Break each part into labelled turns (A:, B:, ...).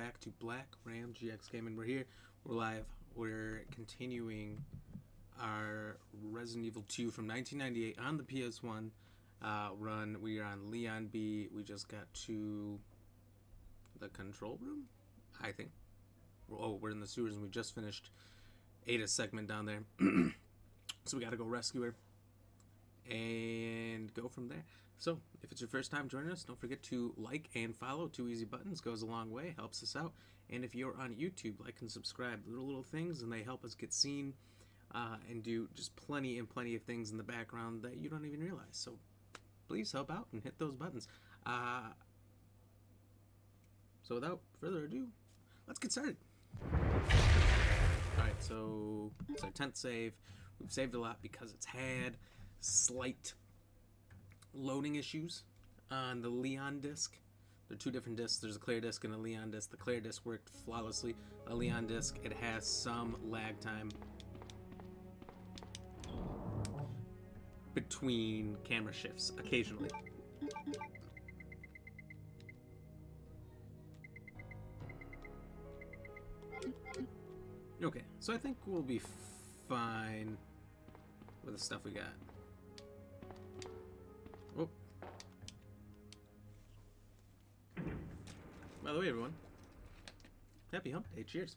A: back to Black Ram GX Gaming. We're here, we're live, we're continuing our Resident Evil 2 from 1998 on the PS1 run. We are on Leon B. We just got to the control room, I think. Oh, we're in the sewers and we just finished Ada's segment down there. So we gotta go rescue her and go from there. So, if it's your first time joining us, don't forget to like and follow. 2 easy buttons, goes a long way, helps us out. And if you're on YouTube, like and subscribe. Little things, and they help us get seen and do just plenty of things in the background that you don't even realize. So, please help out and hit those buttons. So, without further ado, let's get started. Alright, so it's our 10th save. We've saved a lot because it's had slight loading issues on the Leon disc. There are 2 different discs. There's a clear disc and a Leon disc. The clear disc worked flawlessly. A Leon disc, it has some lag time between camera shifts occasionally. Okay, so I think we'll be fine with the stuff we got. Oh. By the way, everyone, happy hump day. Cheers.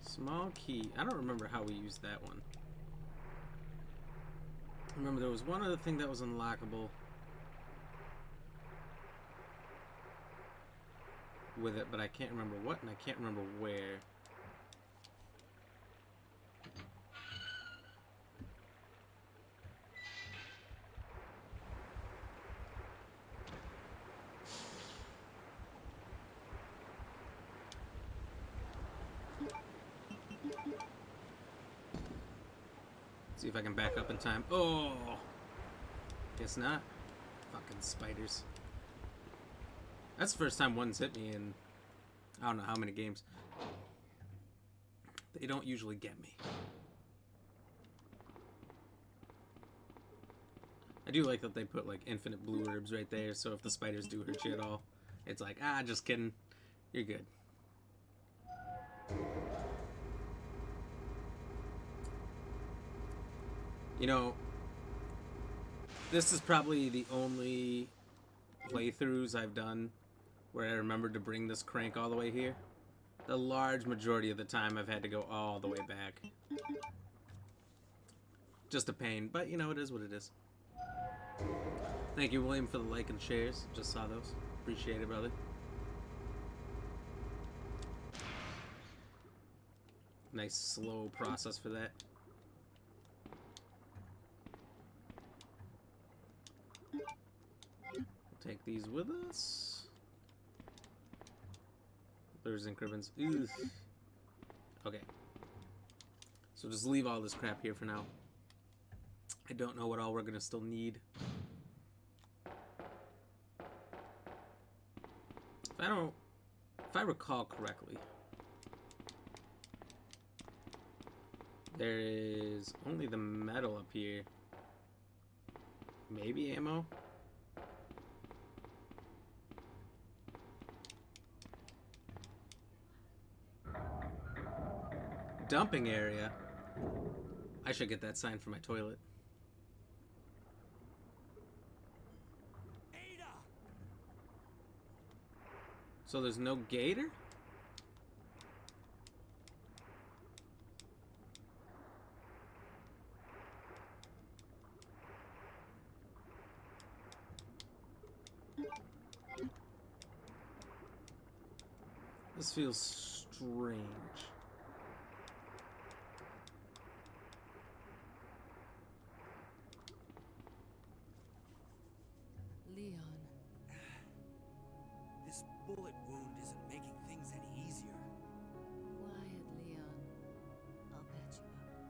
A: Small key. I don't remember how we used that one. I remember there was one other thing that was unlockable with it, but I can't remember what, and I can't remember where. See if I can back up in time. Oh! Guess not. Fucking spiders. That's the first time one's hit me in I don't know how many games. They don't usually get me. I do like that they put like infinite blue herbs right there, so if the spiders do hurt you at all, it's like, ah, just kidding. You're good. You know, this is probably the only playthroughs I've done where I remembered to bring this crank all the way here. The large majority of the time I've had to go all the way back. Just a pain, but you know, it is what it is. Thank you, William, for the like and shares. Just saw those. Appreciate it, brother. Nice slow process for that. Take these with us. There's ink ribbons. Ooh. Okay. So just leave all this crap here for now. I don't know what all we're gonna still need. If I recall correctly, there is only the metal up here. Maybe ammo? Dumping area. I should get that sign for my toilet. Ada. So there's no gator? This feels strange.
B: Leon.
C: This bullet wound isn't making things any easier.
B: Quiet, Leon. I'll patch you up.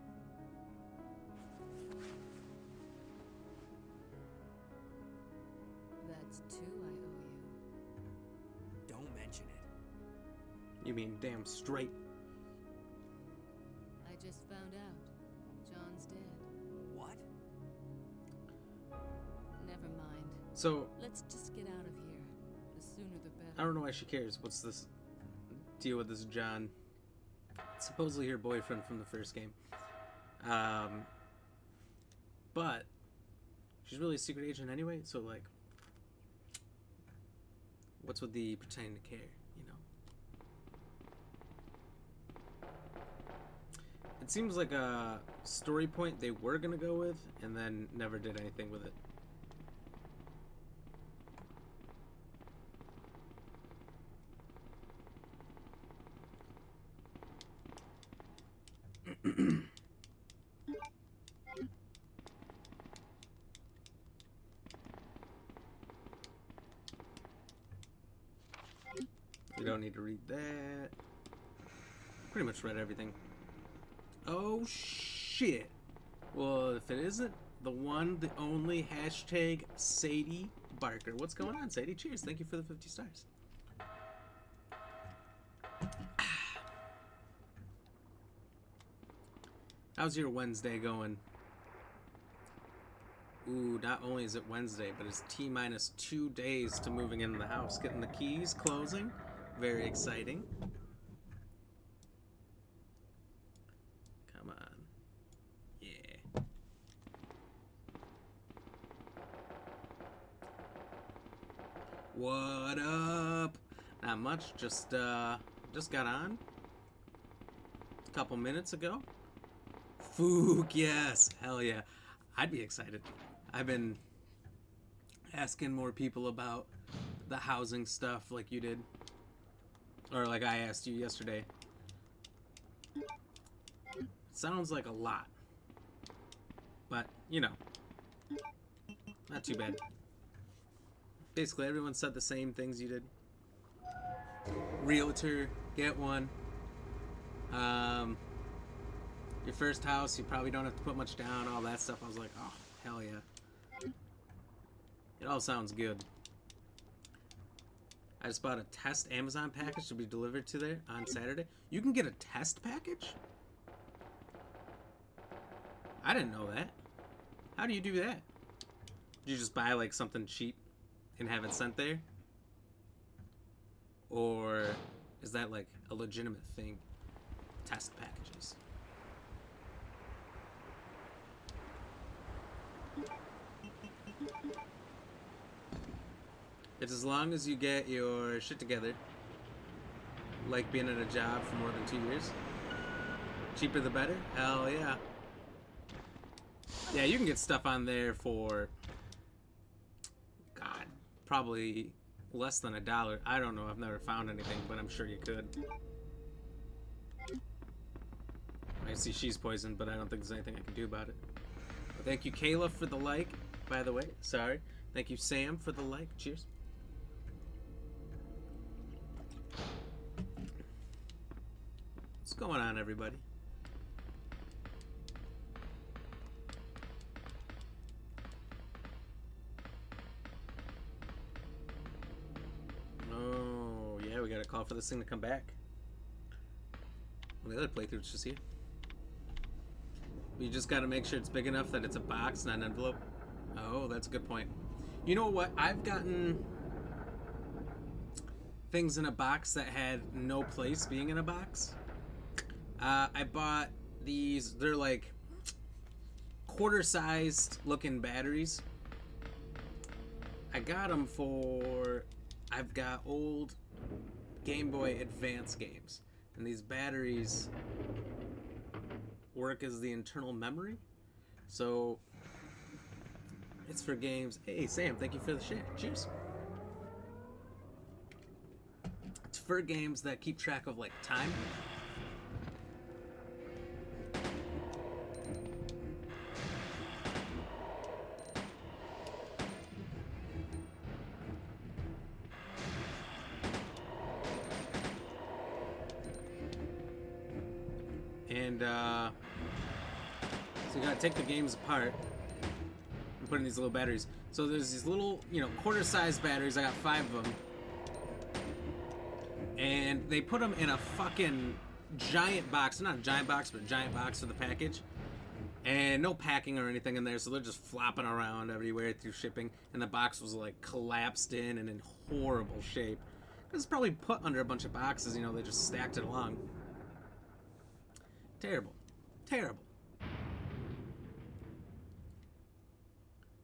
B: That's 2 I owe you.
C: Don't mention it.
A: You mean damn straight.
B: I just found out. John's dead.
C: What?
B: Never mind.
A: So,
B: Let's just get out of here. The sooner the better.
A: I don't know why she cares. What's this deal with this John? Supposedly her boyfriend from the first game. But she's really a secret agent anyway, so like, what's with the pretending to care, you know? It seems like a story point they were gonna go with, and then never did anything with it. You don't need to read that. Pretty much read everything. Oh shit. Well, if it isn't the one, the only hashtag Sadie Barker. What's going on, Sadie? Cheers. Thank you for the 50 stars. How's your Wednesday going? Ooh, not only is it Wednesday, but it's T-minus 2 days to moving into the house. Getting the keys, closing. Very exciting. Come on. Yeah. What up? Not much, just got on a couple minutes ago. Fook, yes. Hell yeah. I'd be excited. I've been asking more people about the housing stuff like you did. Or like I asked you yesterday. It sounds like a lot. But, you know. Not too bad. Basically, everyone said the same things you did. Realtor, get one. Your first house, you probably don't have to put much down, all that stuff. I was like, oh, hell yeah. It all sounds good. I just bought a test Amazon package to be delivered to there on Saturday. You can get a test package? I didn't know that. How do you do that? Do you just buy like something cheap and have it sent there? Or is that like a legitimate thing? Test packages. It's as long as you get your shit together. Like being at a job for more than 2 years. Cheaper the better? Hell yeah. Yeah, you can get stuff on there for, God, probably less than $1. I don't know, I've never found anything, but I'm sure you could. I see she's poisoned, but I don't think there's anything I can do about it. Thank you, Kayla, for the like, by the way. Sorry. Thank you, Sam, for the like. Cheers. What's going on, everybody? Oh, yeah, we gotta call for this thing to come back. Well, the other playthrough's just here. You just gotta make sure it's big enough that it's a box, not an envelope. Oh, that's a good point. You know what? I've gotten things in a box that had no place being in a box. I bought these, they're like quarter-sized looking batteries. I got them for, I've got old Game Boy Advance games. And these batteries work as the internal memory. So it's for games. Hey, Sam, thank you for the share. Cheers. It's for games that keep track of, like, time. And so you gotta take the games apart and put in these little batteries. So there's these little, quarter-sized batteries. I got 5 of them. And they put them in a fucking giant box. Not a giant box, but a giant box for the package. And no packing or anything in there, so they're just flopping around everywhere through shipping. And the box was like collapsed in and in horrible shape. It was probably put under a bunch of boxes, they just stacked it along. Terrible. Terrible.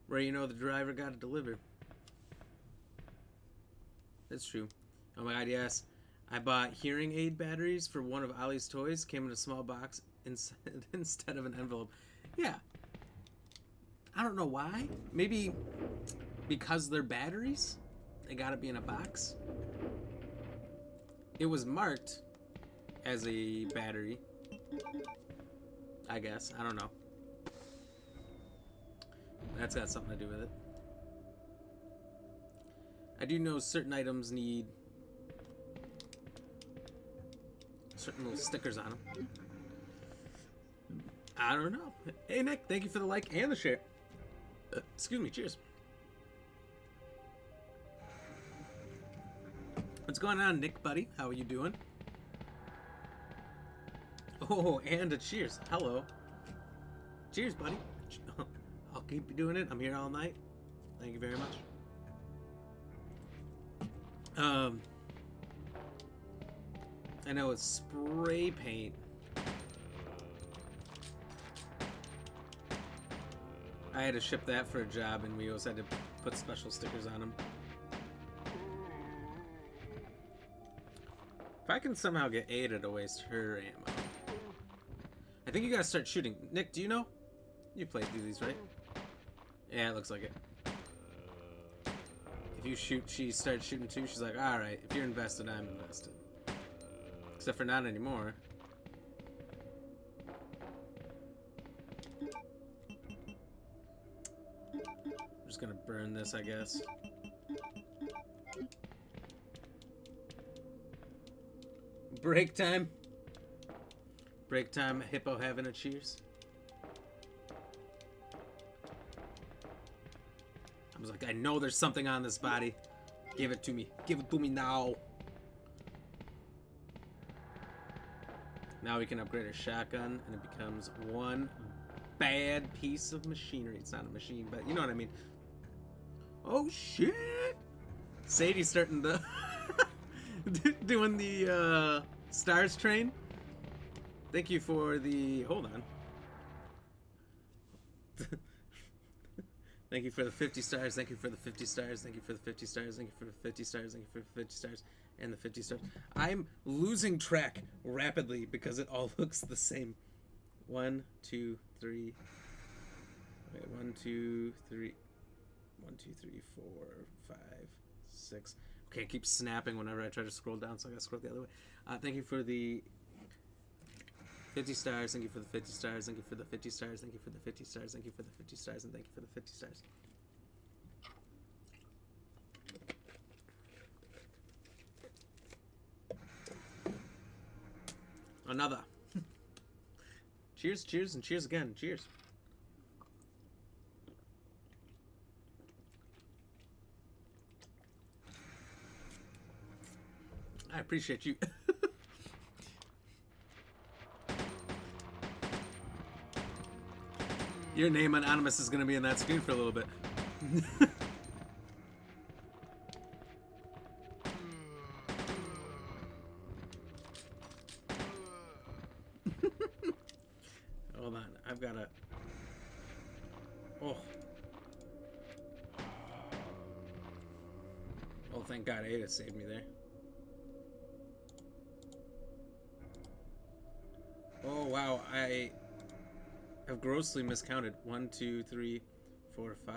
A: Where the driver got to deliver. That's true. Oh my god, yes. I bought hearing aid batteries for one of Ollie's toys. Came in a small box instead of an envelope. Yeah. I don't know why. Maybe because they're batteries, they gotta be in a box. It was marked as a battery, I guess. I don't know. That's got something to do with it. I do know certain items need certain little stickers on them. I don't know. Hey, Nick, thank you for the like and the share. Excuse me, cheers. What's going on, Nick, buddy? How are you doing? Oh, and a cheers. Hello. Cheers, buddy. I'll keep doing it. I'm here all night. Thank you very much. I know it's spray paint. I had to ship that for a job, and we also had to put special stickers on them. If I can somehow get Ada to waste her ammo. I think you gotta start shooting. Nick, do you know? You played through these, right? Yeah, it looks like it. If you shoot, she starts shooting too. She's like, alright, if you're invested, I'm invested. Except for not anymore. I'm just gonna burn this, I guess. Break time. Break time, Hippo having a cheers. I was like, I know there's something on this body. Give it to me. Give it to me now. Now we can upgrade our shotgun, and it becomes one bad piece of machinery. It's not a machine, but you know what I mean. Oh, shit! Sadie's starting the... doing the, Stars train. Thank you for the... Hold on. Thank you for the 50 stars. Thank you for the 50 stars. Thank you for the 50 stars. Thank you for the 50 stars. Thank you for the 50 stars. And the 50 stars. I'm losing track rapidly because it all looks the same. 1, 2, 3. Wait, 1, 2, 3. 1, 2, 3, 4, 5, 6. Okay, it keeps snapping whenever I try to scroll down, so I gotta scroll the other way. Thank you for the 50 stars. Thank you for the 50 stars. Thank you for the 50 stars. Thank you for the 50 stars. Thank you for the 50 stars. And thank you for the 50 stars. Another. Cheers, cheers, and cheers again. Cheers. I appreciate you. Your name, Anonymous, is going to be in that screen for a little bit. Hold on. I've got to... Oh. Oh, thank God Ada saved me there. Oh, wow. I have grossly miscounted. 1, 2, 3, 4, 5,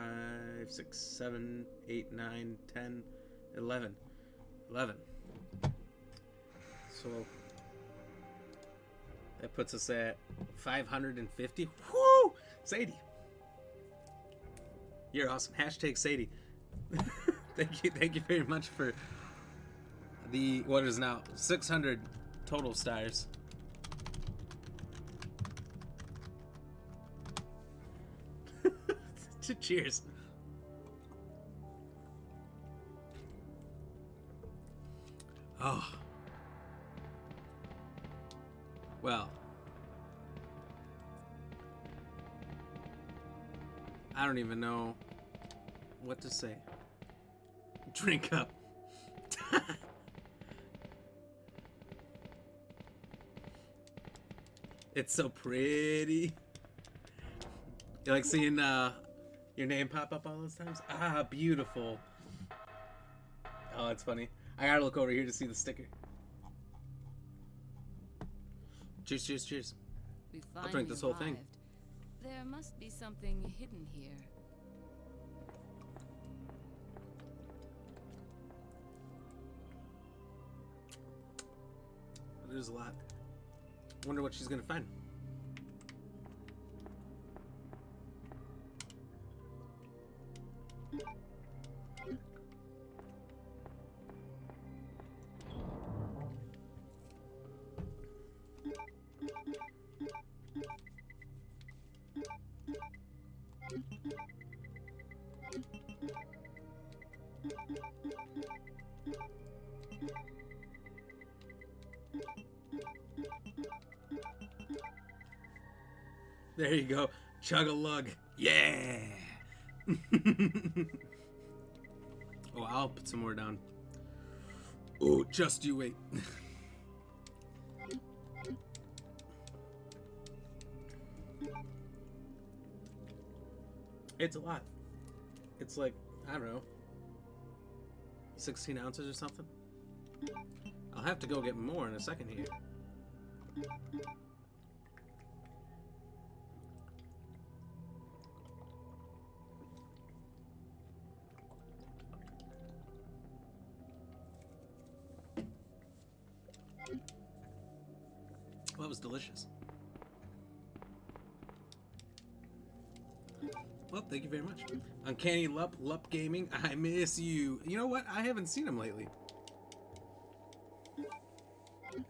A: 6, 7, 8, 9, 10, 11. 11. So that puts us at 550. Woo! Sadie. You're awesome. Hashtag Sadie. Thank you very much for the, what is now 600 total stars. Cheers. Oh. Well. I don't even know what to say. Drink up. It's so pretty. You like seeing your name pop up all those times? Ah, beautiful. Oh, that's funny. I gotta look over here to see the sticker. Cheers, cheers, cheers.
B: We
A: I'll drink this whole thing.
B: arrived. There must be something hidden here.
A: There's a lot. Wonder what she's gonna find. There you go. Chug a lug. Yeah. Oh, I'll put some more down. Oh, just you wait. It's a lot. It's like, I don't know, 16 ounces or something. I'll have to go get more in a second here. Well, that was delicious. Well, thank you very much. Uncanny Lup Gaming, I miss you. You know what? I haven't seen him lately.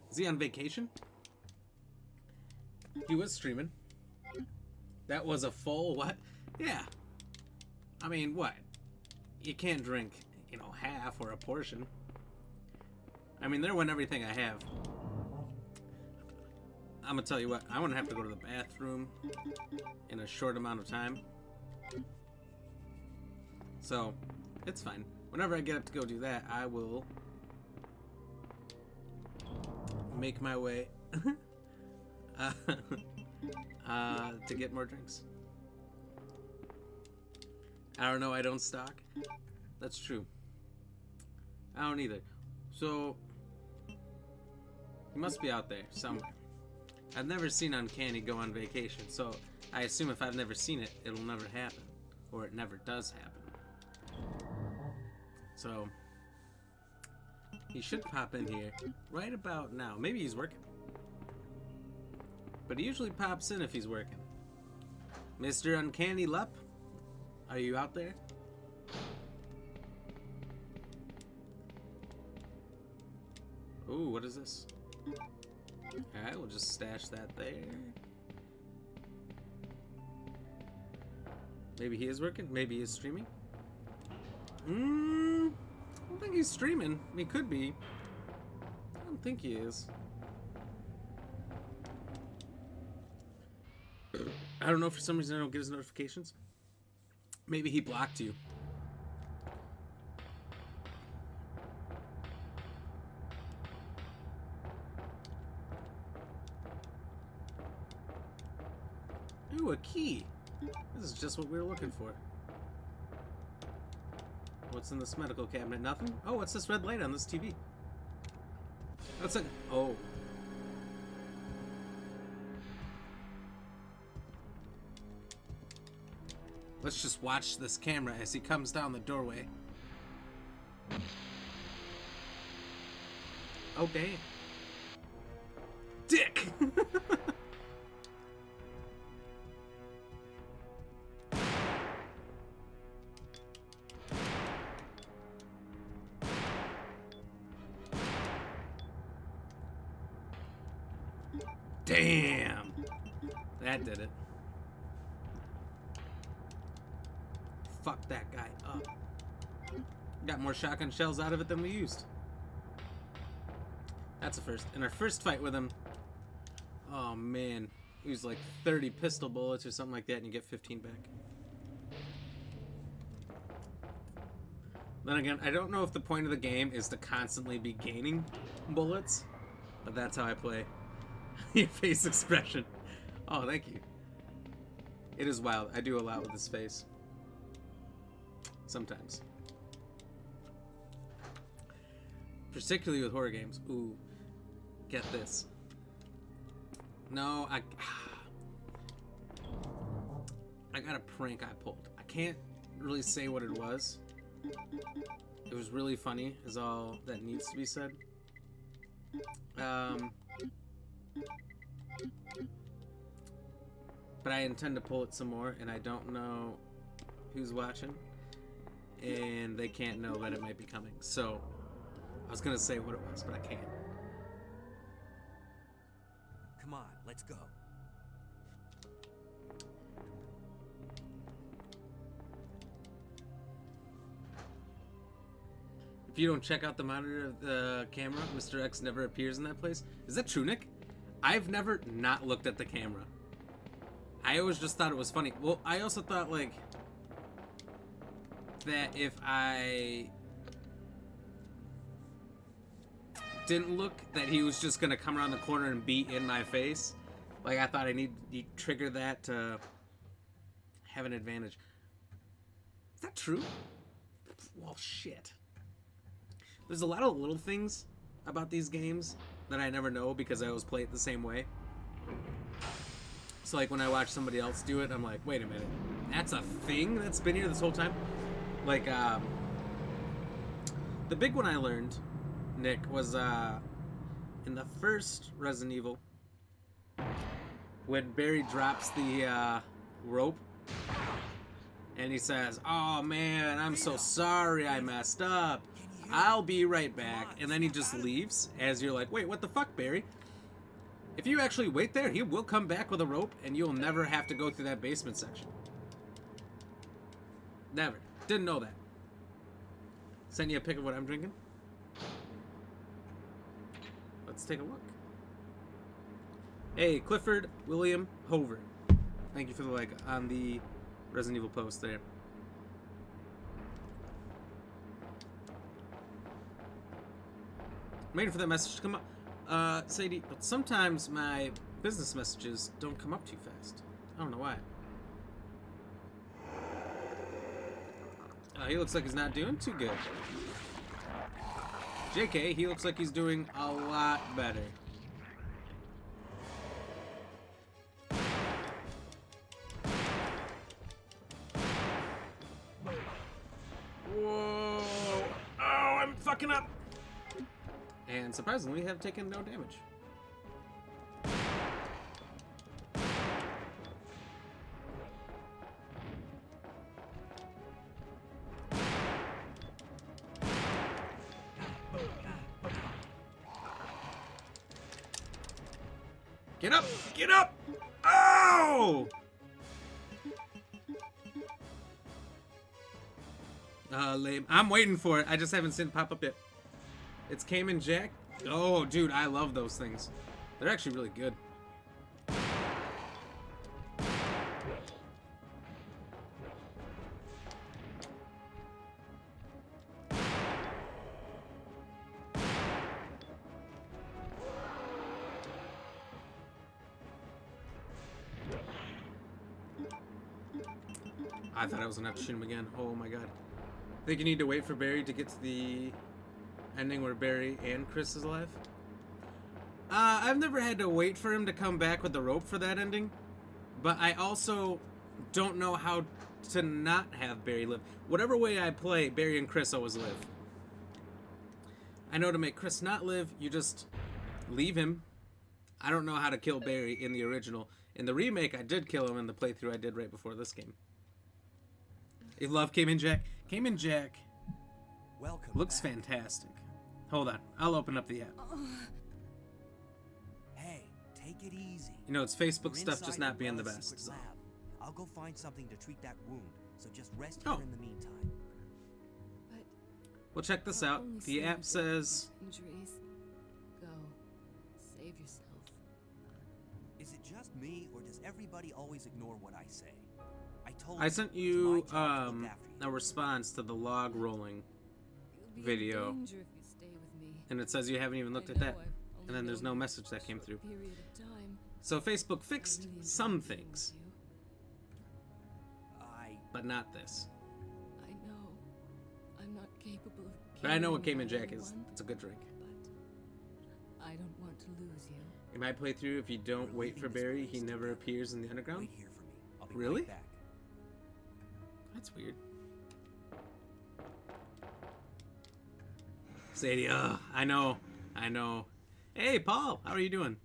A: Is he on vacation? He was streaming. That was a full what? Yeah. I mean, what? You can't drink, you know, half or a portion. I mean, there went everything I have. I'm gonna tell you what, I'm gonna have to go to the bathroom in a short amount of time. So, it's fine. Whenever I get up to go do that, I will make my way to get more drinks. I don't know, I don't stock. That's true. I don't either. So, he must be out there somewhere. I've never seen Uncanny go on vacation, so I assume if I've never seen it, it'll never happen. Or it never does happen. So, he should pop in here right about now. Maybe he's working. But he usually pops in if he's working. Mr. Uncanny Lup, are you out there? Ooh, what is this? Alright, we'll just stash that there. Maybe he is working? Maybe he is streaming? I don't think he's streaming. He could be. I don't think he is. I don't know, for some reason I don't get his notifications. Maybe he blocked you. Ooh, a key. This is just what we were looking for. What's in this medical cabinet? Nothing? Oh, what's this red light on this TV? What's it? Oh. Let's just watch this camera as he comes down the doorway. Oh, damn. Dick! Damn! That did it. that guy up. Got more shotgun shells out of it than we used. That's a first. In our first fight with him, oh man, he was like 30 pistol bullets or something like that, and you get 15 back. Then again, I don't know if the point of the game is to constantly be gaining bullets, but that's how I play. Your face expression. Oh, thank you. It is wild. I do a lot with this face. Sometimes. Particularly with horror games. Ooh. Get this. No, I got a prank I pulled. I can't really say what it was. It was really funny, is all that needs to be said. But I intend to pull it some more, and I don't know who's watching, and they can't know that it might be coming. So, I was gonna say what it was, but I can't.
C: Come on, let's go.
A: If you don't check out the monitor of the camera, Mr. X never appears in that place. Is that true, Nick? I've never not looked at the camera. I always just thought it was funny. Well, I also thought, like, that if I didn't look, that he was just gonna come around the corner and be in my face. Like, I thought I need to trigger that to have an advantage. Is that true? Well, shit. There's a lot of little things about these games that I never know because I always play it the same way. So, like, when I watch somebody else do it, I'm like, wait a minute. That's a thing that's been here this whole time? Like, the big one I learned, Nick, was in the first Resident Evil, when Barry drops the rope, and he says, "Oh man, I'm so sorry I messed up. I'll be right back." And then he just leaves, as you're like, wait, what the fuck, Barry? If you actually wait there, he will come back with a rope, and you'll never have to go through that basement section. Never. Didn't know that. Send you a pic of what I'm drinking? Let's take a look. Hey, Clifford William Hover. Thank you for the like on the Resident Evil post there. I'm waiting for that message to come up. Sadie, but sometimes my business messages don't come up too fast. I don't know why. He looks like he's not doing too good. JK, he looks like he's doing a lot better. Whoa! Oh, I'm fucking up! And surprisingly, have taken no damage. Get up! Get up! Oh! Lame. I'm waiting for it. I just haven't seen it pop up yet. It's Cayman Jack. Oh, dude, I love those things. They're actually really good. I thought I was gonna have to shoot him again. Oh my god. I think you need to wait for Barry to get to the ending where Barry and Chris is alive. I've never had to wait for him to come back with the rope for that ending, but I also don't know how to not have Barry live. Whatever way I play, Barry and Chris always live. I know to make Chris not live, you just leave him. I don't know how to kill Barry in the original. In the remake, I did kill him in the playthrough I did right before this game. You love Cayman Jack? Cayman Jack
C: Welcome
A: looks
C: back.
A: fantastic. Hold on, I'll open up the app.
C: Hey, take it easy.
A: You know, it's Facebook
C: We're
A: stuff
C: inside
A: just not being the
C: Umbrella's
A: best.
C: secret lab. I'll go find something to treat that wound. so just rest here
A: Oh.
C: in the meantime.
B: But
A: Well, check this
B: I'll
A: out.
B: only
A: The
B: save
A: app
B: you
A: says...
B: injuries. Go. Save yourself.
C: Is it just me, or does everybody always ignore what I say? I told
A: I sent
C: it's
A: you
C: my job to look after you.
A: a response to the log rolling,
B: You'll be
A: Video.
B: in danger if you stay with me.
A: and it says you haven't even looked
B: I
A: at
B: know
A: that.
B: I've only
A: And then there's
B: known
A: no
B: you
A: message
B: for a
A: that came
B: short
A: through.
B: Period of time.
A: So Facebook
B: I
A: fixed
B: really enjoyed
A: some
B: being
A: things,
B: with you.
A: but not this.
B: I know I'm not capable of.
A: But I know what
B: caring
A: Cayman
B: about
A: Jack is.
B: anyone,
A: It's a good drink.
B: But I don't want to lose you.
A: In my playthrough, if you don't wait for Barry, he never appears in the underground.
C: Wait here for me. I'll be
A: Really?
C: right back.
A: That's weird. Sadie, I know. Hey, Paul, how are you doing?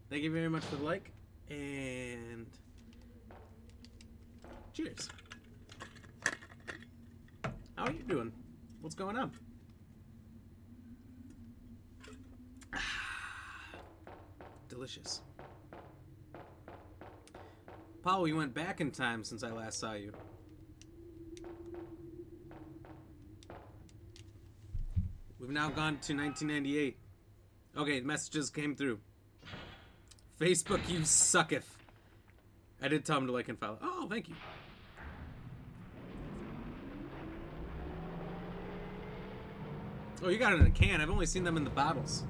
A: Thank you very much for the like, and cheers. How are you doing? What's going on? Delicious. Paul, we went back in time since I last saw you. We've now gone to 1998. Okay, the messages came through. Facebook, you sucketh. I did tell him to like and follow. Oh, thank you. Oh, you got it in a can. I've only seen them in the bottles.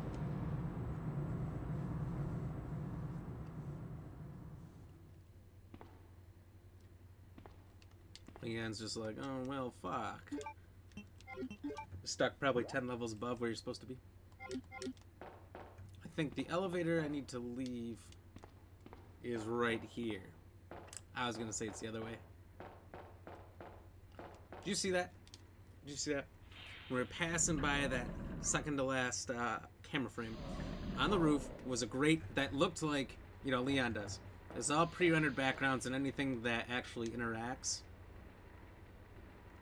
A: Leanne's just like, oh, well, fuck. Stuck probably 10 levels above where you're supposed to be. I think the elevator I need to leave is right here. I was gonna say it's the other way. Did you see that? Did you see that? We're passing by that second to last camera frame. On the roof was a grate that looked like, you know, Leon does. It's all pre-rendered backgrounds, and anything that actually interacts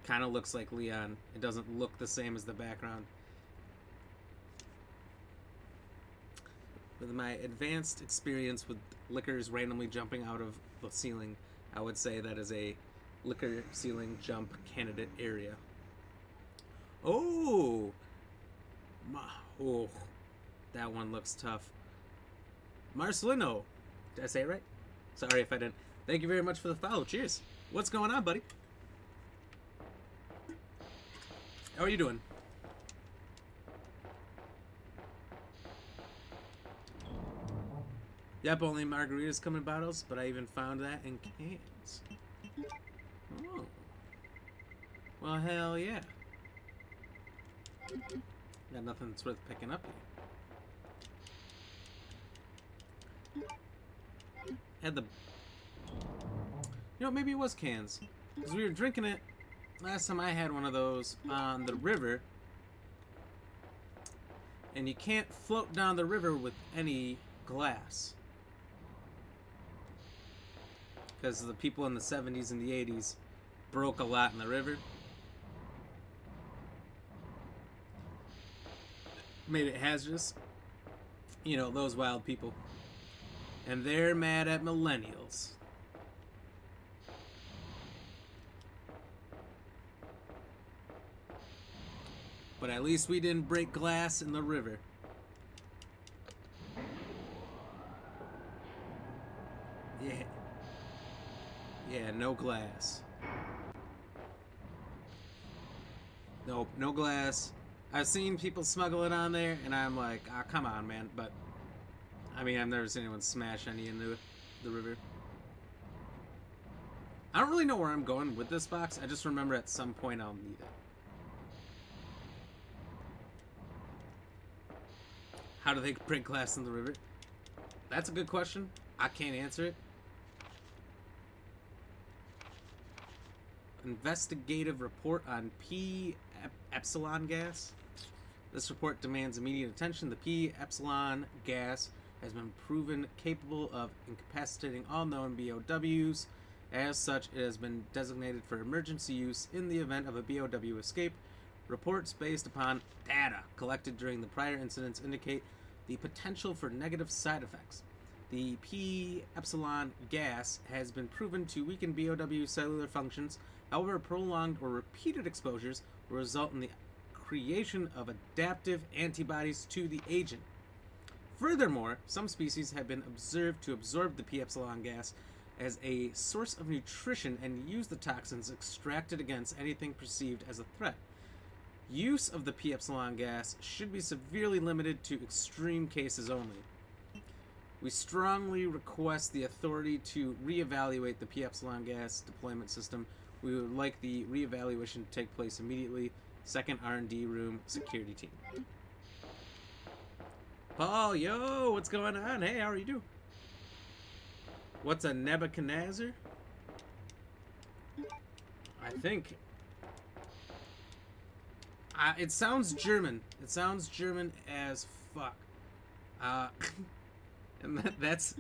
A: kind of looks like Leon. It doesn't look the same as the background. With my advanced experience with liquors randomly jumping out of the ceiling, I would say that is a liquor ceiling jump candidate area. Oh! Oh, that one looks tough. Marcelino. Did I say it right? Sorry if I didn't. Thank you very much for the follow. Cheers. What's going on, buddy? How are you doing? Yep, only margaritas come in bottles, but I even found that in cans. Oh. Well, hell yeah. Got nothing that's worth picking up here. Had the... You know, maybe it was cans. Because we were drinking it last time I had one of those on the river. And you can't float down the river with any glass. Because the people in the 70s and the 80s broke a lot in the river. Made it hazardous. You know, those wild people. And they're mad at millennials. But at least we didn't break glass in the river. Yeah. Yeah, no glass. Nope, no glass. I've seen people smuggle it on there, and I'm like, ah, come on, man. But, I mean, I've never seen anyone smash any into the river. I don't really know where I'm going with this box. I just remember at some point I'll need it. How do they break glass in the river? That's a good question. I can't answer it. Investigative report on P epsilon gas. This report demands immediate attention. The P epsilon gas has been proven capable of incapacitating all known BOWs. As such, it has been designated for emergency use in the event of a BOW escape. Reports based upon data collected during the prior incidents indicate the potential for negative side effects. The P epsilon gas has been proven to weaken BOW cellular functions, However, prolonged or repeated exposures will result in the creation of adaptive antibodies to the agent. Furthermore, some species have been observed to absorb the P epsilon gas as a source of nutrition and use the toxins extracted against anything perceived as a threat. Use of the P epsilon gas should be severely limited to extreme cases only. We strongly request the authority to reevaluate the P epsilon gas deployment system. We would like the reevaluation to take place immediately. Second R&D room security team. Paul, yo, what's going on? Hey, how are you doing? What's a Nebuchadnezzar? I think... it sounds German. It sounds German as fuck. And that's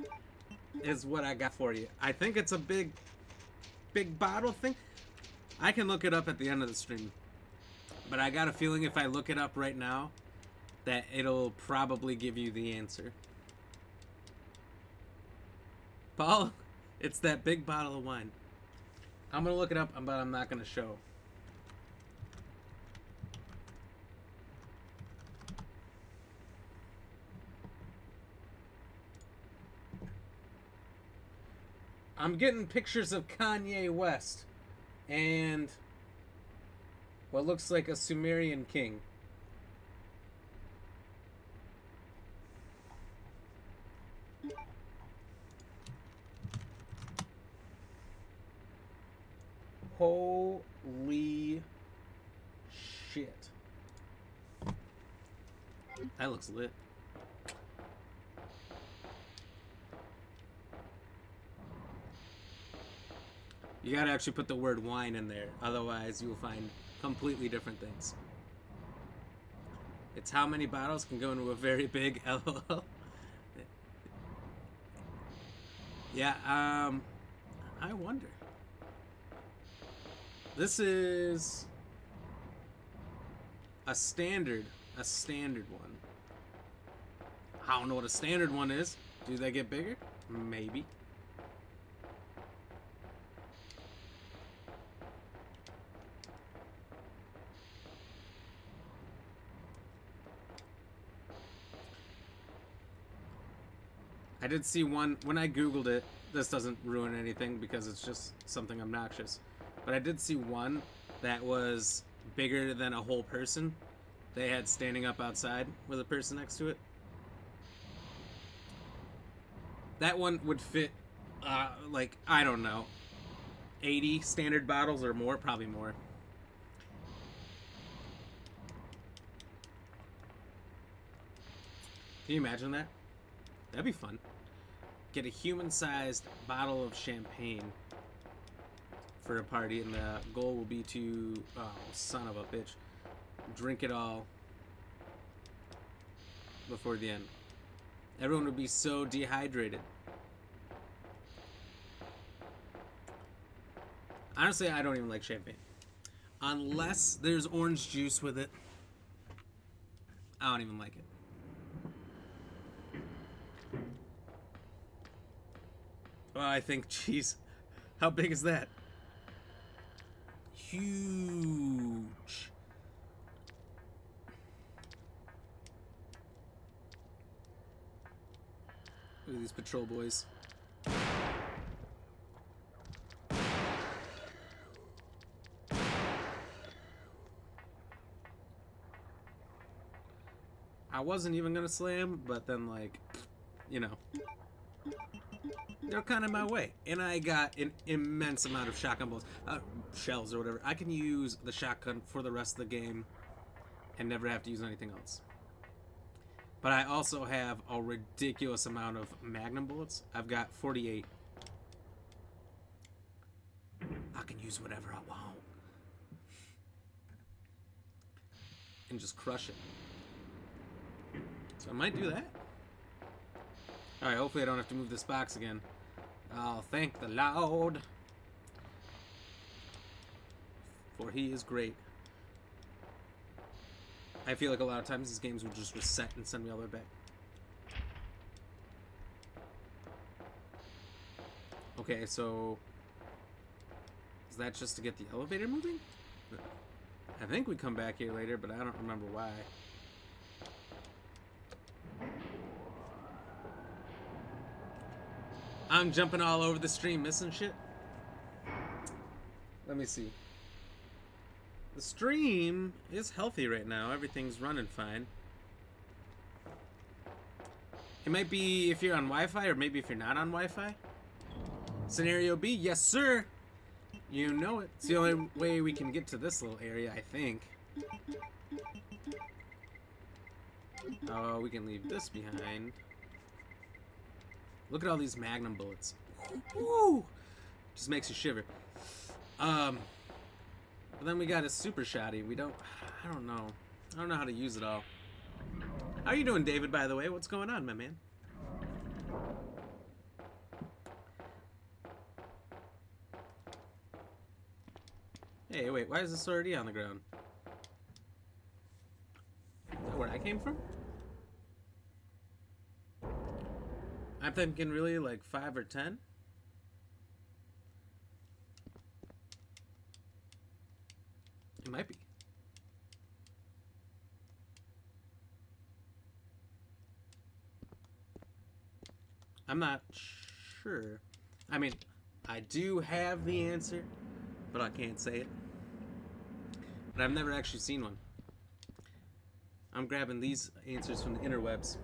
A: what I got for you. I think it's a big bottle thing. I can look it up at the end of the stream. But I got a feeling if I look it up right now, that it'll probably give you the answer. Paul, it's that big bottle of wine. I'm gonna look it up, but I'm not gonna show. I'm getting pictures of Kanye West and what looks like a Sumerian king. Holy shit. That looks lit. You gotta actually put the word wine in there, otherwise you will find completely different things. It's how many bottles can go into a very big LOL. Yeah, I wonder. This is a standard one. I don't know what a standard one is. Do they get bigger? Maybe. I did see one, when I googled it, this doesn't ruin anything because it's just something obnoxious, but I did see one that was bigger than a whole person. They had standing up outside with a person next to it. That one would fit, like, I don't know, 80 standard bottles or more, probably more. Can you imagine that? That'd be fun. Get a human-sized bottle of champagne for a party, and the goal will be to, oh, son of a bitch, drink it all before the end. Everyone would be so dehydrated. Honestly, I don't even like champagne. Unless there's orange juice with it, I don't even like it. Well, I think, geez, how big is that? Huge. Look at these patrol boys. I wasn't even gonna slam, but then, like, you know, they're kind of in my way, and I got an immense amount of shotgun bullets, shells or whatever. I can use the shotgun for the rest of the game and never have to use anything else. But I also have a ridiculous amount of magnum bullets. I've got 48. I can use whatever I want and just crush it. So I might do that. Alright, hopefully I don't have to move this box again. Oh, thank the Lord. For he is great. I feel like a lot of times these games will just reset and send me all the way back. Okay, so Is that just to get the elevator moving? I think we come back here later, but I don't remember why. I'm jumping all over the stream, missing shit. Let me see. The stream is healthy right now. Everything's running fine. It might be if you're on Wi-Fi, or maybe if you're not on Wi-Fi. Scenario B, yes sir. You know it. It's the only way we can get to this little area, I think. Oh, we can leave this behind. Look at all these Magnum bullets. Woo! Just makes you shiver. But then we got a super shotty. We don't. I don't know. I don't know how to use it all. How are you doing, David? By the way, what's going on, my man? Hey, wait. Why is this already on the ground? Is that where I came from? I'm thinking really like 5 or 10. It might be. I'm not sure. I mean, I do have the answer, but I can't say it. But I've never actually seen one. I'm grabbing these answers from the interwebs.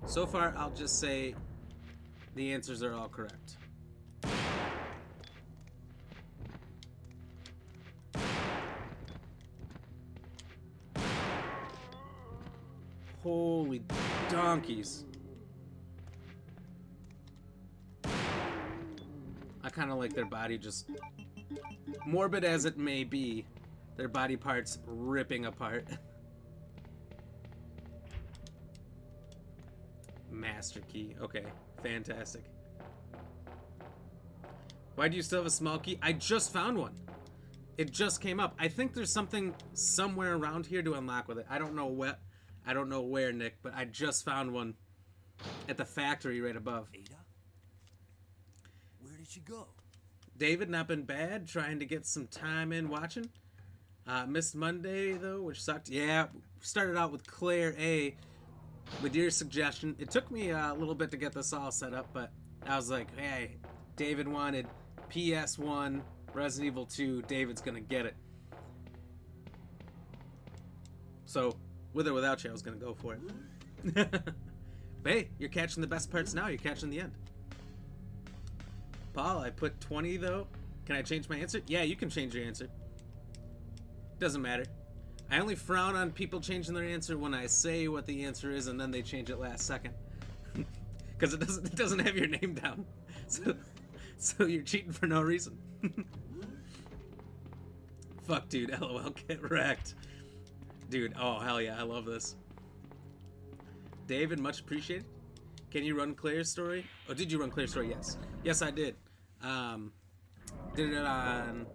A: So far, I'll just say the answers are all correct. Holy donkeys. I kind of like their body just, morbid as it may be, their body parts ripping apart. Master key. Okay, fantastic. Why do you still have a small key? I just found one. It just came up. I think there's something somewhere around here to unlock with it. I don't know what. I don't know where, Nick, but I just found one at the factory right above.
C: Ada? Where did she go?
A: David, not been bad. Trying to get some time in watching. Missed Monday, though, which sucked. Yeah, started out with Claire A. With your suggestion. It took me a little bit to get this all set up, but I was like, hey, David wanted PS1, Resident Evil 2. David's going to get it. So, with or without you, I was going to go for it. But hey, you're catching the best parts now. You're catching the end. Paul, I put 20, though. Can I change my answer? Yeah, you can change your answer. Doesn't matter. I only frown on people changing their answer when I say what the answer is and then they change it last second. Because it doesn't have your name down. So you're cheating for no reason. Fuck, dude. LOL, get wrecked. Dude, oh, hell yeah. I love this. David, much appreciated. Can you run Claire's story? Oh, did you run Claire's story? Yes. Yes, I did. Did it on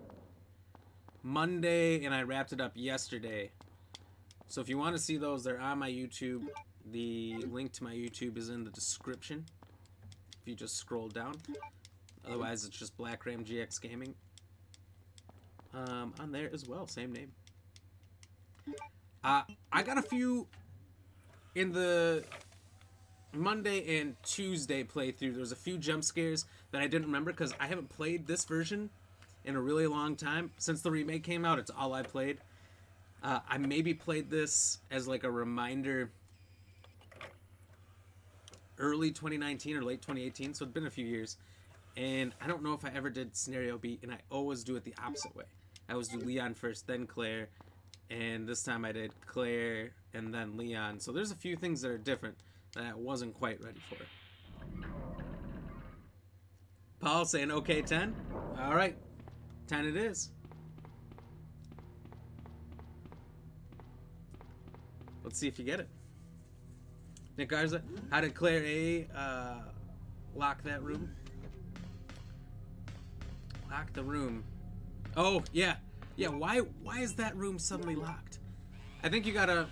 A: Monday, and I wrapped it up yesterday. So if you want to see those, they're on my YouTube. The link to my YouTube is in the description. If you just scroll down. Otherwise, it's just Black Ram GX Gaming. On there as well, same name. I got a few in the Monday and Tuesday playthrough. There was a few jump scares that I didn't remember because I haven't played this version in a really long time. Since the remake came out, it's all I played. I maybe played this as like a reminder early 2019 or late 2018, so it's been a few years. And I don't know if I ever did Scenario B, and I always do it the opposite way. I always do Leon first, then Claire, and this time I did Claire and then Leon. So there's a few things that are different that I wasn't quite ready for. Paul saying, okay, 10? All right, 10 it is. Let's see if you get it. Nick Garza, how did Claire A lock that room? Lock the room. Oh, yeah. Yeah, why is that room suddenly locked? I think you gotta,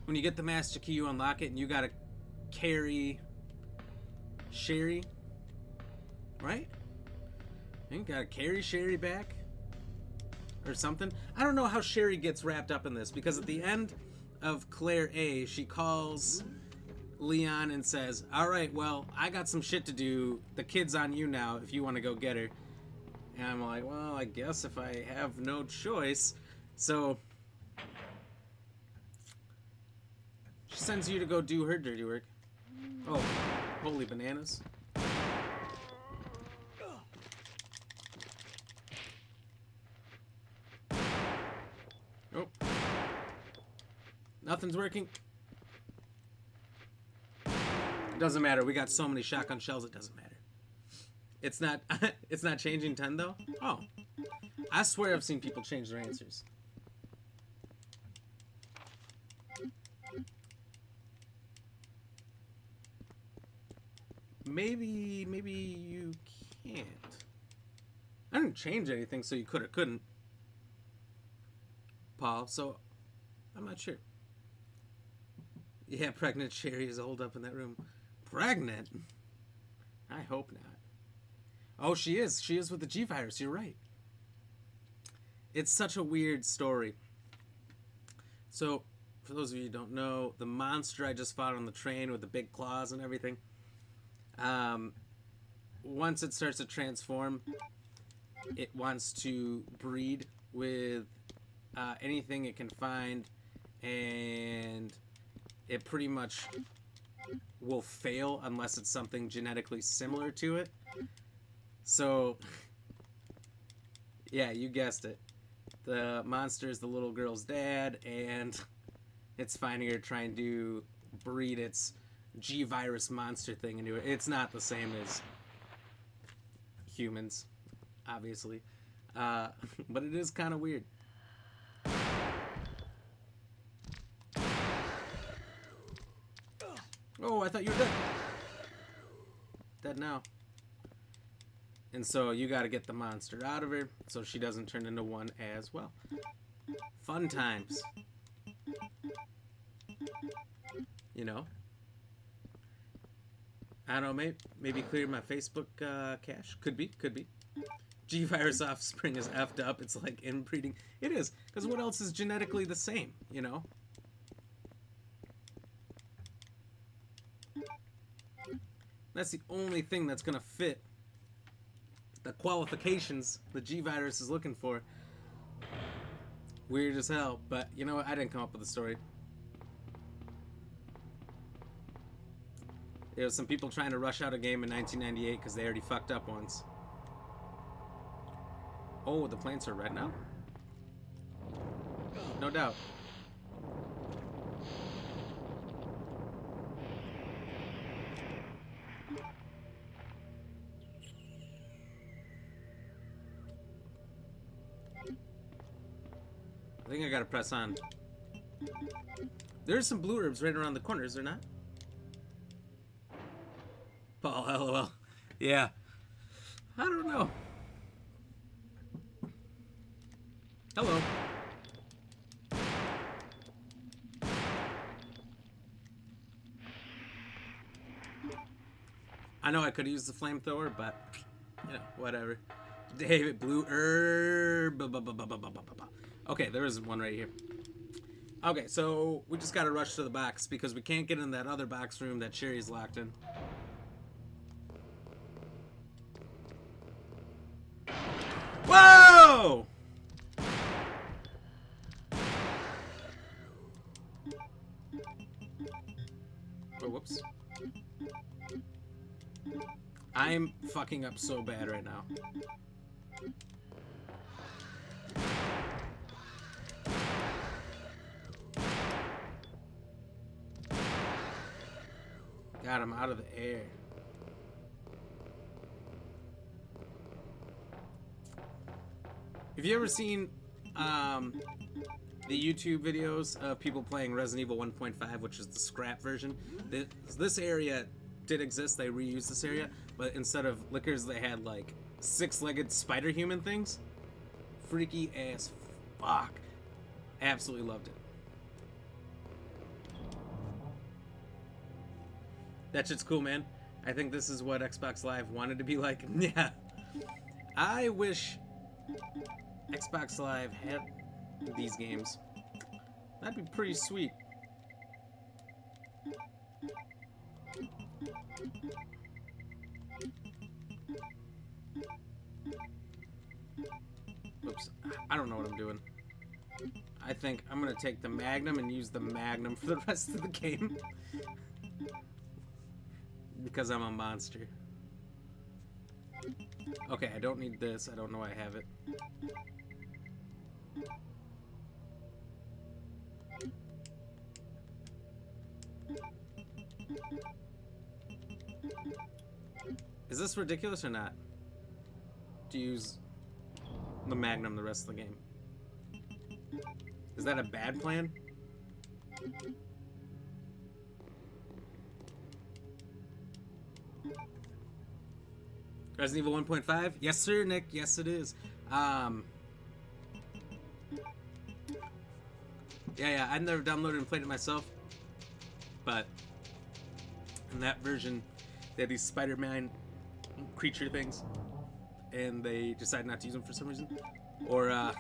A: when you get the master key, you unlock it, and you gotta carry Sherry, right? You gotta carry Sherry back or something. I don't know how Sherry gets wrapped up in this, because at the end of Claire A, she calls Leon and says, all right, well, I got some shit to do. The kid's on you now if you want to go get her. And I'm like, well, I guess if I have no choice. So she sends you to go do her dirty work. Oh, holy bananas. Oh. Nothing's working. It doesn't matter. We got so many shotgun shells, it doesn't matter. It's not it's not changing 10 though? Oh. I swear I've seen people change their answers. Maybe you can't. I didn't change anything, so you could or couldn't, Paul, so I'm not sure. Yeah, pregnant Sherry is holed up in that room. Pregnant? I hope not. Oh, she is. She is with the G virus. You're right. It's such a weird story. So, for those of you who don't know, the monster I just fought on the train with the big claws and everything, once it starts to transform, it wants to breed with anything it can find, and it pretty much will fail unless it's something genetically similar to it. So, yeah, you guessed it. The monster is the little girl's dad, and it's finding her trying to breed its G-virus monster thing into it. It's not the same as humans, obviously. But it is kind of weird. Oh, I thought you were dead. Dead now. And so you gotta get the monster out of her so she doesn't turn into one as well. Fun times. You know? I don't know, maybe clear my Facebook cache. Could be. G-virus offspring is effed up. It's like inbreeding. It is, because what else is genetically the same, you know? That's the only thing that's gonna fit the qualifications the G-virus is looking for. Weird as hell, but you know what? I didn't come up with the story. There was some people trying to rush out a game in 1998 because they already fucked up once. Oh, the plants are red now? No doubt. I think I gotta press on. There's some blue herbs right around the corner, is there not? Paul, lol. Yeah. I don't know. Hello. I know I could use the flamethrower, but, you know, whatever. David, blue herb. Okay, there is one right here. Okay, so we just gotta rush to the box because we can't get in that other box room that Sherry's locked in. Whoa! Oh, whoops. I'm fucking up so bad right now. Got him out of the air. Have you ever seen the YouTube videos of people playing Resident Evil 1.5, which is the scrap version? This area did exist. They reused this area, but instead of lickers, they had like six-legged spider human things. Freaky as fuck. Absolutely loved it. That shit's cool, man. I think this is what Xbox Live wanted to be like. Yeah. I wish Xbox Live had these games. That'd be pretty sweet. Oops, I don't know what I'm doing. I think I'm gonna take the Magnum and use the Magnum for the rest of the game. Because I'm a monster. Okay, I don't need this. I don't know why I have it. Is this ridiculous or not? To use the Magnum the rest of the game. Is that a bad plan? Resident Evil 1.5? Yes, sir, Nick. Yes, it is. Yeah, I've never downloaded and played it myself. But in that version, they had these Spider-Man creature things. And they decided not to use them for some reason. Or,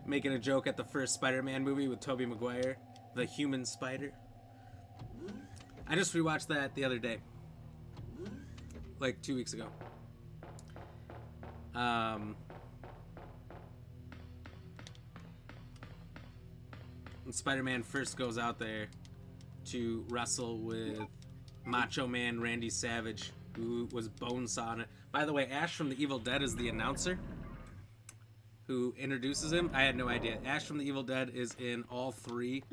A: making a joke at the first Spider-Man movie with Tobey Maguire. The human spider. I just rewatched that the other day. Like 2 weeks ago. When Spider-Man first goes out there to wrestle with Macho Man Randy Savage, who was Bonesaw in it. By the way, Ash from the Evil Dead is the announcer who introduces him. I had no idea. Ash from the Evil Dead is in all 3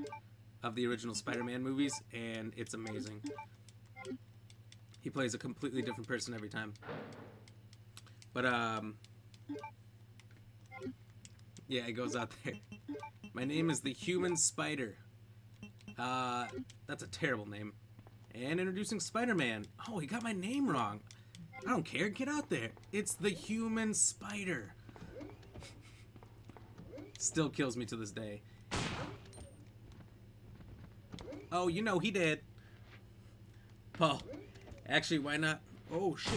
A: of the original Spider-Man movies, and it's amazing. He plays a completely different person every time. But, yeah, it goes out there. My name is the Human Spider. That's a terrible name. And introducing Spider-Man. Oh, he got my name wrong. I don't care. Get out there. It's the Human Spider. Still kills me to this day. Oh, you know he did. Paul. Actually, why not? Oh, shit.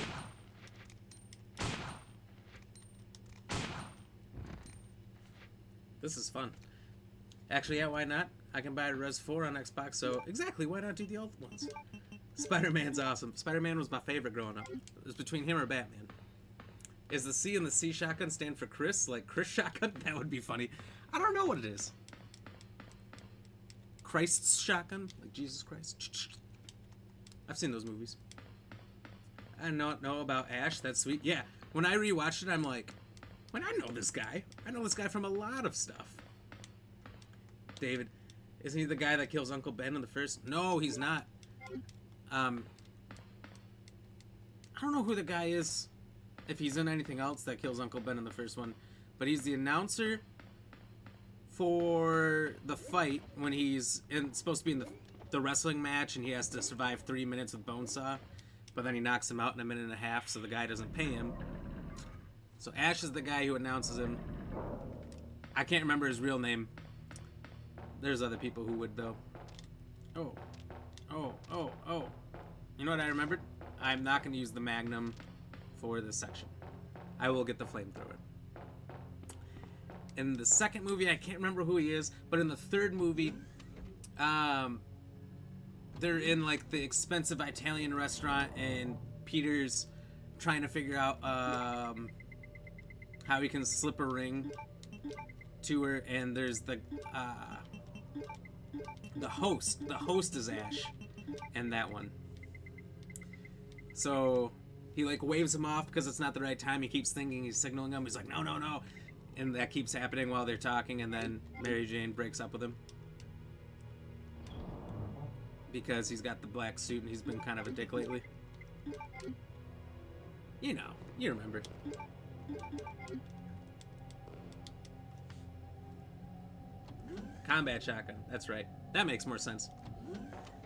A: This is fun. Actually, yeah, why not? I can buy Res 4 on Xbox, so exactly, why not do the old ones? Spider-Man's awesome. Spider-Man was my favorite growing up. It was between him or Batman. Is the C and the C shotgun stand for Chris? Like Chris shotgun? That would be funny. I don't know what it is. Christ's shotgun? Like Jesus Christ? I've seen those movies. I don't know about Ash. That's sweet. Yeah, when I rewatched it, I'm like, man, I know this guy. I know this guy from a lot of stuff. David, isn't he the guy that kills Uncle Ben in the first? No, he's not. I don't know who the guy is, if he's in anything else that kills Uncle Ben in the first one, but he's the announcer for the fight when he's supposed to be in the wrestling match and he has to survive 3 minutes with Bonesaw, but then he knocks him out in a minute and a half, so the guy doesn't pay him. So Ash is the guy who announces him. I can't remember his real name. There's other people who would, though. Oh. You know what I remembered? I'm not going to use the Magnum for this section. I will get the flamethrower. In the second movie, I can't remember who he is, but in the third movie, they're in, like, the expensive Italian restaurant, and Peter's trying to figure out how he can slip a ring to her, and there's the host. The host is Ash in that one. So he like waves him off because it's not the right time. He keeps thinking he's signaling him. He's like, no. And that keeps happening while they're talking, and then Mary Jane breaks up with him. Because he's got the black suit and he's been kind of a dick lately. You know, you remember. Combat shotgun, that's right. That makes more sense.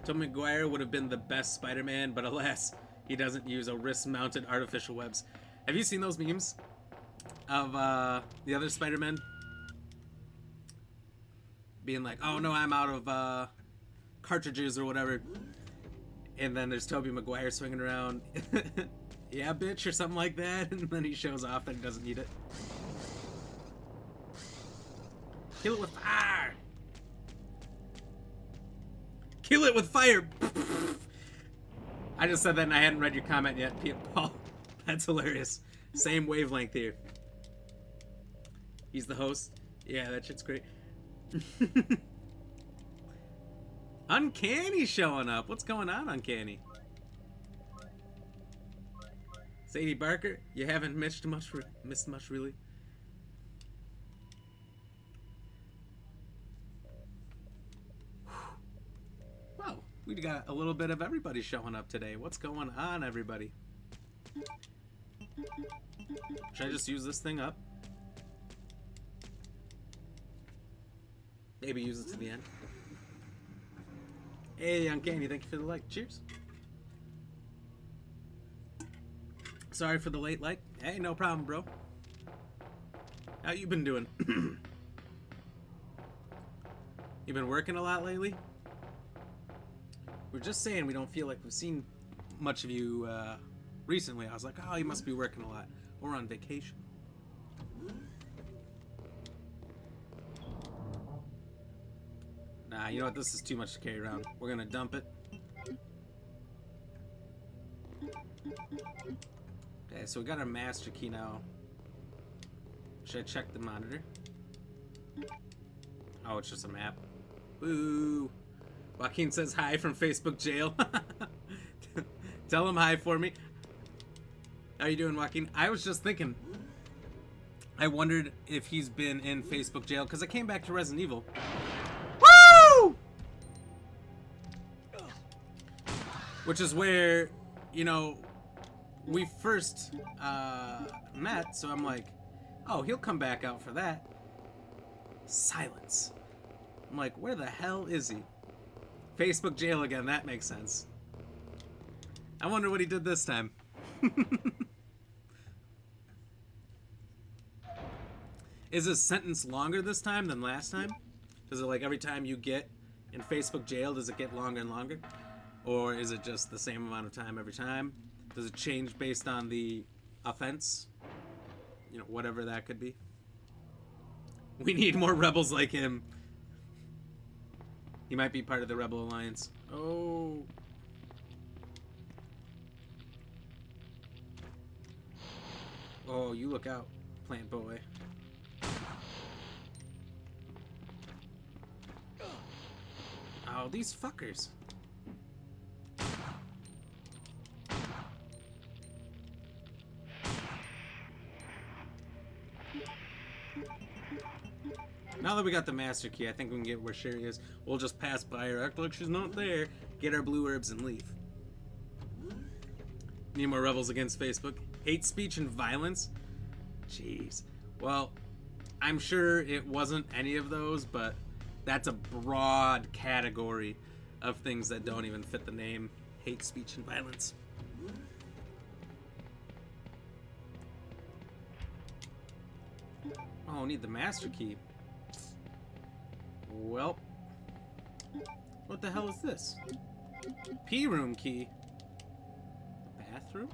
A: Tobey Maguire would have been the best Spider-Man, but alas, he doesn't use a wrist-mounted artificial webs. Have you seen those memes of the other Spider-Men being like, oh no, I'm out of cartridges or whatever, and then there's Tobey Maguire swinging around Yeah, bitch, or something like that, and then he shows off that he doesn't need it. Kill it with fire! Kill it with fire! I just said that and I hadn't read your comment yet, Paul. That's hilarious. Same wavelength here. He's the host. Yeah, that shit's great. Uncanny showing up. What's going on, Uncanny? Sadie Barker, you haven't missed much, really. Well, we got a little bit of everybody showing up today. What's going on, everybody? Should I just use this thing up? Maybe use it to the end. Hey, Uncanny, thank you for the like. Cheers. Sorry for the late like. Hey, no problem, bro. How you been doing? You been working a lot lately? We're just saying we don't feel like we've seen much of you recently. I was like, oh, you must be working a lot. Or on vacation. Nah, you know what? This is too much to carry around. We're gonna dump it. Okay, so we got our master key now. Should I check the monitor? Oh, it's just a map. Boo! Joaquin says hi from Facebook jail. Tell him hi for me. How you doing, Joaquin? I was just thinking. I wondered if he's been in Facebook jail because I came back to Resident Evil. Woo! Which is where, you know, we first met, so I'm like, oh, he'll come back out for that. Silence. I'm like, where the hell is he? Facebook jail again, that makes sense. I wonder what he did this time. Is his sentence longer this time than last time? Does it, like, every time you get in Facebook jail, does it get longer and longer? Or is it just the same amount of time every time? Does it change based on the offense? You know, whatever that could be. We need more rebels like him. He might be part of the Rebel Alliance. Oh. Oh, you look out, Plant Boy. Oh, these fuckers. Now that we got the master key, I think we can get where Sherry is. We'll just pass by her, act like she's not there, get our blue herbs, and leave. Need more rebels against Facebook. Hate speech and violence? Jeez. Well, I'm sure it wasn't any of those, but that's a broad category of things that don't even fit the name. Hate speech and violence. Oh, need the master key. Well, what the hell is this? P-room key? The bathroom?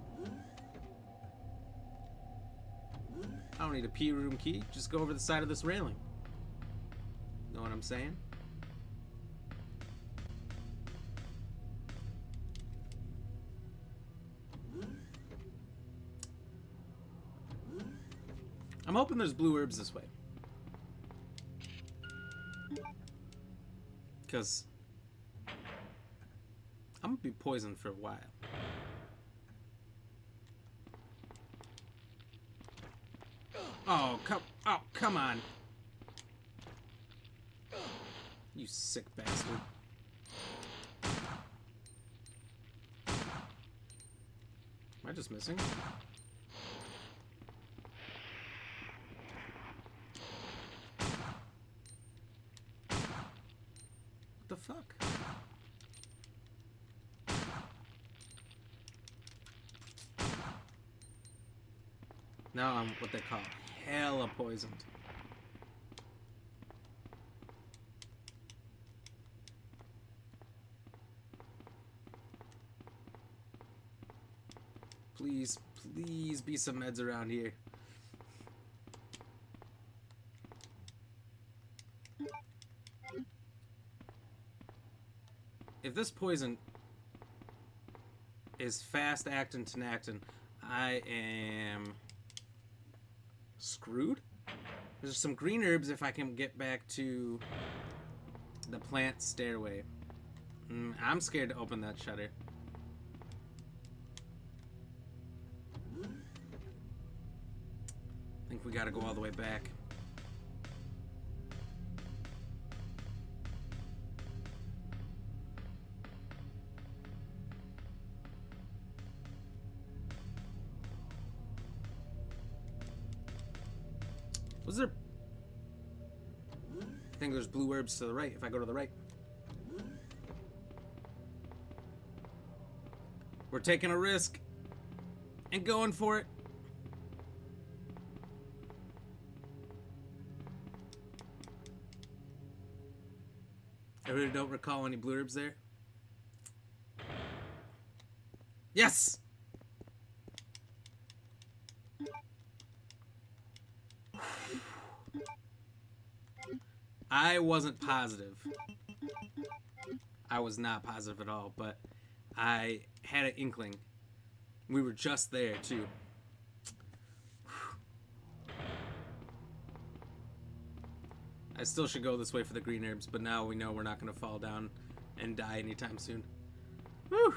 A: I don't need a P-room key. Just go over the side of this railing. Know what I'm saying? I'm hoping there's blue herbs this way. Because I'm gonna be poisoned for a while. Oh, come on. You sick bastard. Am I just missing? What the fuck? Now I'm what they call hella poisoned. Please, please be some meds around here. If this poison is fast acting tenactin, I am screwed. There's some green herbs if I can get back to the plant stairway. I'm scared to open that shutter. I think we gotta go all the way back. Was there... I think there's blue herbs to the right if I go to the right. We're taking a risk and going for it. I really don't recall any blue herbs there. Yes! I wasn't positive. I was not positive at all, but I had an inkling. We were just there, too. I still should go this way for the green herbs, but now we know we're not going to fall down and die anytime soon. Whew!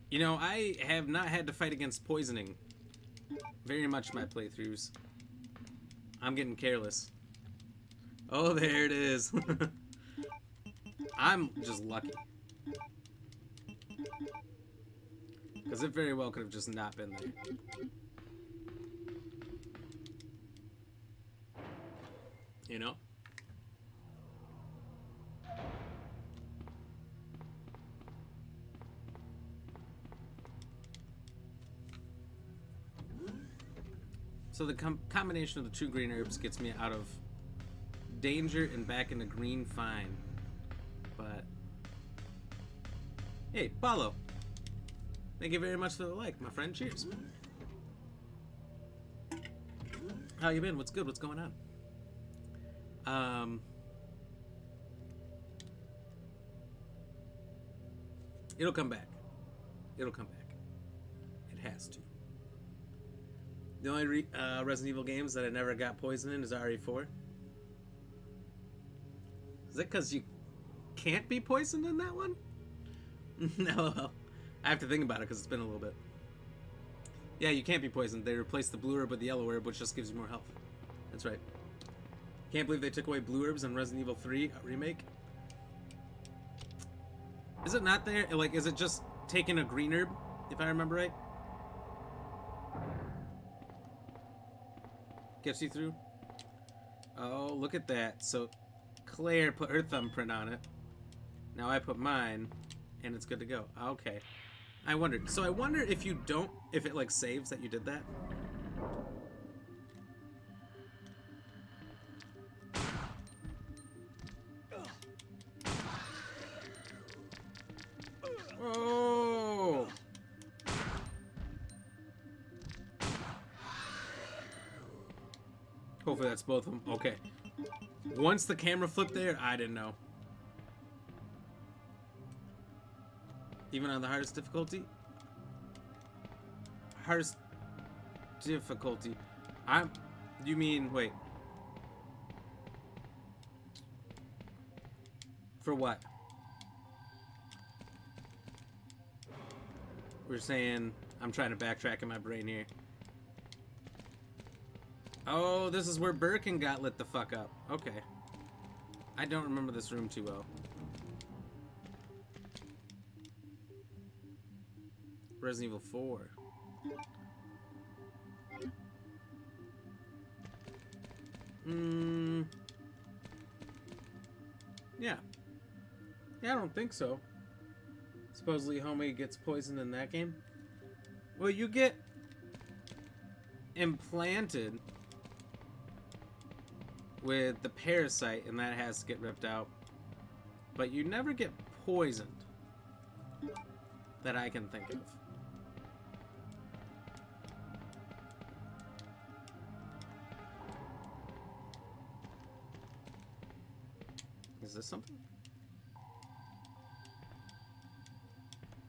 A: You know, I have not had to fight against poisoning very much in my playthroughs. I'm getting careless. Oh, there it is. I'm just lucky. Because it very well could have just not been there. You know? So the combination of the two green herbs gets me out of danger and back into green fine. But hey, Paulo, thank you very much for the like, my friend. Cheers. How you been? What's good? What's going on? It'll come back. It'll come back. It has to. The only Resident Evil games that I never got poisoned in is RE4. Is it because you can't be poisoned in that one? No, I have to think about it because it's been a little bit. Yeah, you can't be poisoned. They replaced the blue herb with the yellow herb, which just gives you more health. That's right. Can't believe they took away blue herbs in Resident Evil 3 remake. Is it not there? Like, is it just taking a green herb, if I remember right? Gets you through? Oh, look at that. So Claire put her thumbprint on it. Now I put mine, and it's good to go. Okay. I wondered. So I wonder if you don't, if it like saves that you did that. Oh! Hopefully that's both of them. Okay. Once the camera flipped there, I didn't know. Even on the hardest difficulty? Hardest difficulty. You mean, wait. For what? We're saying, I'm trying to backtrack in my brain here. Oh, this is where Birkin got lit the fuck up. Okay. I don't remember this room too well. Resident Evil 4. Yeah. Yeah, I don't think so. Supposedly homie gets poisoned in that game. Well, you get implanted with the parasite, and that has to get ripped out. But you never get poisoned. That I can think of. Is this something?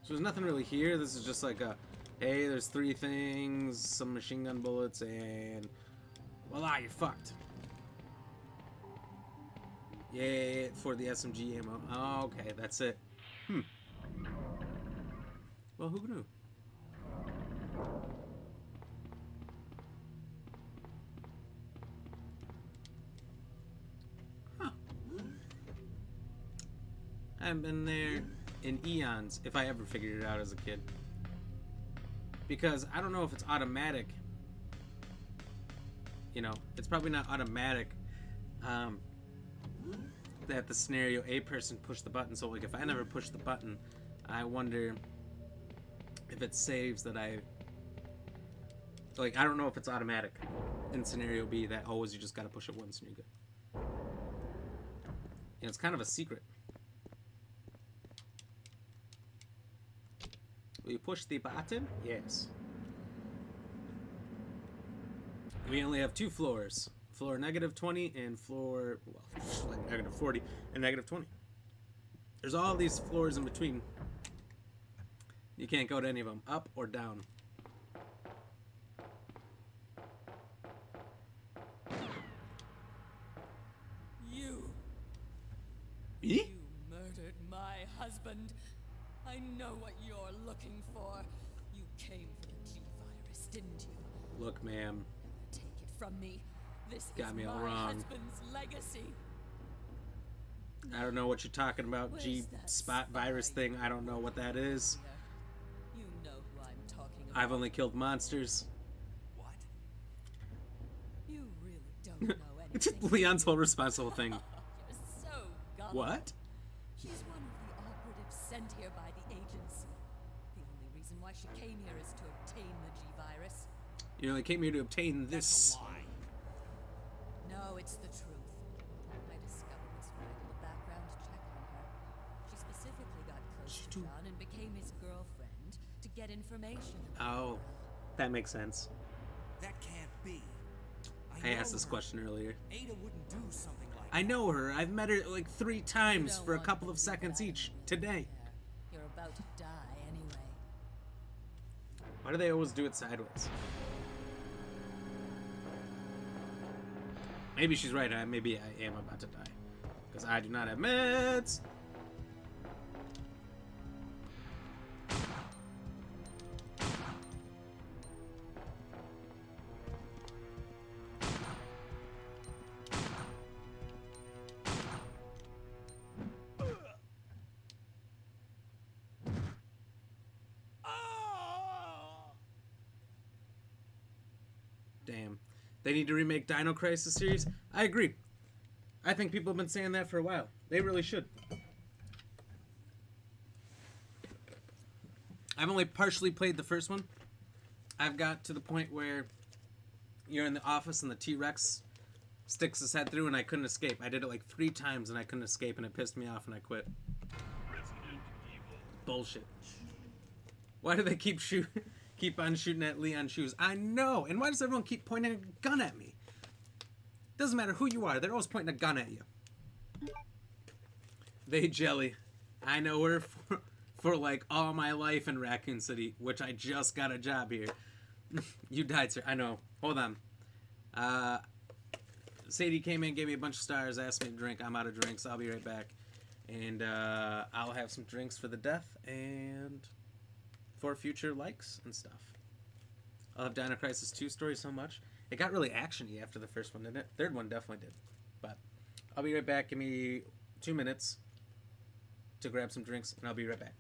A: So there's nothing really here. This is just like a, hey, there's 3 things, some machine gun bullets, and voila, you're fucked. Yeah, for the SMG ammo. Oh, okay, that's it. Well, who knew? Huh. I haven't been there in eons, if I ever figured it out as a kid. Because I don't know if it's automatic. You know, it's probably not automatic that the scenario a person pushed the button. So, like, if I never push the button, I wonder if it saves that I... Like, I don't know if it's automatic in scenario B that always you just gotta push it once and you're good. And it's kind of a secret. Will you push the button? Yes. We only have 2 floors. Floor -20 and floor, well, like -40 and -20. There's all these floors in between. You can't go to any of them, up or down.
B: You
A: Me?
B: You murdered my husband. I know what you're looking for. You came for the G-Virus, didn't you?
A: Look, ma'am.
B: Take it from me. This
A: Got
B: is
A: me all
B: my
A: wrong.
B: husband's legacy.
A: I don't know what you're talking about.
B: Where's that
A: G-spot virus
B: spy
A: thing. I don't know what that is.
B: You know who I'm talking about.
A: I've only killed monsters.
C: What?
B: You really don't know
A: It's
B: anything.
A: Leon's whole responsible thing.
B: You're so gullible.
A: What?
B: She's one of the operatives sent here by the agents. The only reason why she came here is to obtain the G-Virus.
A: You only came here to obtain this.
C: That's a lie.
B: No, it's the truth. I discovered this when I did a background check on her. She specifically got close to John and became his girlfriend to get information.
A: Oh, that makes sense.
C: That can't be.
A: I
C: know
A: asked this
C: her.
A: question earlier.
C: Ada wouldn't do something like
A: I
C: that.
A: know her. I've met her like 3 times
B: don't
A: for a
B: want
A: couple
B: to
A: of
B: do
A: seconds
B: that
A: each
B: anyway.
A: today.
B: You're about to die anyway.
A: Why do they always do it sideways? Maybe she's right. Maybe I am about to die. Because I do not have meds. Damn. They need to remake Dino Crisis series? I agree. I think people have been saying that for a while. They really should. I've only partially played the first one. I've got to the point where you're in the office and the T-Rex sticks his head through and I couldn't escape. I did it like 3 times and I couldn't escape and it pissed me off and I quit. Bullshit. Why do they keep on shooting at Leon's shoes? I know. And why does everyone keep pointing a gun at me? Doesn't matter who you are. They're always pointing a gun at you. They jelly. I know her for like all my life in Raccoon City, which I just got a job here. You died, sir. I know. Hold on. Sadie came in, gave me a bunch of stars, asked me to drink. I'm out of drinks. I'll be right back. And I'll have some drinks for the death and for future likes and stuff. I'll have Dino Crisis 2 story so much. It got really action-y after the first one, didn't it? Third one definitely did. But I'll be right back. Give me 2 minutes to grab some drinks, and I'll be right back.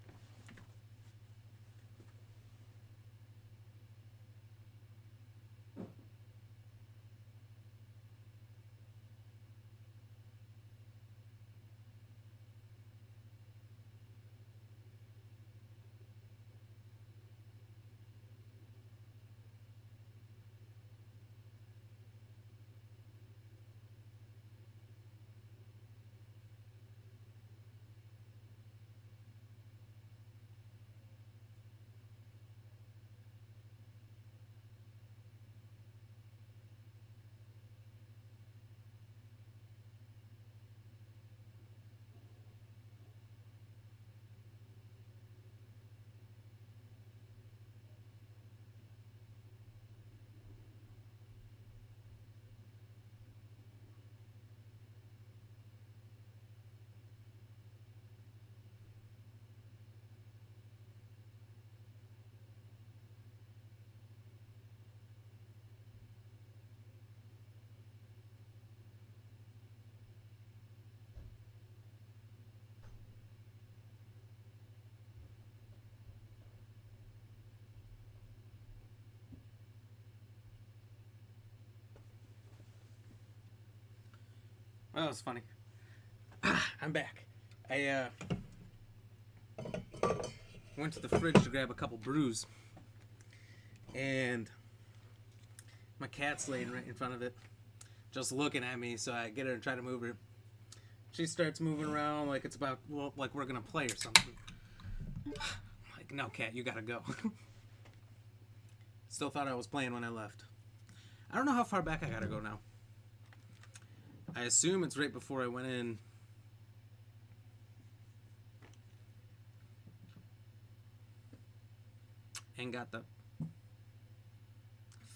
A: Well, that was funny. I'm back. I went to the fridge to grab a couple brews, and my cat's laying right in front of it, just looking at me. So I get her and try to move her. She starts moving around like it's about, well, like we're gonna play or something. Like, no, cat, you gotta go. Still thought I was playing when I left. I don't know how far back I gotta go now. I assume it's right before I went in. And got the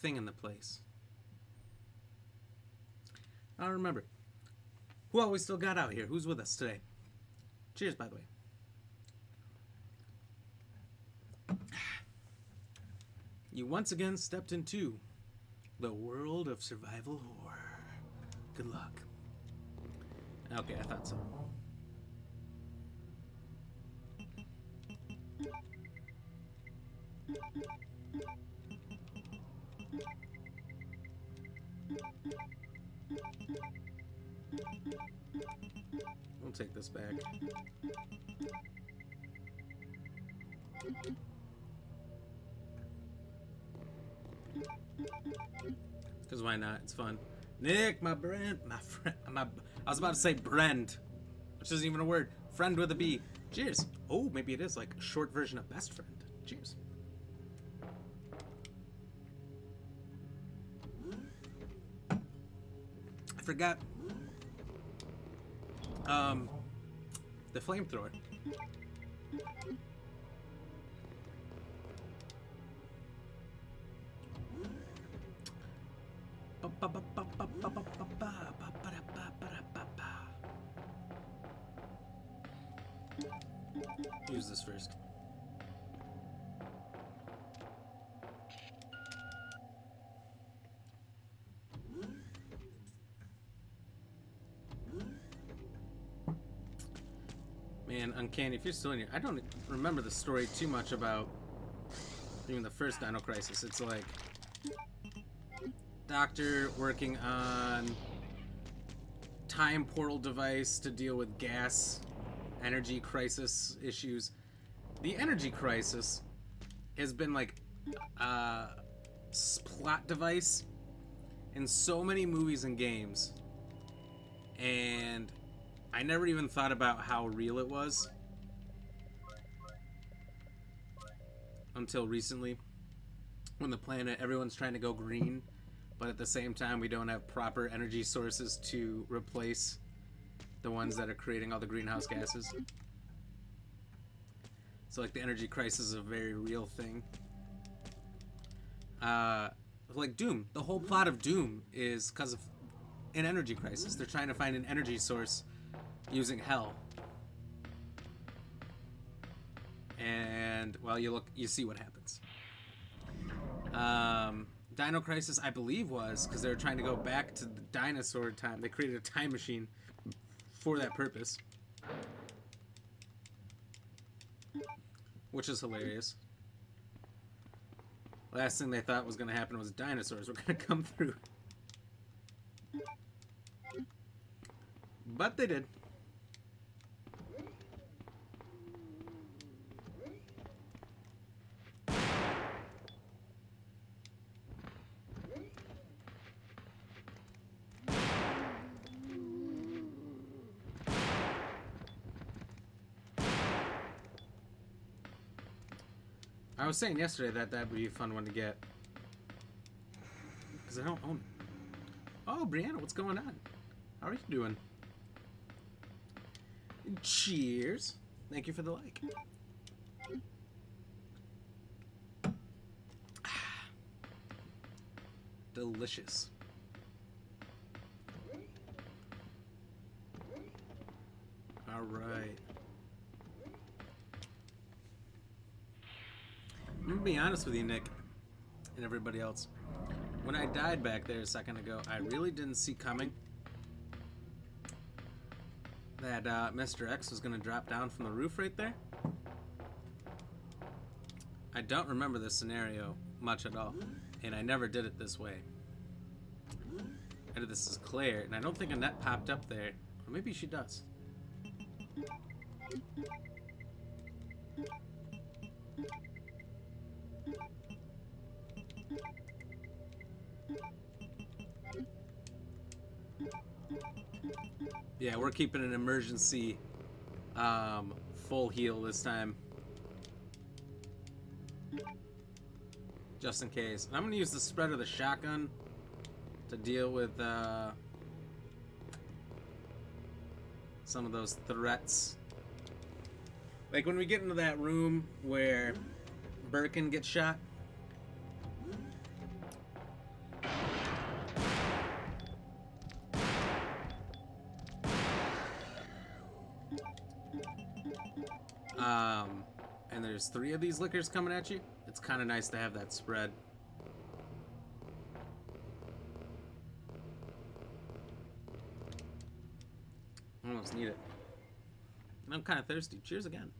A: thing in the place. I don't remember. Who all we still got out here? Who's with us today? Cheers, by the way. You once again stepped into the world of survival horror. Good luck. Okay, I thought so. We'll take this back. Because why not? It's fun. Nick, my friend, I was about to say Brend, which isn't even a word. Friend with a B. Cheers. Oh, maybe it is like a short version of best friend. Cheers. I forgot. The flamethrower. Use this first. Man, Uncanny, if you're still in here, I don't remember the story too much about even the first Dino Crisis. It's like doctor working on time portal device to deal with gas energy crisis issues. The energy crisis has been like a plot device in so many movies and games, and I never even thought about how real it was until recently, when the planet, everyone's trying to go green, but at the same time we don't have proper energy sources to replace the ones that are creating all the greenhouse gases. So like the energy crisis is a very real thing. Like Doom, the whole plot of Doom is because of an energy crisis. They're trying to find an energy source using hell. And well, you see what happens. Dino Crisis, I believe, was because they were trying to go back to the dinosaur time. They created a time machine for that purpose, which is hilarious. Last thing they thought was going to happen was dinosaurs were going to come through, but they did. I was saying yesterday that would be a fun one to get, because I don't own it. Oh, Brianna, what's going on? How are you doing? Cheers. Thank you for the like. Delicious. All right. I'm gonna be honest with you, Nick, and everybody else. When I died back there a second ago, I really didn't see coming that Mr. X was gonna drop down from the roof right there. I don't remember this scenario much at all, and I never did it this way. And this is Claire, and I don't think Annette popped up there. Or maybe she does. Yeah, we're keeping an emergency full heal this time. Just in case. And I'm going to use the spread of the shotgun to deal with some of those threats. Like when we get into that room where Birkin gets shot. And there's 3 of these lickers coming at you. It's kind of nice to have that spread. Almost need it. And I'm kind of thirsty. Cheers again.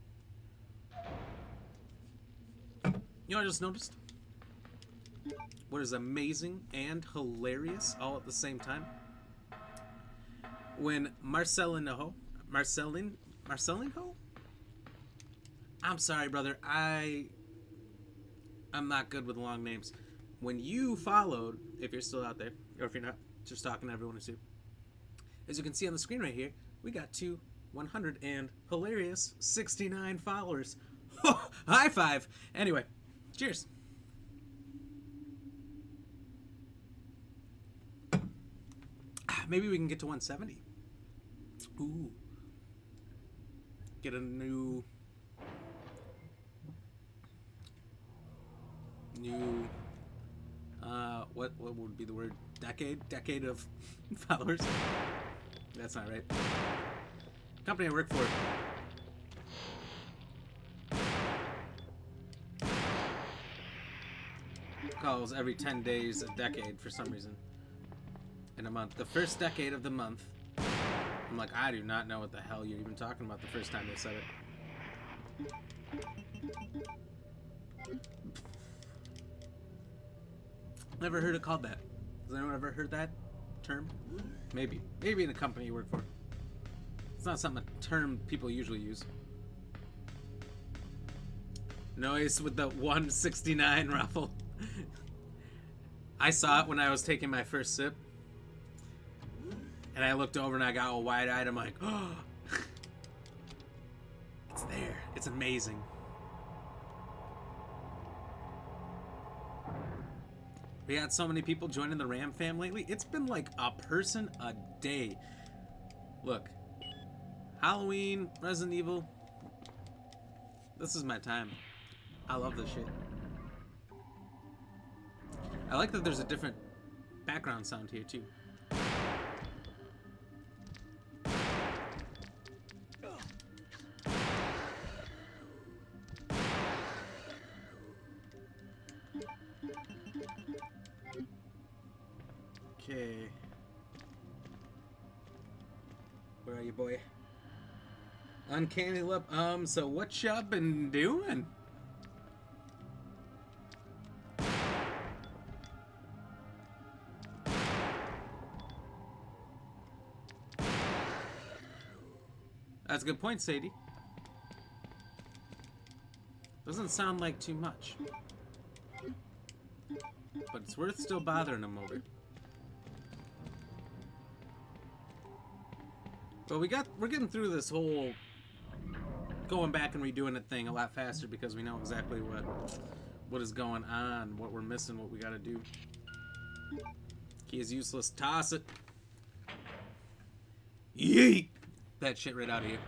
A: You know what I just noticed? What is amazing and hilarious all at the same time? When Marcelinho? I'm sorry, brother. I'm not good with long names. When you followed, if you're still out there, or if you're not, just talking to everyone too. As you can see on the screen right here, we got 100 and hilarious 69 followers. High five! Anyway, cheers. Maybe we can get to 170. Ooh. Get a new what would be the word? Decade of followers. That's not right. Company I work for calls every 10 days a decade for some reason. In a month. The first decade of the month. I'm like, I do not know what the hell you're even talking about the first time they said it. Never heard it called that. Has anyone ever heard that term? Maybe. Maybe in a company you work for. It's not a term people usually use. Noise with the 169 ruffle. I saw it when I was taking my first sip. And I looked over and I got all wide-eyed. I'm like, oh. It's there. It's amazing. We had so many people joining the Ram fam lately. It's been like a person a day. Look. Halloween, Resident Evil. This is my time. I love this shit. I like that there's a different background sound here too. Okay. Where are you, boy? Uncanny Lip. So what you been doing? That's a good point, Sadie. Doesn't sound like too much. But it's worth still bothering him over. Well, we're getting through this whole going back and redoing it thing a lot faster because we know exactly what is going on, what we're missing, what we gotta do. Key is useless. Toss it. Yeet! That shit right out of here.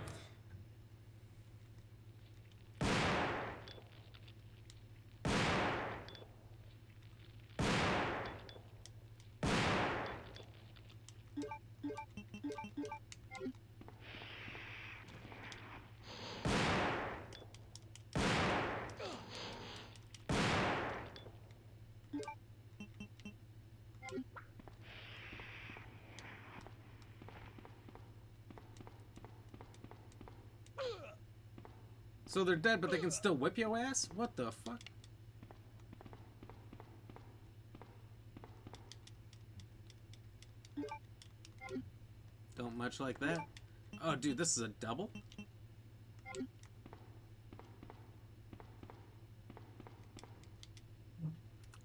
A: So they're dead, but they can still whip your ass? What the fuck? much like that. Oh, dude, this is a double?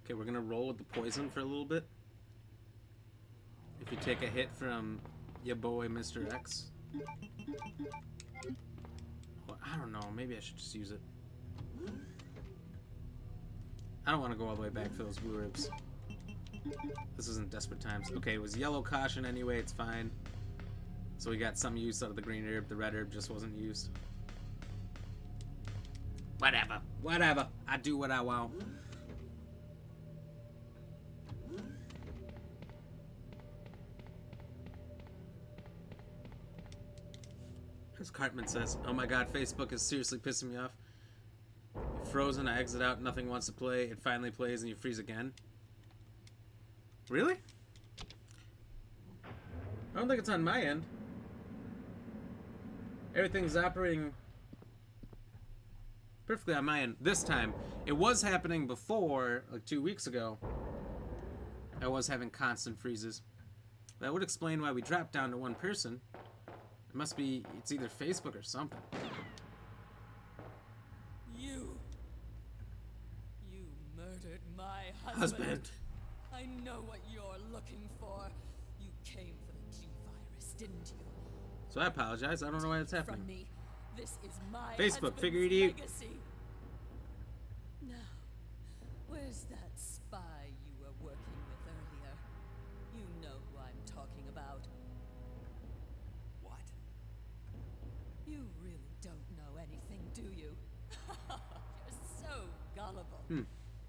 A: Okay, we're gonna roll with the poison for a little bit. If you take a hit from your boy, Mr. X. Well, I don't know, maybe I should just use it. I don't want to go all the way back for those blue ribs. This isn't desperate times. Okay, it was yellow caution anyway, it's fine. So we got some use out of the green herb, the red herb just wasn't used. Whatever, whatever. I do what I want. As Cartman says, oh my god, Facebook is seriously pissing me off. You're frozen, I exit out, nothing wants to play, it finally plays and you freeze again. Really? I don't think it's on my end. Everything's operating perfectly on my end this time. It was happening before, like 2 weeks ago. I was having constant freezes. That would explain why we dropped down to one person. It must be, it's either Facebook or something.
B: You murdered my husband. I know what you're looking for. You came for the G virus, didn't you?
A: So I apologize. I don't know why it's happening.
B: From me, this is my
A: Facebook, figure it out.
B: legacy. Now, where's that spy you were working with earlier? You know who I'm talking about.
C: What?
B: You really don't know anything, do you? You're so gullible.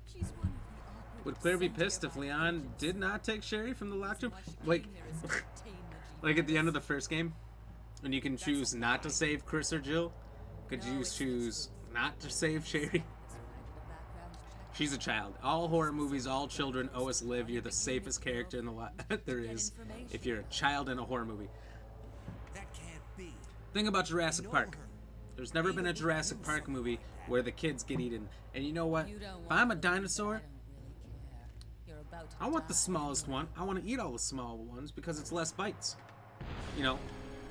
B: She's one of the awkward
A: Would Claire be
B: center
A: pissed
B: of
A: if
B: our
A: Leon
B: vengeance.
A: did not take Sherry from the locked room?
B: Why she
A: Like,
B: came here is to obtain the G
A: like at the end of the
B: virus.
A: first game, when you can choose not to save Chris or Jill, could you choose not to save Sherry?
B: That's why I did a background check.
A: She's a child. All horror movies, all children owe us live. You're the safest character in the lot there is. If you're a child in a horror movie.
C: That can't be.
A: Thing about Jurassic
C: Know
A: Park.
C: her.
A: There's never been a Jurassic Park movie where the kids get eaten. And you know what?
B: You don't
A: If
B: want
A: I'm a
B: to believe that
A: dinosaur,
B: I don't really care. You're about to
A: I want the
B: die
A: smallest
B: anyway.
A: one. I want to eat all the small ones because it's less bites. You know,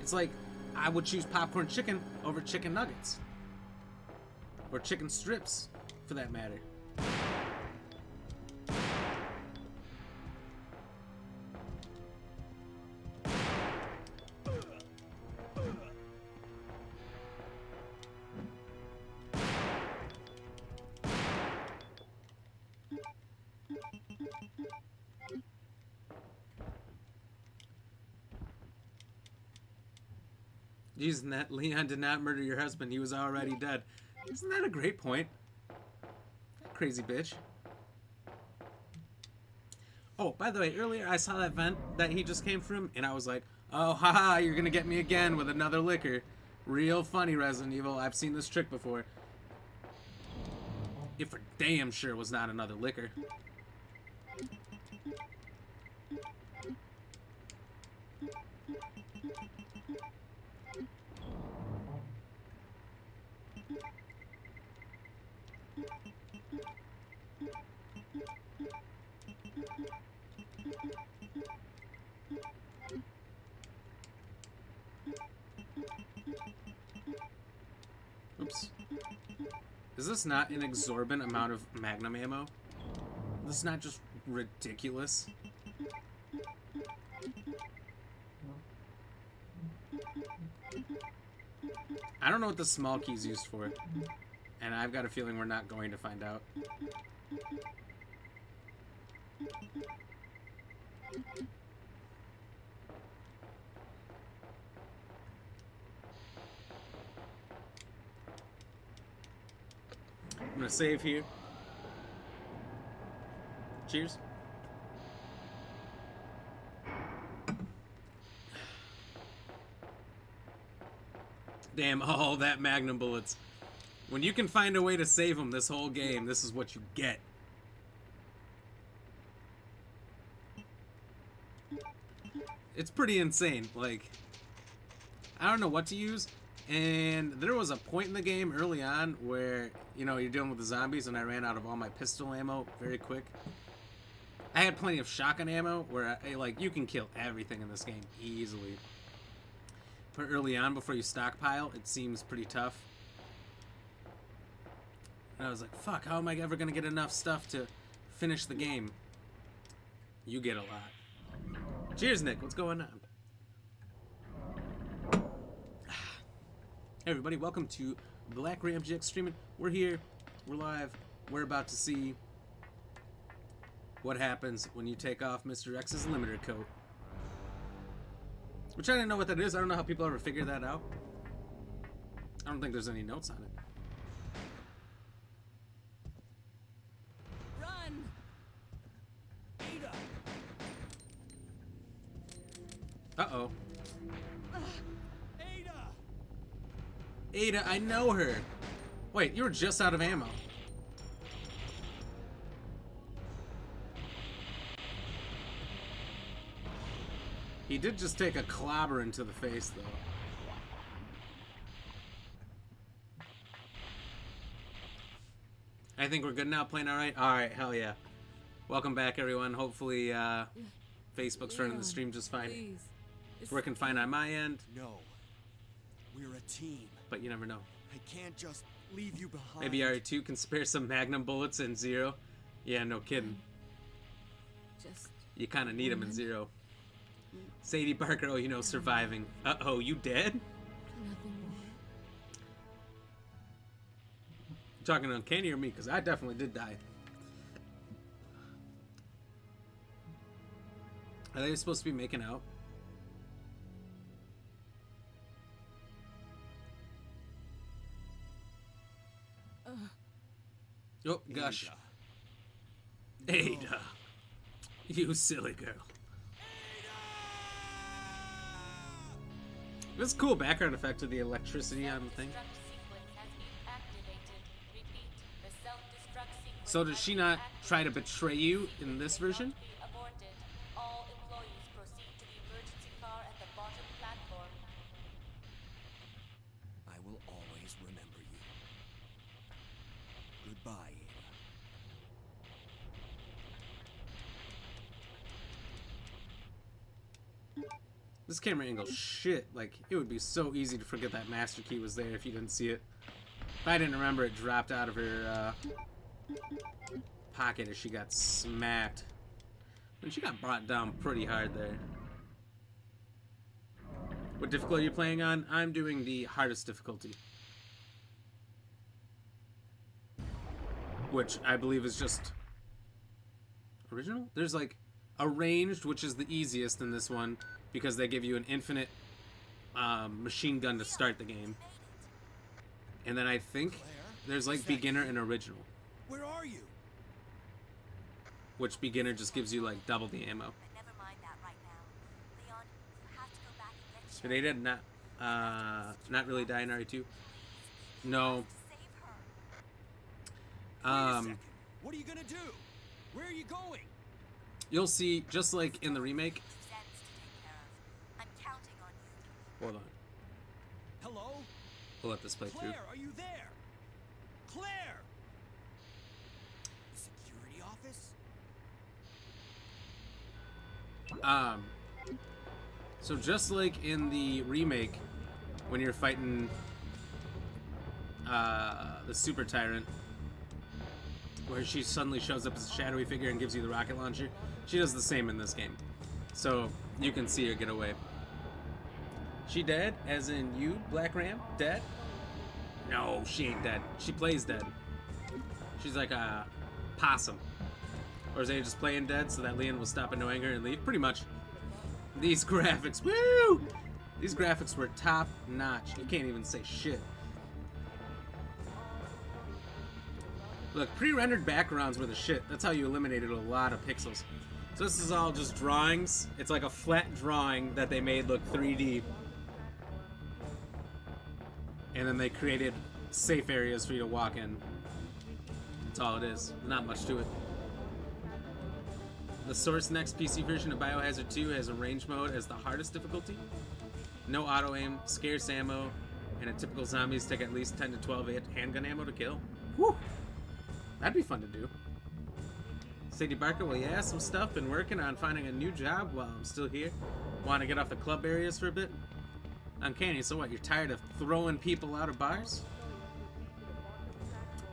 A: it's like I would choose popcorn chicken over chicken nuggets. Or chicken strips, for that matter. Jeez, Nat, Leon did not murder your husband. He was already dead. Isn't that a great point? That crazy bitch. Oh, by the way, earlier I saw that vent that he just came from, and I was like, oh, haha, you're gonna get me again with another liquor. Real funny, Resident Evil. I've seen this trick before. It for damn sure was not another liquor. Oops. Is this not an exorbitant amount of Magnum ammo? This is not just ridiculous. I don't know what the small key's used for. And I've got a feeling we're not going to find out. I'm gonna save here. Cheers. Damn, all that Magnum bullets. When you can find a way to save them this whole game, this is what you get. It's pretty insane. Like, I don't know what to use. And there was a point in the game early on where, you know, you're dealing with the zombies and I ran out of all my pistol ammo very quick. I had plenty of shotgun ammo where, like, you can kill everything in this game easily. But early on, before you stockpile, it seems pretty tough. And I was like, fuck, how am I ever gonna get enough stuff to finish the game? You get a lot. Cheers, Nick. What's going on? Hey everybody, welcome to Black Ram GX streaming. We're here, we're live, we're about to see what happens when you take off Mr. X's limiter coat. Which I didn't know what that is. I don't know how people ever figure that out. I don't think there's any notes on it.
B: Run!
C: Ada!
A: Uh-oh.
C: Ada!
A: Ada, I know her. Wait, you were just out of ammo. He did just take a clobber into the face, though. I think we're good now, playing alright? Alright, hell yeah. Welcome back, everyone. Hopefully, Facebook's running the stream just fine.
B: Please.
A: It's working fine on my end,
C: No. We're a team.
A: but you never know.
C: I can't just leave you behind.
A: Maybe RE2 can spare some Magnum bullets in Zero. Yeah, no kidding.
B: Just
A: You kind of need them in Zero. Sadie Barker, oh, you know, surviving. Uh-oh, you dead?
B: nothing more.
A: You talking uncanny or me? Because I definitely did die. Are they supposed to be making out? Oh, gosh. Ada. You silly girl. This cool background effect of the electricity on the thing. So does she not try to betray you in this version?
C: I will always remember you. Goodbye, Ada.
A: This camera angle, shit. Like, it would be so easy to forget that master key was there if you didn't see it. If I didn't remember, it dropped out of her pocket as she got smacked. And she got brought down pretty hard there. What difficulty are you playing on? I'm doing the hardest difficulty. Which I believe is just original? There's like arranged, which is the easiest in this one, because they give you an infinite machine gun to start the game. And then I think there's like beginner and original,
C: Where are you?
A: which beginner just gives you like double the ammo.
D: Never mind that right now. Leon, you have to go back and get
A: Did Ada not really die in RE2? No.
D: save her.
C: Wait a second. What are you gonna do? Where are you going?
A: You'll see, just like in the remake.
D: Loose ends to take care of. I'm counting on you.
A: Hold on,
C: Hello?
A: we'll let this play through.
C: Claire, are you there? Claire! The security office?
A: So just like in the remake, when you're fighting the Super Tyrant, where she suddenly shows up as a shadowy figure and gives you the rocket launcher, she does the same in this game. So you can see her get away. She dead? As in you, Black Ram? Dead? No, she ain't dead. She plays dead. She's like a possum. Or is they just playing dead so that Leon will stop annoying her and leave? Pretty much. These graphics, woo! These graphics were top notch. You can't even say shit. Look, pre-rendered backgrounds were the shit. That's how you eliminated a lot of pixels. So this is all just drawings. It's like a flat drawing that they made look 3D. And then they created safe areas for you to walk in. That's all it is. Not much to it. The Source Next PC version of Biohazard 2 has a range mode as the hardest difficulty. No auto aim, scarce ammo, and a typical zombies take at least 10 to 12 handgun ammo to kill. Whew! That'd be fun to do. Sadie Barker, well yeah, some stuff. Been working on finding a new job while I'm still here. Want to get off the club areas for a bit. Uncanny, so what? You're tired of throwing people out of bars?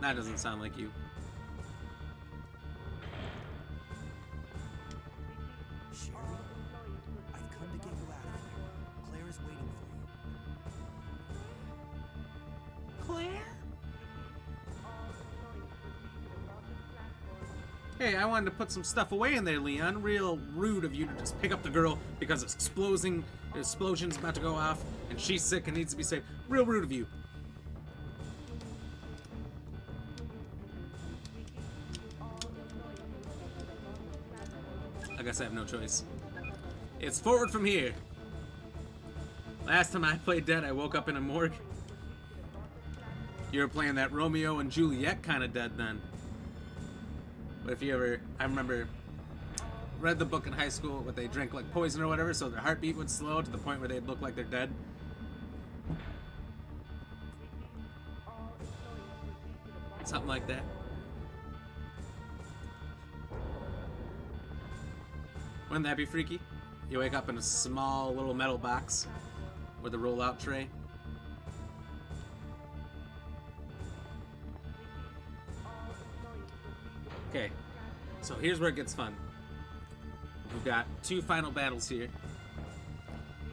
A: That doesn't sound like you.
C: Sherry, I've come to get you out of here. Claire is waiting for you.
A: Claire? Hey, I wanted to put some stuff away in there, Leon. Real rude of you to just pick up the girl because it's exploding. The explosion's about to go off, and she's sick and needs to be saved. Real rude of you. I guess I have no choice. It's forward from here. Last time I played Dead, I woke up in a morgue. You were playing that Romeo and Juliet kind of Dead then. But if you ever, I remember, read the book in high school where they drank like poison or whatever, so their heartbeat would slow to the point where they'd look like they're dead. Something like that. Wouldn't that be freaky? You wake up in a small little metal box with a roll-out tray. Okay, so here's where it gets fun. We've got 2 final battles here.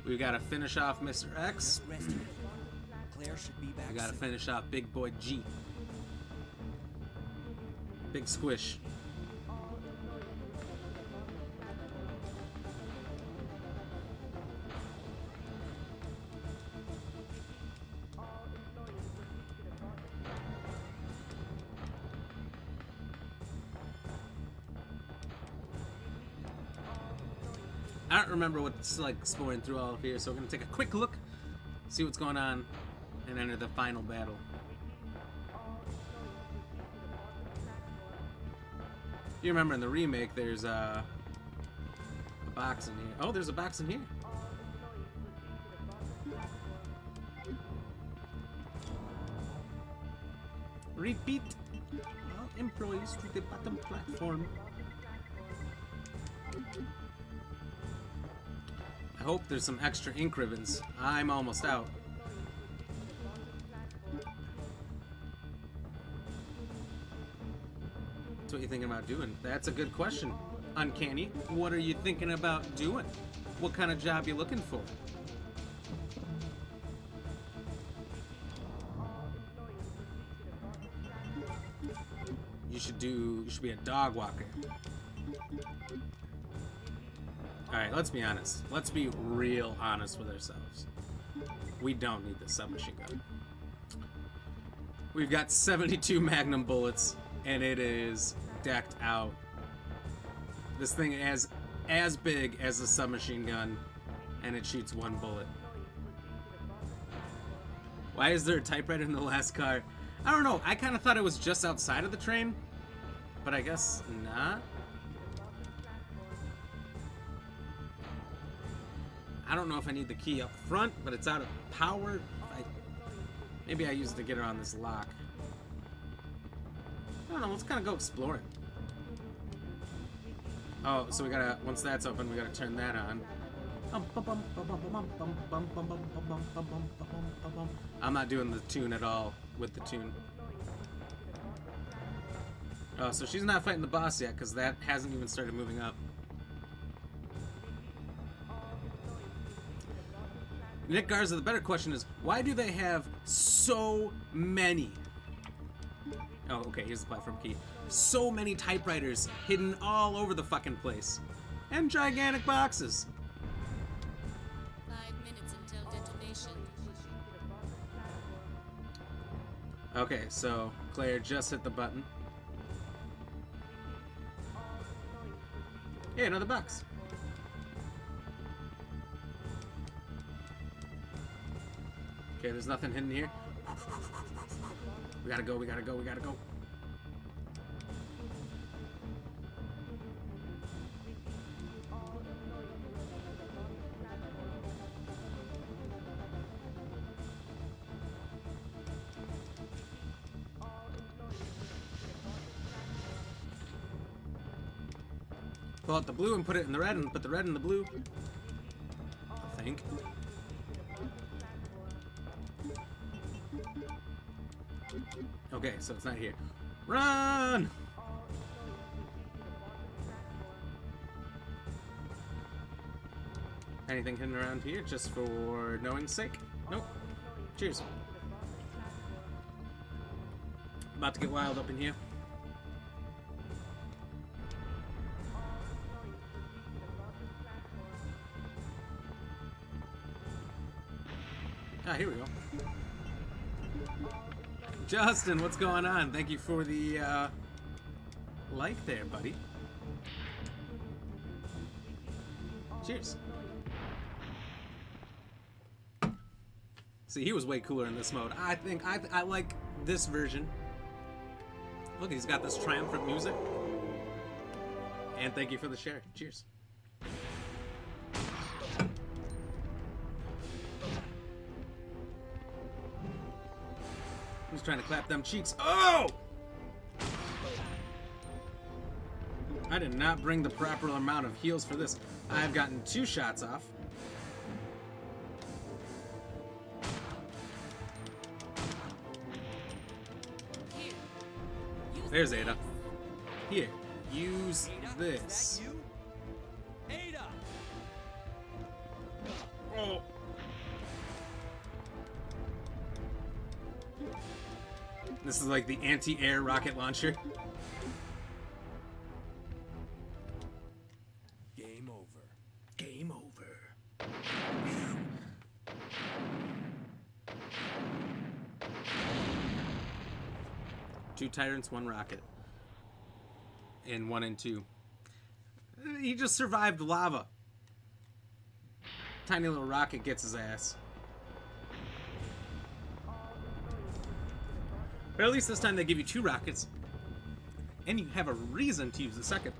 A: We've got to finish off Mr. X.
C: Rest here. Claire should be back
A: We got to
C: soon.
A: finish off Big Boy G. Big Squish. I don't remember what it's like exploring through all of here, so we're gonna take a quick look, see what's going on, and enter the final battle. You remember in the remake, there's a box in here. Oh, there's a box in here. Repeat. All employees to the bottom platform. I hope there's some extra ink ribbons. I'm almost out. So what are you thinking about doing? That's a good question. Uncanny. What are you thinking about doing? What kind of job you looking for? You should be a dog walker. Alright, let's be honest. Let's be real honest with ourselves. We don't need this submachine gun. We've got 72 Magnum bullets, and it is decked out. This thing is as big as a submachine gun, and it shoots 1 bullet. Why is there a typewriter in the last car? I don't know. I kind of thought it was just outside of the train, but I guess not. I don't know if I need the key up front, but it's out of power. Maybe I use it to get around this lock. I don't know, let's kind of go exploring. Oh, so we gotta, once that's open, we gotta turn that on. I'm not doing the tune at all with the tune. Oh, so she's not fighting the boss yet, because that hasn't even started moving up. Nick Garza, the better question is, why do they have so many? Oh, okay, here's the platform key. So many typewriters hidden all over the fucking place. And gigantic boxes.
B: 5 minutes until detonation.
A: Okay, so Claire just hit the button. Hey, another box. Okay, there's nothing hidden here. We gotta go, we gotta go, we gotta go. Pull out the blue and put it in the red and put the red in the blue. I think. Okay, so it's not here. Run! Anything hidden around here just for knowing's sake? Nope. Cheers. About to get wild up in here. Ah, here we go. Justin, what's going on? Thank you for the like there, buddy. Cheers. See, he was way cooler in this mode. I think I like this version. Look, he's got this triumphant music. And thank you for the share. Cheers. Who's trying to clap them cheeks? Oh! I did not bring the proper amount of heals for this. I've gotten 2 shots off. There's Ada. Here, use this.
C: Ada!
A: Oh. This is like the anti-air rocket launcher.
C: Game over.
A: Game over. Two tyrants, 1 rocket. And 1 and 2. He just survived lava. Tiny little rocket gets his ass. But at least this time they give you 2 rockets. And you have a reason to use the second.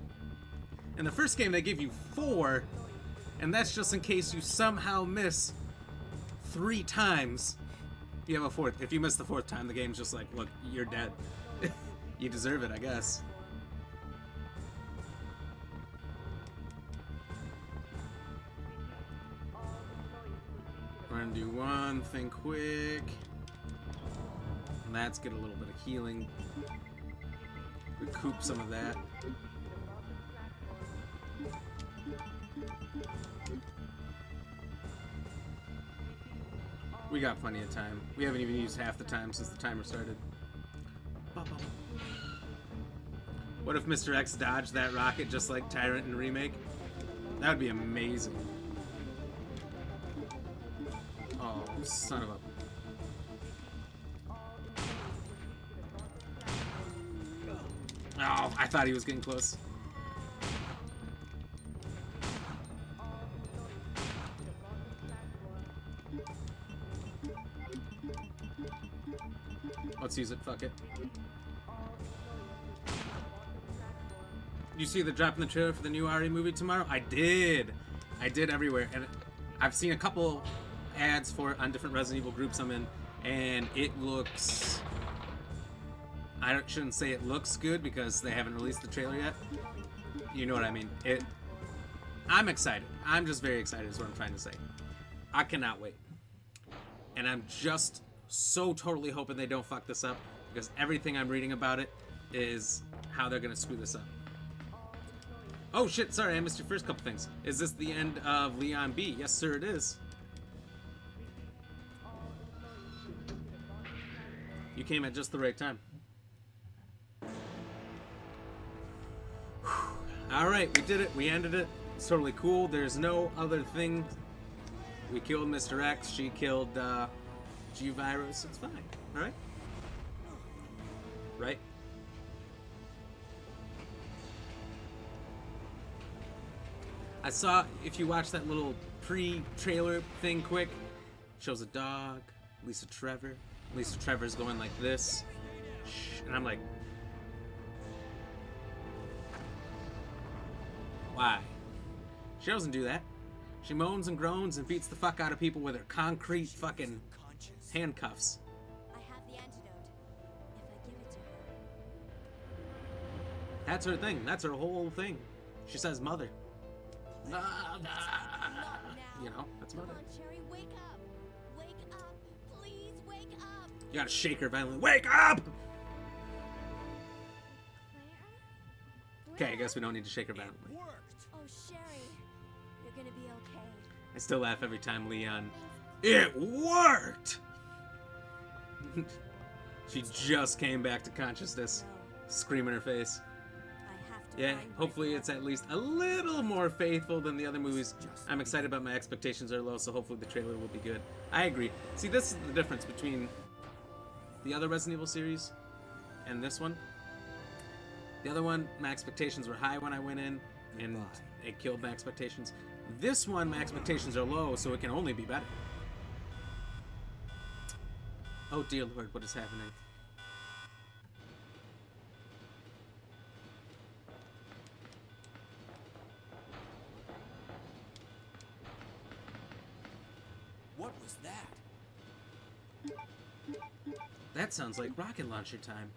A: In the first game they give you 4. And that's just in case you somehow miss 3 times. You have a 4th. If you miss the 4th time, the game's just like, look, you're dead. You deserve it, I guess. We're gonna do one thing quick. And let's get a little bit of healing. Recoup some of that. We got plenty of time. We haven't even used half the time since the timer started. What if Mr. X dodged that rocket just like Tyrant in Remake? That would be amazing. Oh, son of a... Oh, I thought he was getting close. Let's use it, fuck it. You see the drop in the trailer for the new RE movie tomorrow? I did. I did everywhere. And I've seen a couple ads for it on different Resident Evil groups I'm in. And it looks... I shouldn't say it looks good because they haven't released the trailer yet. You know what I mean. I'm excited. I'm just very excited is what I'm trying to say. I cannot wait. And I'm just so totally hoping they don't fuck this up because everything I'm reading about it is how they're going to screw this up. Oh shit, sorry, I missed your first couple things. Is this the end of Leon B? Yes, sir, it is. You came at just the right time. Alright, we did it. We ended it. It's totally cool. There's no other thing. We killed Mr. X. She killed G-Virus. It's fine. Alright? Right? I saw, if you watch that little pre-trailer thing quick, shows a dog, Lisa Trevor. Lisa Trevor's going like this. And I'm like, why? She doesn't do that. She moans and groans and beats the fuck out of people with her concrete fucking handcuffs.
D: I have the antidote. If I give it to her.
A: That's her thing. That's her whole thing. She says mother. You know, that's mother.
D: Come on, Cherry, wake up. Wake up. Please wake up.
A: You gotta shake her violently. Wake up! Okay, I guess we don't need to shake her violently.
D: Oh, Sherry, you're gonna be okay.
A: I still laugh every time Leon. It worked! She just came back to consciousness, scream in her face.
D: I have to
A: Yeah,
D: find my
A: hopefully it's at least a little more faithful than the other movies. I'm excited, but my expectations are low, so hopefully the trailer will be good. I agree. See, this is the difference between the other Resident Evil series and this one. The other one, my expectations were high when I went in, and it killed my expectations. This one, my expectations are low, so it can only be better. Oh dear Lord, what is happening?
C: What was that?
A: That sounds like rocket launcher time.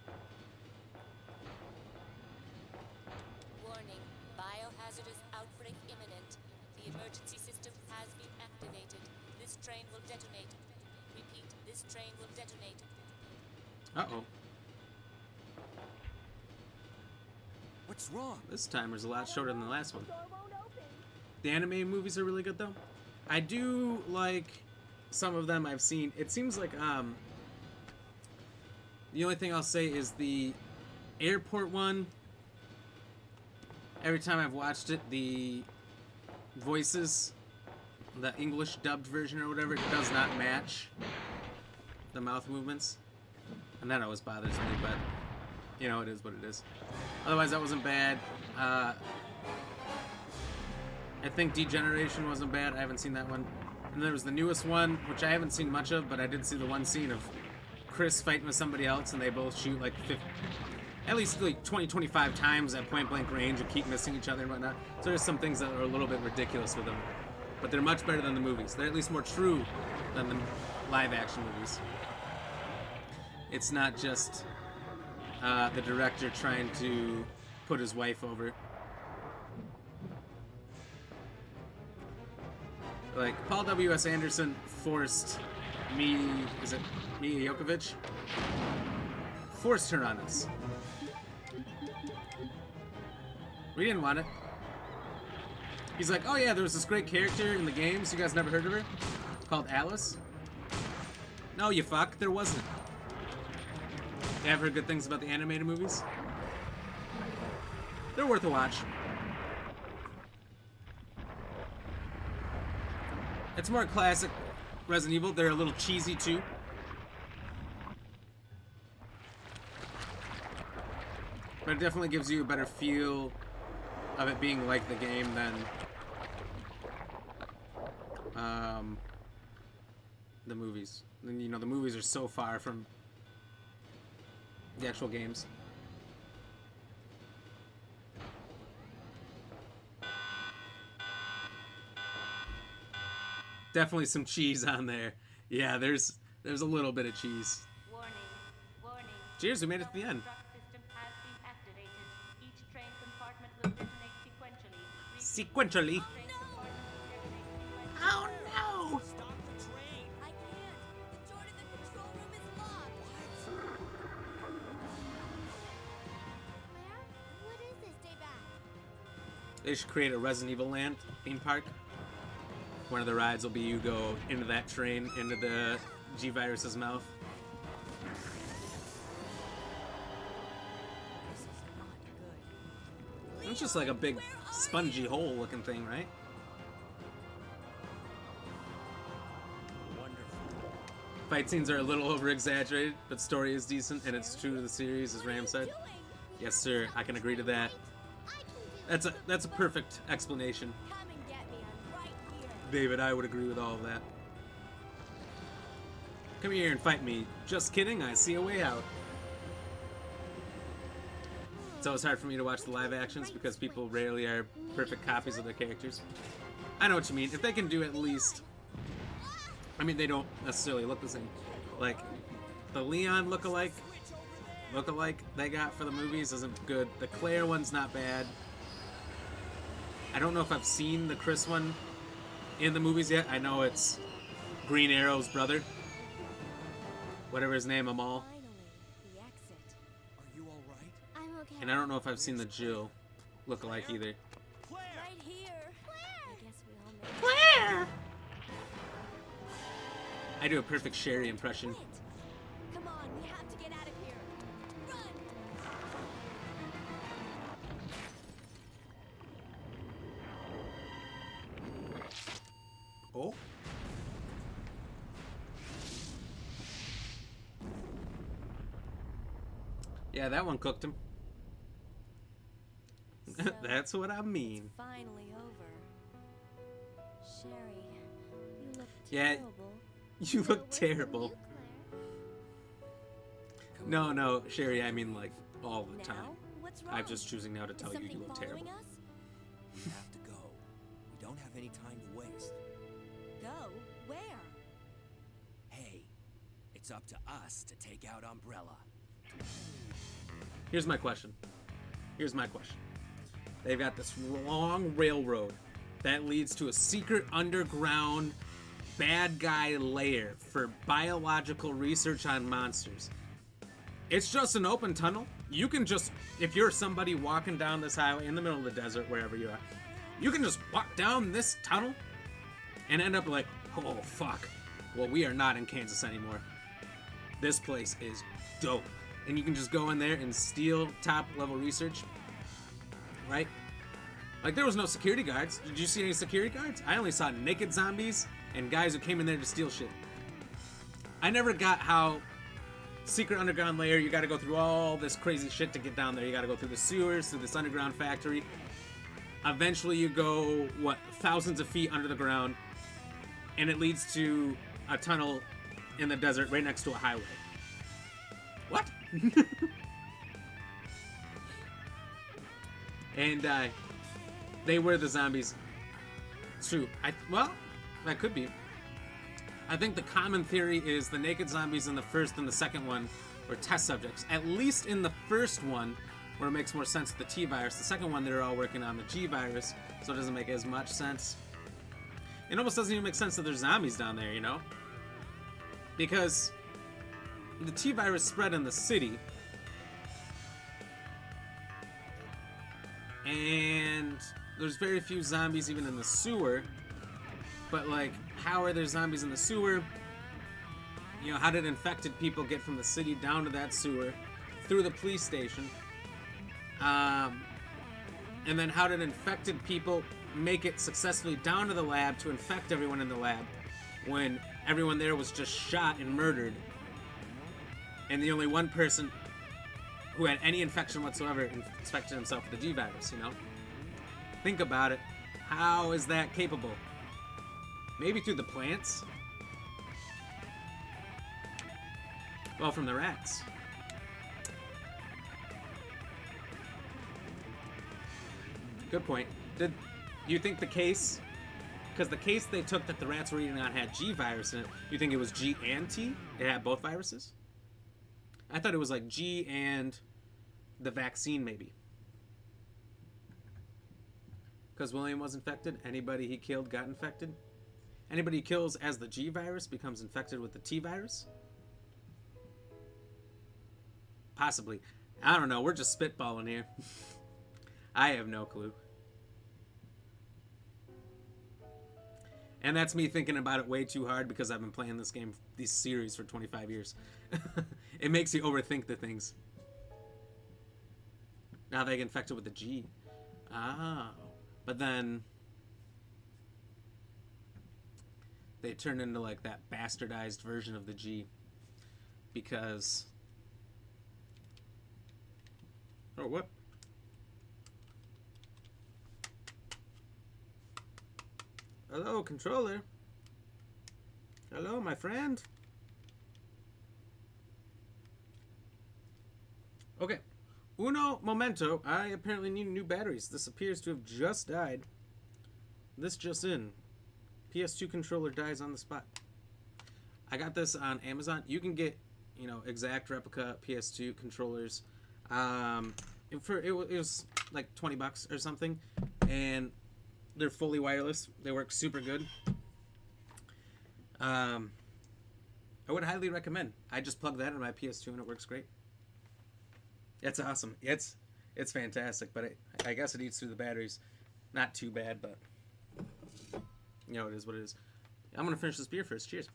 E: Warning, biohazardous outbreak imminent. The emergency system has been activated. This train will detonate. Repeat, this train will detonate.
A: Uh-oh.
C: What's wrong?
A: This timer's a lot shorter than the last one. The anime movies are really good, though. I do like some of them I've seen. It seems like, the only thing I'll say is the airport one. Every time I've watched it, the voices, the English dubbed version or whatever, it does not match the mouth movements. And that always bothers me, but, you know, it is what it is. Otherwise, that wasn't bad. I think Degeneration wasn't bad. I haven't seen that one. And there was the newest one, which I haven't seen much of, but I did see the one scene of Chris fighting with somebody else, and they both shoot like at least like 20-25 times at point blank range and keep missing each other and whatnot. So there's some things that are a little bit ridiculous with them, but they're much better than the movies. They're at least more true than the live action movies. It's not just the director trying to put his wife over. Like, Paul W.S. Anderson forced Mia Jokovic? Forced her on us. We didn't want it. He's like, oh yeah, there was this great character in the games. You guys never heard of her? Called Alice? No, you fuck. There wasn't. You ever heard good things about the animated movies? They're worth a watch. It's more classic Resident Evil. They're a little cheesy too. But it definitely gives you a better feel of it being like the game than the movies. And, you know, the movies are so far from the actual games. Definitely some cheese on there. Yeah, there's a little bit of cheese.
F: Warning.
A: Cheers, we made it to the end.
F: Self-destruct system has been activated. Each train compartment will detonate sequentially.
A: Sequentially.
F: Train compartment will detonate sequentially.
A: Oh no!
C: Stop the train!
B: I can't. The door to the control room is locked.
D: Claire, what is this? Stay back.
A: They should create a Resident Evil Land theme park. One of the rides will be you go into that train, into the G-Virus's mouth.
B: This is not good.
A: It's just like a big spongy hole looking thing, right?
C: Wonderful.
A: Fight scenes are a little over-exaggerated, but story is decent, and it's true to the series, as Ram said. Yes, sir, I can agree to that. That's a perfect explanation.
D: Come and get me. I'm right here.
A: David, I would agree with all of that. Come here and fight me. Just kidding, I see a way out. It's always hard for me to watch the live actions because people rarely are perfect copies of their characters. I know what you mean. If they can do at least... I mean, they don't necessarily look the same. Like, the Leon look-alike they got for the movies isn't good. The Claire one's not bad. I don't know if I've seen the Chris one in the movies yet. I know it's Green Arrow's brother. whatever his name, Amal.
G: Finally, the exit.
C: Are you all right?
G: I'm okay.
A: And I don't know if I've seen the Jill look-alike either.
C: Claire!
G: Right here. I guess we all know.
A: Claire! I do a perfect Sherry impression.
G: Wait. Come on, we have to get out of here. Run!
A: Oh? Yeah, that one cooked him.
G: So,
A: That's what I mean.
G: It's finally over. Sherry, you look
A: Yeah,
G: terrible.
A: you look terrible. No, no, Sherry, I mean like all the time.
G: Now? What's wrong?
A: I'm just choosing now to tell
G: Is
A: you you
G: something
A: look
G: following
A: terrible.
G: us?
C: We have to go. We don't have any time to waste.
G: Go? Where?
C: Hey, it's up to us to take out Umbrella.
A: Here's my question. They've got this long railroad that leads to a secret underground bad guy lair for biological research on monsters. It's just an open tunnel. You can just, if you're somebody walking down this highway in the middle of the desert, wherever you are, you can just walk down this tunnel and end up like, oh fuck, well, we are not in Kansas anymore. This place is dope. And you can just go in there and steal top level research, right? Like, there was no security guards. Did you see any security guards? I only saw naked zombies and guys who came in there to steal shit. I never got how secret underground lair, you gotta go through all this crazy shit to get down there. You gotta go through the sewers, through this underground factory. Eventually you go, what, thousands of feet under the ground, and it leads to a tunnel in the desert right next to a highway. What? And they were the zombies. It's true. Well, that could be. I think the common theory is the naked zombies in the first and the second one were test subjects. At least in the first one, where it makes more sense with the T virus. The second one, they're all working on the G virus, so it doesn't make as much sense. It almost doesn't even make sense that there's zombies down there, you know? Because the T virus spread in the city, and there's very few zombies even in the sewer. But like, how are there zombies in the sewer? You know, how did infected people get from the city down to that sewer through the police station? And then how did infected people make it successfully down to the lab to infect everyone in the lab when everyone there was just shot and murdered? And the only one person who had any infection whatsoever infected himself with the G virus, you know? Think about it. How is that capable? Maybe through the plants? Well, from the rats. Good point. Do you think the case... Because the case they took that the rats were eating on had G virus in it, you think it was G and T? It had both viruses? I thought it was like G and the vaccine, maybe. Because William was infected. Anybody he killed got infected. Anybody he kills as the G virus becomes infected with the T virus. Possibly. I don't know. We're just spitballing here. I have no clue. And that's me thinking about it way too hard because I've been playing this series for 25 years. It makes you overthink the things. Now they get infected with the G. Oh. But then they turn into like that bastardized version of the G. Because... Oh, what? Hello, controller. Hello, my friend. Okay. Uno momento. I apparently need new batteries. This appears to have just died. This just in. PS2 controller dies on the spot. I got this on Amazon. You can get, you know, exact replica PS2 controllers. It was like $20 or something. And they're fully wireless. They work super good. I would highly recommend. I just plugged that in my PS2 and it works great. It's awesome. It's fantastic, but I guess it eats through the batteries. Not too bad, but you know, it is what it is. I'm gonna finish this beer first. Cheers.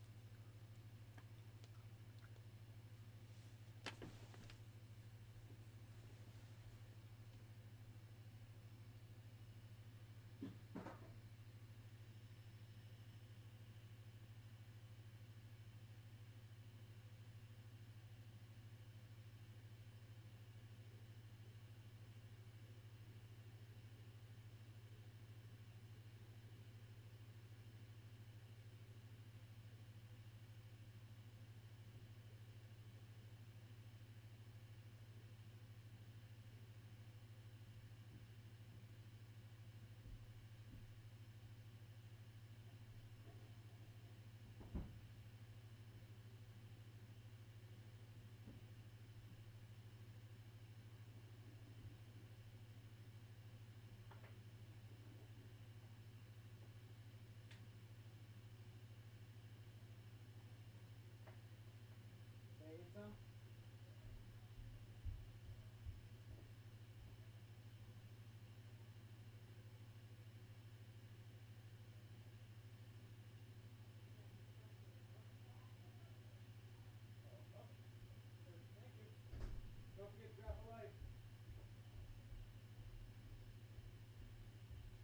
A: Don't forget to drop a like.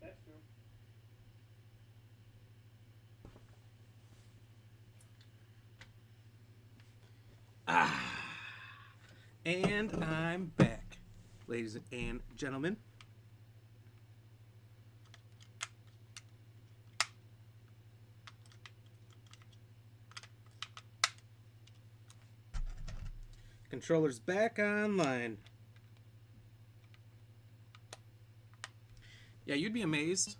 A: That's true. And I'm back, ladies and gentlemen. Controller's back online. Yeah, you'd be amazed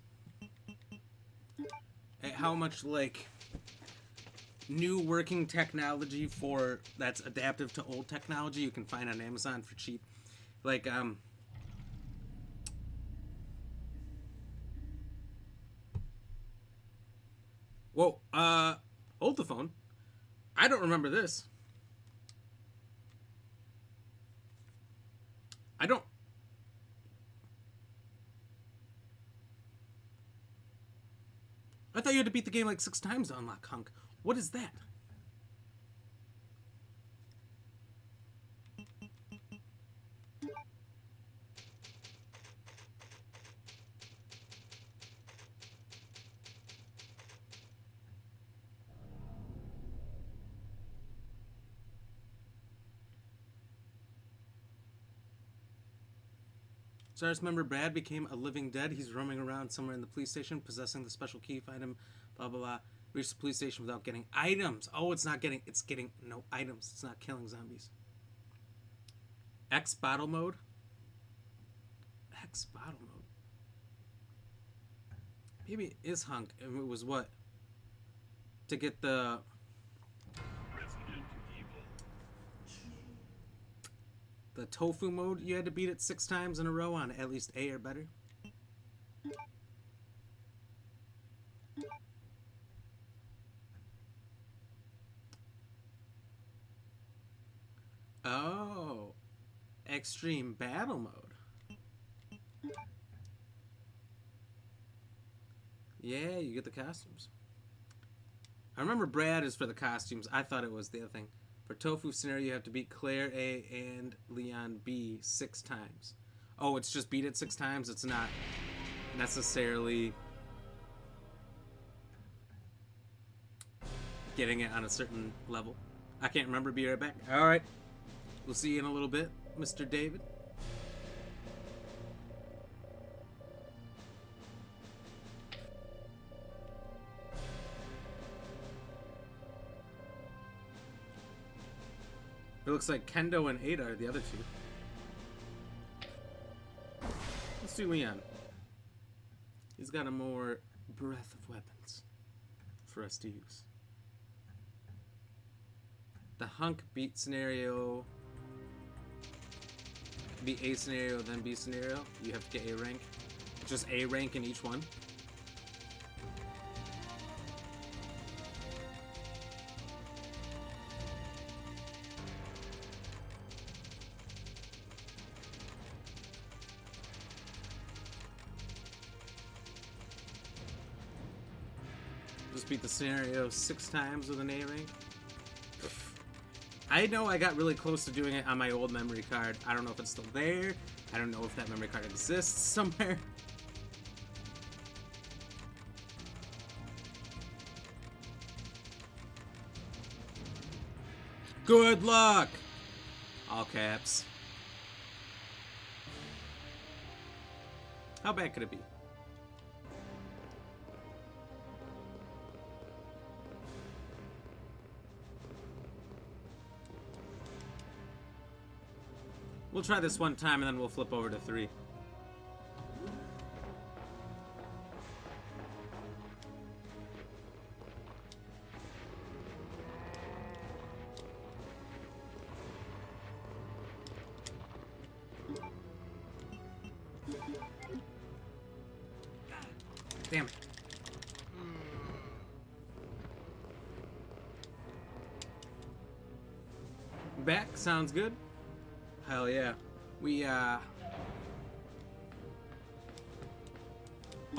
A: at how much, like, new working technology for that's adaptive to old technology you can find on Amazon for cheap. Like, whoa, hold the phone. I don't remember this. I don't. I thought you had to beat the game like 6 times to unlock Hunk. What is that? Service member Brad became a living dead. He's roaming around somewhere in the police station, possessing the special key. Find him, blah, blah, blah. Reach the police station without getting items. Oh, it's getting no items. It's not killing zombies. X bottle mode? X bottle mode. Maybe it is Hunk. And it was what? To get the... The tofu mode, you had to beat it 6 times in a row on at least A or better. Oh, extreme battle mode. Yeah, you get the costumes. I remember Brad is for the costumes. I thought it was the other thing. For Tofu scenario, you have to beat Claire A and Leon B 6 times. Oh, it's just beat it 6 times? It's not necessarily getting it on a certain level. I can't remember. Be right back. Alright. We'll see you in a little bit, Mr. David. It looks like Kendo and Ada are the other 2. Let's do Leon. He's got a more breadth of weapons for us to use. The Hunk beat scenario, be A scenario, then B scenario. You have to get A rank. Just A rank in each one. Just beat the scenario 6 times with an A rank. I know I got really close to doing it on my old memory card. I don't know if it's still there. I don't know if that memory card exists somewhere. Good luck! All caps. How bad could it be? We'll try this one time and then we'll flip over to 3. Damn it. Back sounds good. Hell yeah.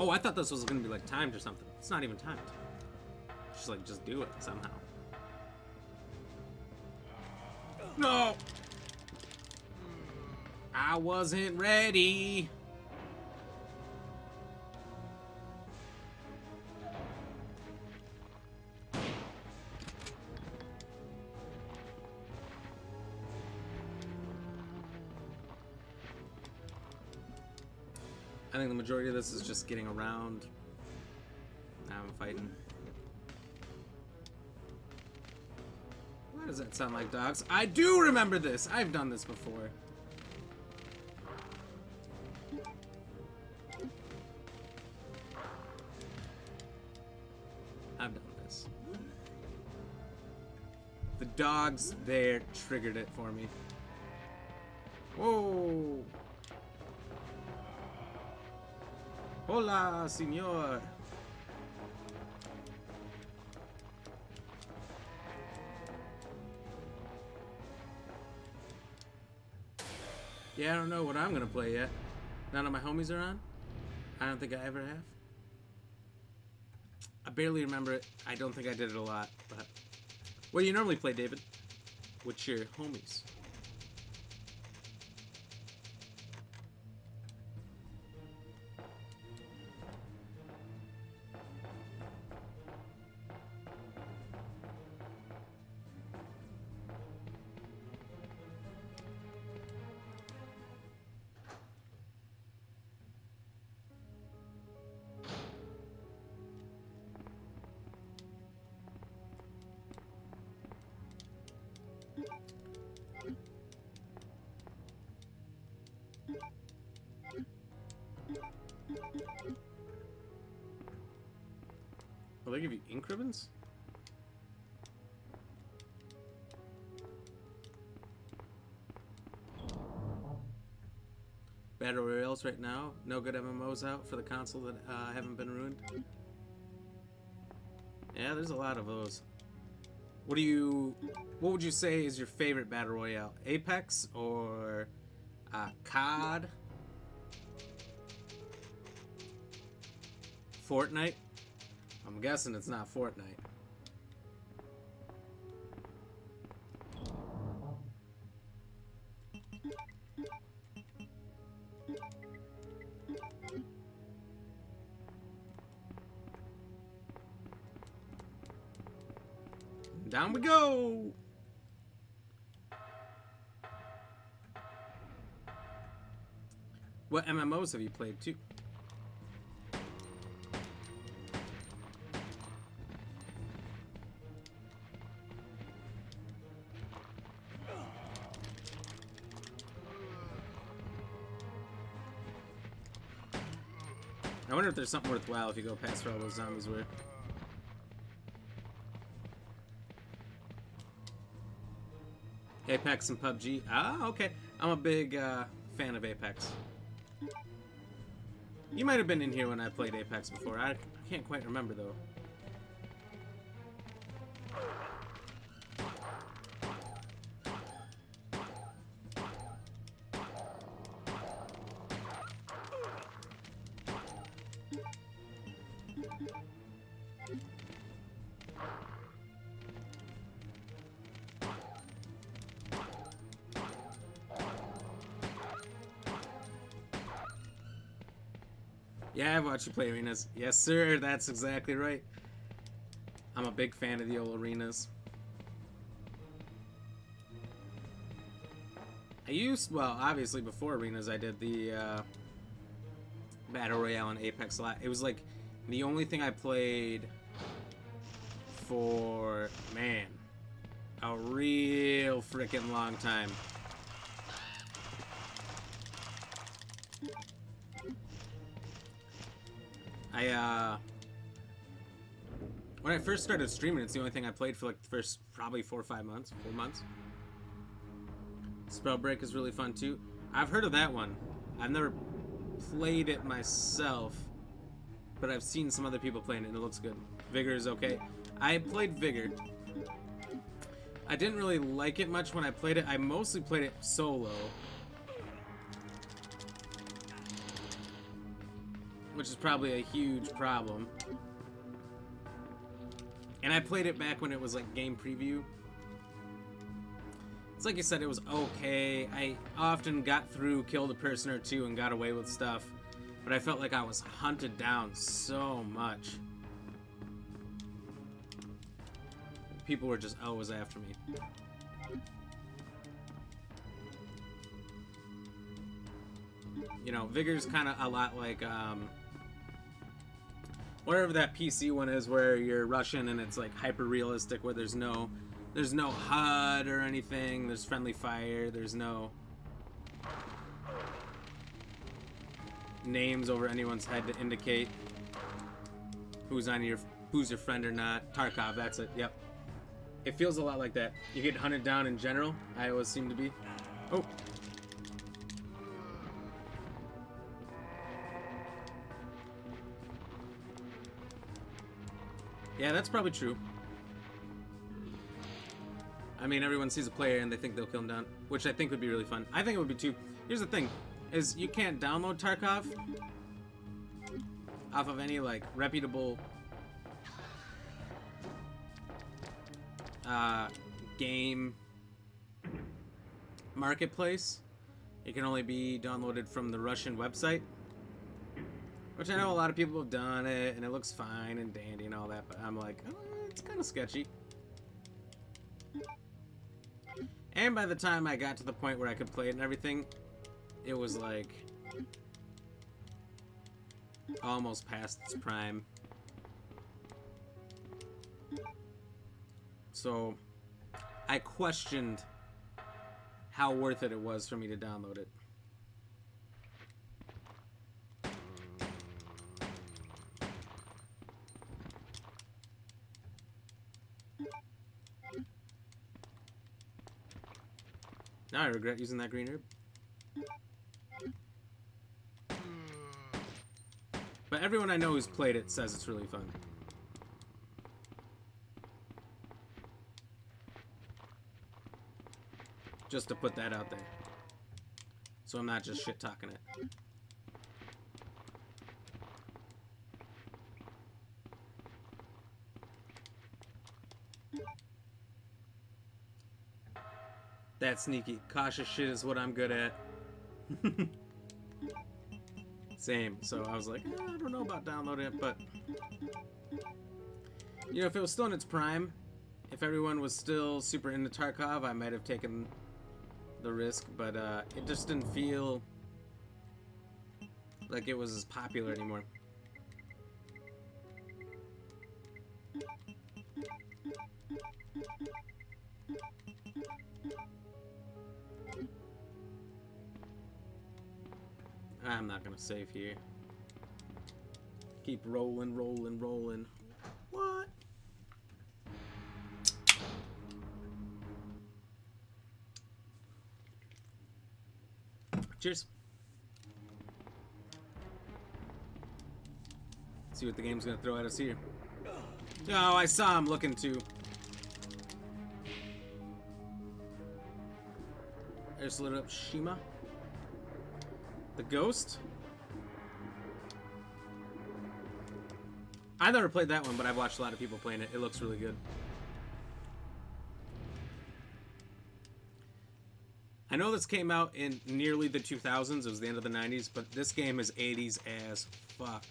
A: Oh, I thought this was gonna be like timed or something. It's not even timed. Just do it somehow. No! I wasn't ready. I think the majority of this is just getting around. I'm fighting. Why does that sound like dogs? I do remember this! I've done this before. I've done this. The dogs there triggered it for me. Whoa! Hola, señor. Yeah, I don't know what I'm gonna play yet. None of my homies are on. I don't think I ever have. I barely remember it. I don't think I did it a lot, but what do you normally play, David? With your homies? Will they give you ink ribbons? Battle Royales right now. No good MMOs out for the console that haven't been ruined. Yeah, there's a lot of those. What would you say is your favorite Battle Royale? Apex or COD? Fortnite? I'm guessing it's not Fortnite. Down we go! What MMOs have you played too? I wonder if there's something worthwhile if you go past where all those zombies were. Apex and PUBG. Ah, okay. I'm a big fan of Apex. You might have been in here when I played Apex before. I can't quite remember though. Yeah, I've watched you play arenas. Yes, sir. That's exactly right. I'm a big fan of the old arenas. Well, obviously before arenas, I did the Battle Royale and Apex a lot. It was like the only thing I played for, man, a real freaking long time. When I first started streaming, it's the only thing I played for like the first probably 4 or 5 months. 4 months. Spellbreak is really fun too. I've heard of that one. I've never played it myself, but I've seen some other people playing it and it looks good. Vigor is okay. I played Vigor. I didn't really like it much when I played it. I mostly played it solo, which is probably a huge problem. And I played it back when it was like game preview. It's like you said, it was okay. I often got through, killed a person or two, and got away with stuff. But I felt like I was hunted down so much. People were just always after me. You know, Vigor's kind of a lot like, whatever that PC one is where you're Russian and it's like hyper realistic, where there's no HUD or anything, there's friendly fire, there's no names over anyone's head to indicate who's your friend or not. Tarkov, that's it. Yep. It feels a lot like that. You get hunted down in general. I always seem to be. Oh. Yeah, that's probably true. I mean, everyone sees a player and they think they'll kill him down, which I think would be really fun. I think it would be too. Here's the thing, is you can't download Tarkov off of any, like, reputable game marketplace. It can only be downloaded from the Russian website, which I know a lot of people have done it, and it looks fine and dandy and all that, but I'm like, oh, it's kind of sketchy. And by the time I got to the point where I could play it and everything, it was like almost past its prime. So I questioned how worth it was for me to download it. Now I regret using that green herb. But everyone I know who's played it says it's really fun. Just to put that out there. So I'm not just shit talking it. That sneaky. Cautious shit is what I'm good at. Same. So I was like, I don't know about downloading it, but you know, if it was still in its prime, if everyone was still super into Tarkov, I might have taken the risk, but it just didn't feel like it was as popular anymore. I'm not gonna save here. Keep rolling, rolling, rolling. What? Cheers. See what the game's gonna throw at us here. Oh, I saw him looking too. I just lit up Shima. The Ghost? I never played that one, but I've watched a lot of people playing it. It looks really good. I know this came out in nearly the 2000s. It was the end of the 90s, but this game is 80s as fuck.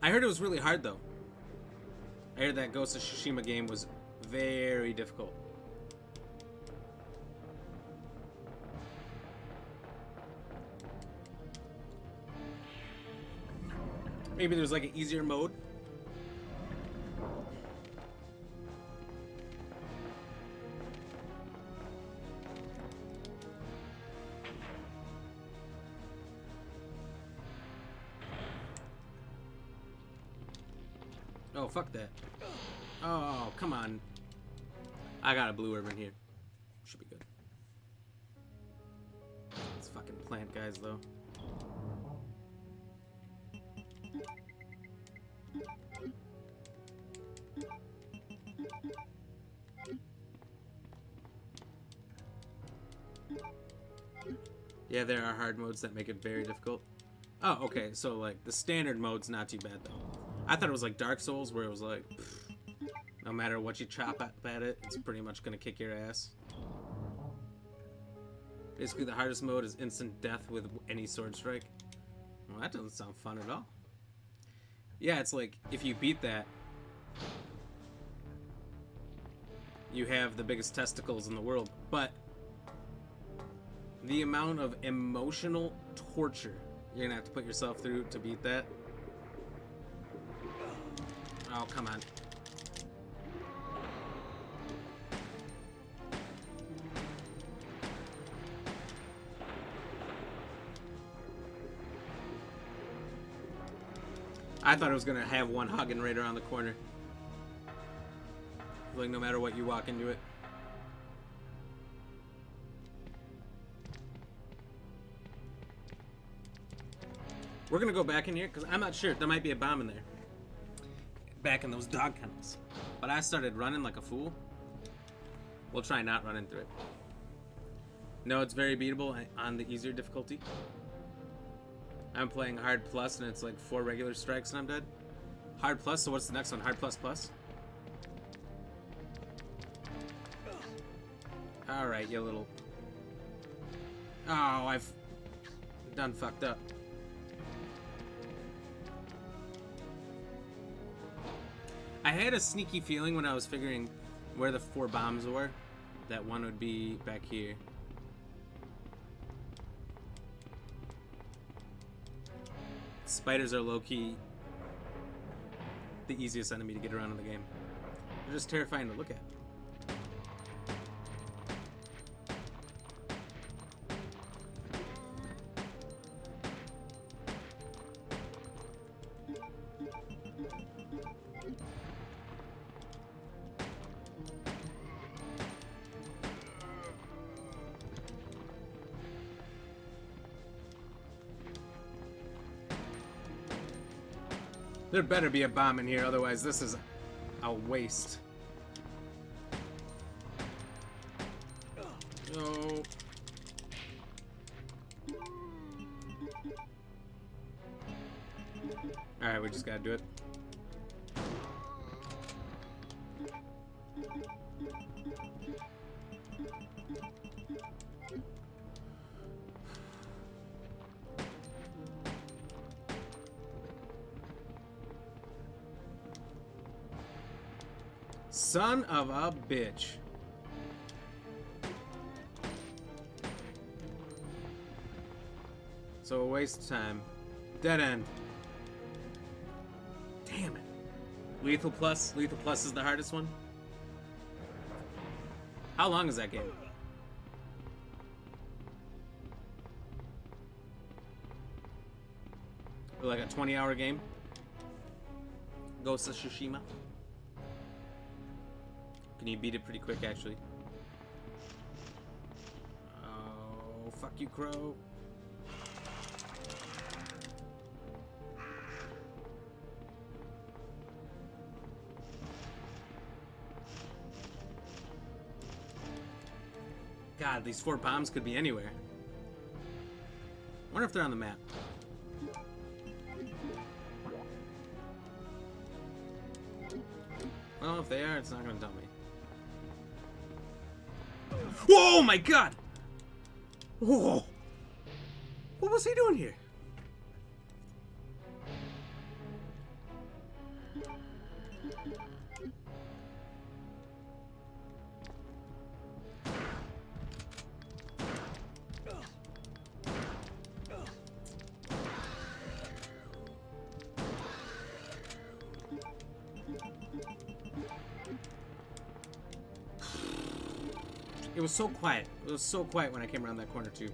A: I heard it was really hard, though. I heard that Ghost of Tsushima game was very difficult. Maybe there's like an easier mode. Oh, fuck that. Oh, come on. I got a blue ribbon here. Should be good. It's fucking plant guys, though. Yeah, there are hard modes that make it very difficult. Oh, okay, so like the standard mode's not too bad though. I thought it was like Dark Souls where it was like, no matter what you chop at it, it's pretty much gonna kick your ass. Basically, the hardest mode is instant death with any sword strike. Well, that doesn't sound fun at all. Yeah, it's like, if you beat that, you have the biggest testicles in the world, but the amount of emotional torture you're gonna have to put yourself through to beat that. Oh, come on. I thought it was gonna have one hugging right around the corner. Like, no matter what, you walk into it. We're gonna go back in here because I'm not sure. There might be a bomb in there. Back in those dog kennels. But I started running like a fool. We'll try not running through it. No, it's very beatable on the easier difficulty. I'm playing hard plus and it's like 4 regular strikes and I'm dead. Hard plus, so what's the next one? Hard plus plus? Alright, you little... Oh, I've done fucked up. I had a sneaky feeling when I was figuring where the 4 bombs were, that one would be back here. Spiders are low-key the easiest enemy to get around in the game. They're just terrifying to look at. There better be a bomb in here, otherwise this is a waste. No. Alright, we just gotta do it. Son of a bitch. So a waste of time. Dead end. Damn it. Lethal Plus. Lethal Plus is the hardest one. How long is that game? Like a 20-hour game? Ghost of Tsushima? Can you beat it pretty quick, actually? Oh, fuck you, Crow. God, these 4 bombs could be anywhere. I wonder if they're on the map. Well, if they are, it's not gonna tell me. Whoa, my God! Whoa! What was he doing here? It was so quiet. It was so quiet when I came around that corner, too.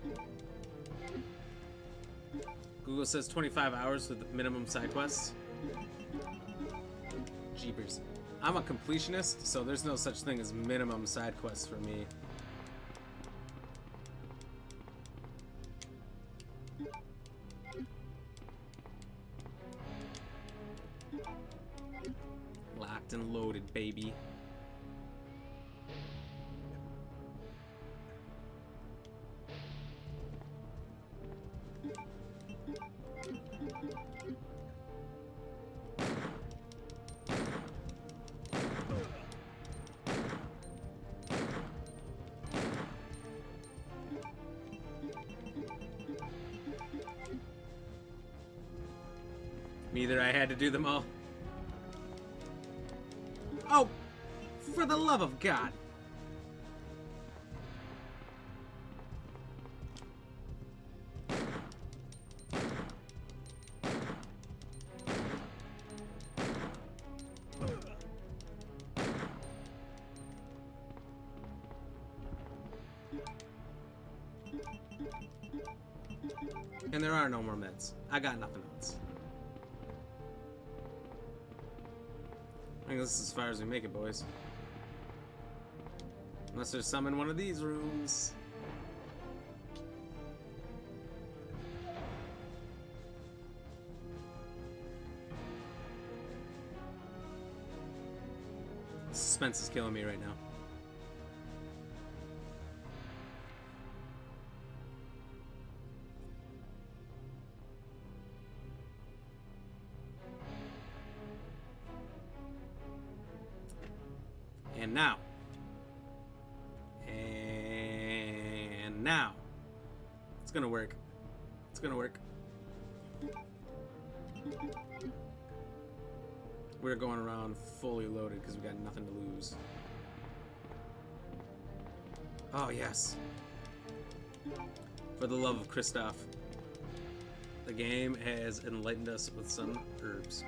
A: Google says 25 hours with minimum side quests. Jeepers. I'm a completionist, so there's no such thing as minimum side quests for me. Locked and loaded, baby. Neither. I had to do them all. Oh, for the love of God. And there are no more meds. I got nothing else. I think this is as far as we make it, boys. Unless there's some in one of these rooms. Suspense is killing me right now. And now. And now. It's gonna work. It's gonna work. We're going around fully loaded because we got nothing to lose. Oh, yes. For the love of Christoph. The game has enlightened us with some herbs.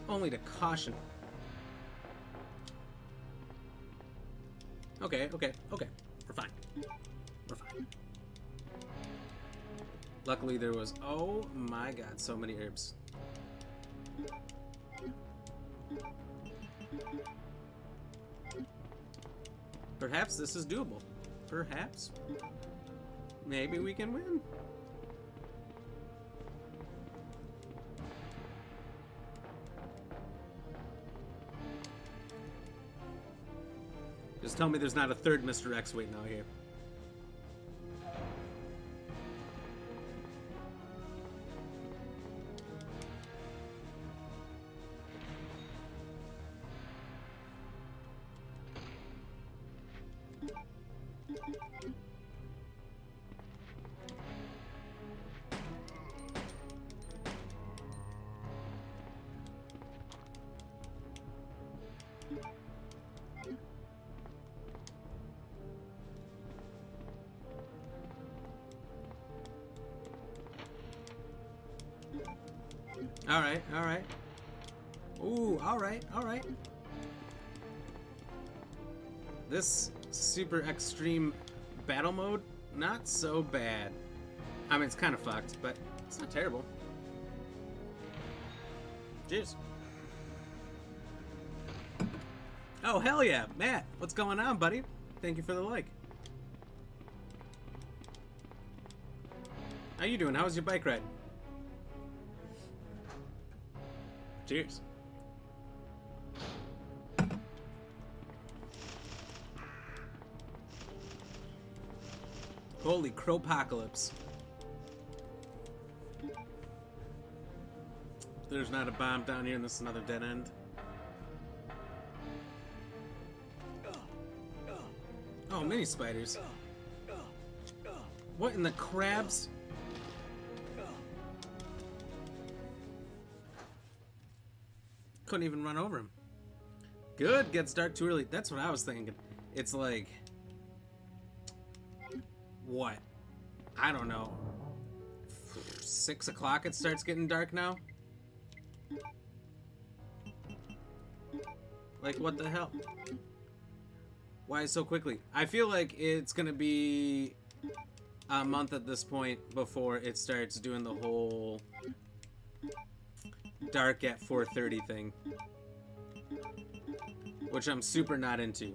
A: Only to caution. Okay. We're fine. We're fine. Luckily there was, oh my God, so many herbs. Perhaps this is doable. Perhaps. Maybe we can win. Just tell me there's not a third Mr. X waiting out here. Alright. Ooh, alright. This super extreme battle mode, not so bad. I mean, it's kind of fucked, but it's not terrible. Cheers. Oh, hell yeah. Matt, what's going on, buddy? Thank you for the like. How you doing? How was your bike ride? Cheers. Holy cropocalypse. there's not a bomb down here and this is another dead end. Oh, mini spiders. What in the crabs? Couldn't even run over him. Good, gets dark too early. That's what I was thinking. It's like... what? I don't know. 6 o'clock it starts getting dark now? Like, what the hell? Why so quickly? I feel like it's gonna be a month at this point before it starts doing the whole dark at 4:30 thing, which I'm super not into.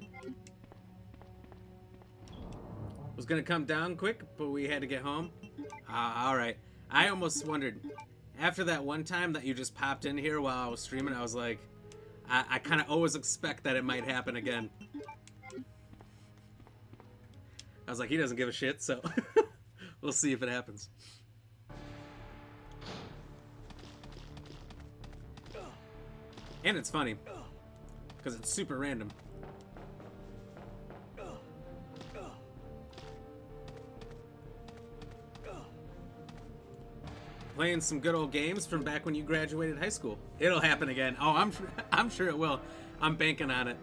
A: Was gonna come down quick, but we had to get home. Alright. I almost wondered, after that one time that you just popped in here while I was streaming, I was like, I kind of always expect that it might happen again. I was like, he doesn't give a shit, so we'll see if it happens. And it's funny, because it's super random. Playing some good old games from back when you graduated high school. It'll happen again. Oh, I'm sure it will. I'm banking on it.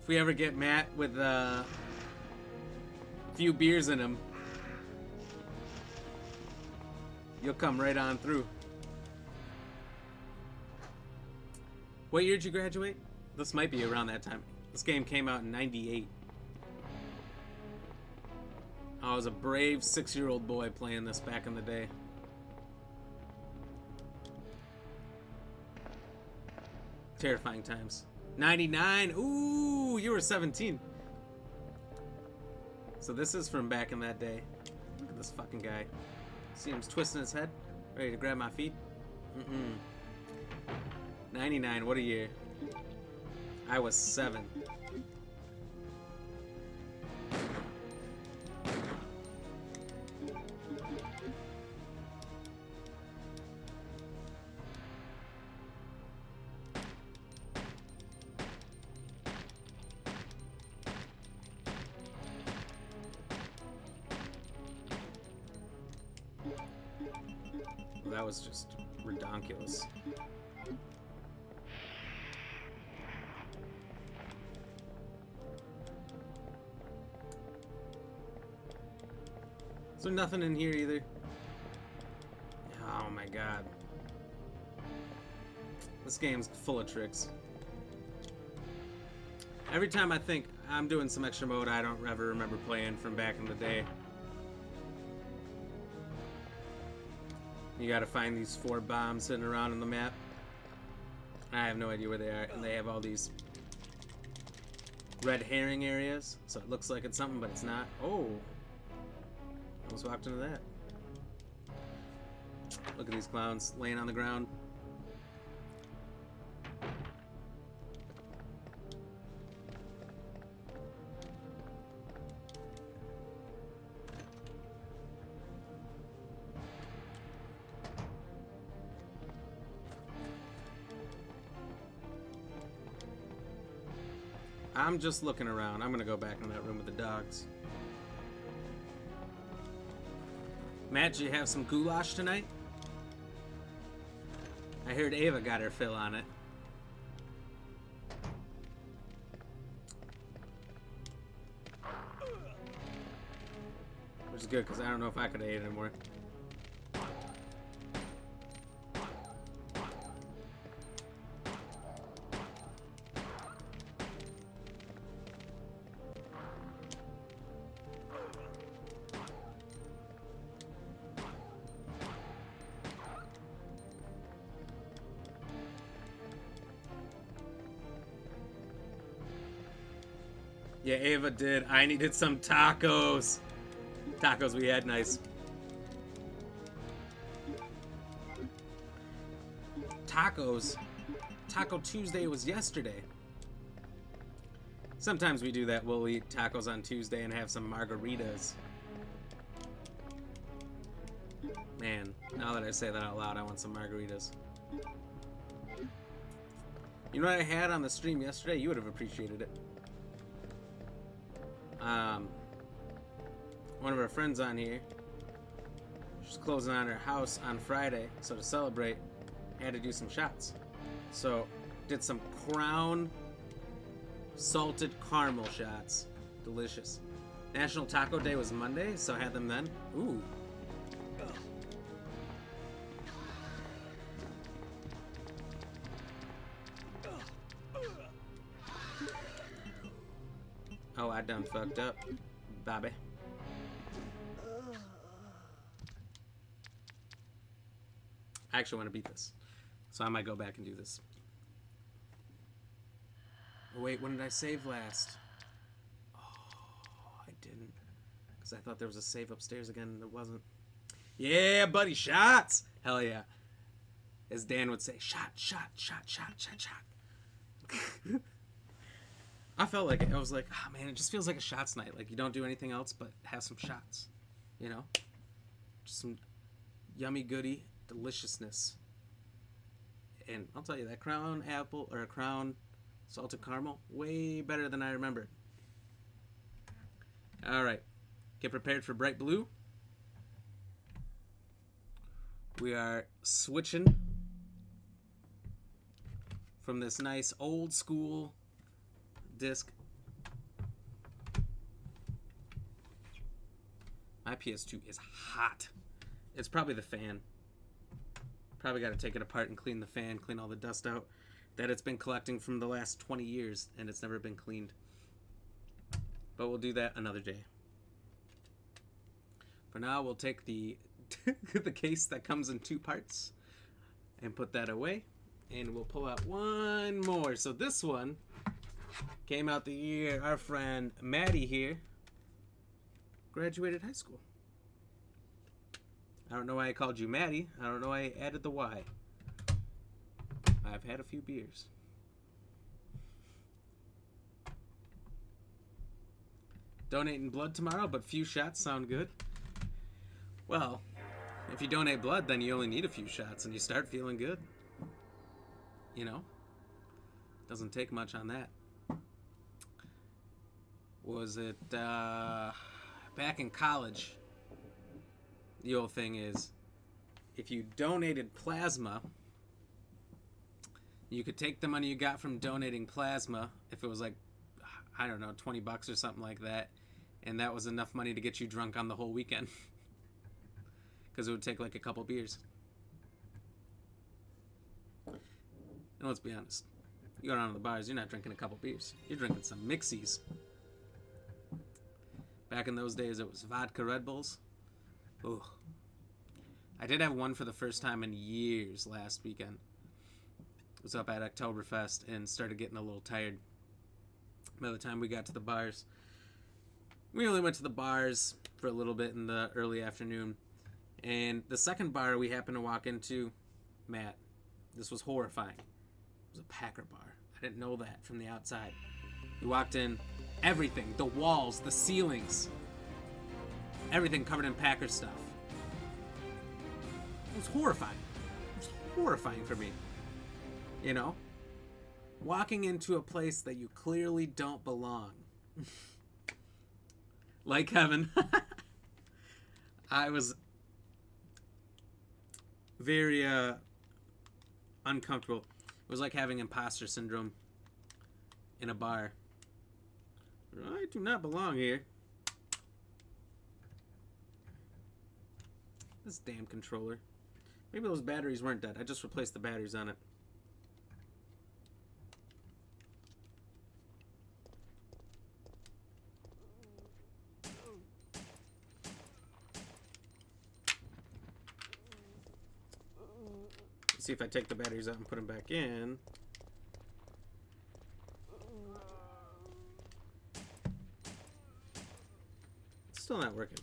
A: If we ever get Matt with a few beers in him, you'll come right on through. What year did you graduate? This might be around that time. This game came out in '98. I was a brave 6-year-old boy playing this back in the day. Terrifying times. 99. Ooh, you were 17. So this is from back in that day. Look at this fucking guy. See him twisting his head, ready to grab my feet. 99. What a year. I was 7. That was just redonkulous. Is there nothing in here either? Oh my god. This game's full of tricks. Every time I think I'm doing some extra mode I don't ever remember playing from back in the day. You gotta find these 4 bombs sitting around on the map. I have no idea where they are, and they have all these red herring areas, so it looks like it's something, but it's not. Oh! Almost walked into that. Look at these clowns laying on the ground. I'm just looking around. I'm gonna go back in that room with the dogs. Matt, do you have some goulash tonight? I heard Ava got her fill on it. Which is good, because I don't know if I could have ate it anymore. Yeah, Ava did. I needed some tacos. Tacos we had, nice. Tacos. Taco Tuesday was yesterday. Sometimes we do that. We'll eat tacos on Tuesday and have some margaritas. Man, now that I say that out loud, I want some margaritas. You know what I had on the stream yesterday? You would have appreciated it. One of our friends on here, she's closing on her house on Friday, so to celebrate, had to do some shots. So, did some Crown salted caramel shots. Delicious. National Taco Day was Monday, so I had them then. Ooh. Oh, I done fucked up, Bobby. I actually want to beat this, so I might go back and do this. Oh, wait, when did I save last? Oh, I didn't, because I thought there was a save upstairs again, and there wasn't. Yeah, buddy, shots! Hell yeah. As Dan would say, shot, shot, shot, shot, shot, shot. I felt like it. I was like, oh man, it just feels like a shots night. Like you don't do anything else but have some shots. You know? Just some yummy goody deliciousness. And I'll tell you, that Crown apple or a Crown salted caramel, way better than I remembered. Alright. Get prepared for bright blue. We are switching from this nice old school disc. My PS2 is hot. It's probably the fan. Probably got to take it apart and clean the fan, clean all the dust out that it's been collecting from the last 20 years and it's never been cleaned. But we'll do that another day. For now, we'll take the the case that comes in 2 parts and put that away, and we'll pull out one more. So this one came out the year our friend Maddie here graduated high school. I don't know why I called you Maddie. I don't know why I added the Y. I've had a few beers. Donating blood tomorrow, but few shots sound good. Well, if you donate blood, then you only need a few shots and you start feeling good. You know? Doesn't take much on that. Was it back in college? The old thing is, if you donated plasma, you could take the money you got from donating plasma, if it was like, I don't know, $20 or something like that, and that was enough money to get you drunk on the whole weekend. Because it would take like a couple beers. And let's be honest, you go down to the bars, you're not drinking a couple beers. You're drinking some mixies. Back in those days, it was vodka Red Bulls. Ooh. I did have one for the first time in years last weekend. I was up at Oktoberfest and started getting a little tired. By the time we got to the bars, we only went to the bars for a little bit in the early afternoon. And the second bar we happened to walk into, Matt, this was horrifying. It was a Packer bar. I didn't know that from the outside. We walked in, everything, the walls, the ceilings, everything covered in Packer stuff. It was horrifying. It was horrifying for me. You know? Walking into a place that you clearly don't belong. Like heaven. I was very uncomfortable. It was like having imposter syndrome in a bar. I do not belong here. This damn controller. Maybe those batteries weren't dead. I just replaced the batteries on it. Let's see if I take the batteries out and put them back in. It's still not working.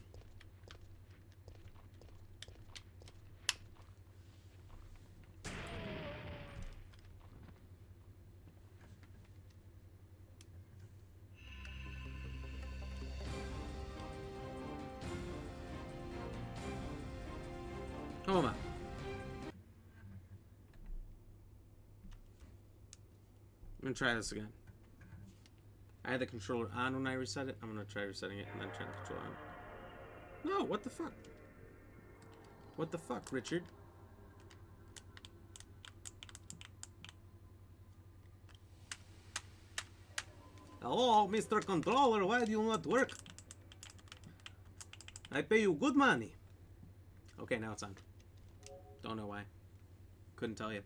A: Hold on. I'm gonna try this again. I had the controller on when I reset it. I'm gonna try resetting it and then turn the controller on. No, what the fuck? What the fuck, Richard? Hello, Mr. Controller, why do you not work? I pay you good money. Okay, now it's on. Don't know why. Couldn't tell you.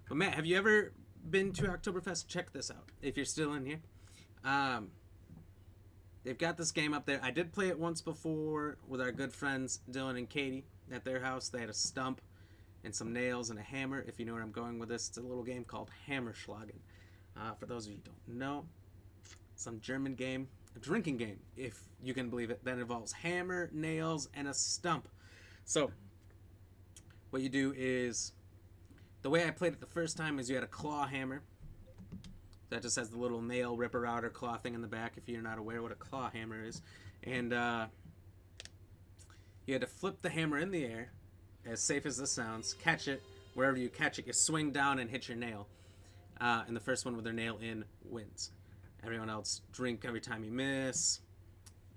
A: But Matt, have you ever been to Oktoberfest? Check this out. If you're still in here. They've got this game up there. I did play it once before with our good friends Dylan and Katie at their house. They had a stump and some nails and a hammer. If you know where I'm going with this, it's a little game called Hammerschlagen. For those of you who don't know, some German game, a drinking game, if you can believe it, that involves hammer, nails, and a stump. So, what you do is, the way I played it the first time is you had a claw hammer. That just has the little nail ripper out or claw thing in the back if you're not aware what a claw hammer is. And you had to flip the hammer in the air, as safe as this sounds, catch it. Wherever you catch it, you swing down and hit your nail. And the first one with their nail in wins. Everyone else drink every time you miss.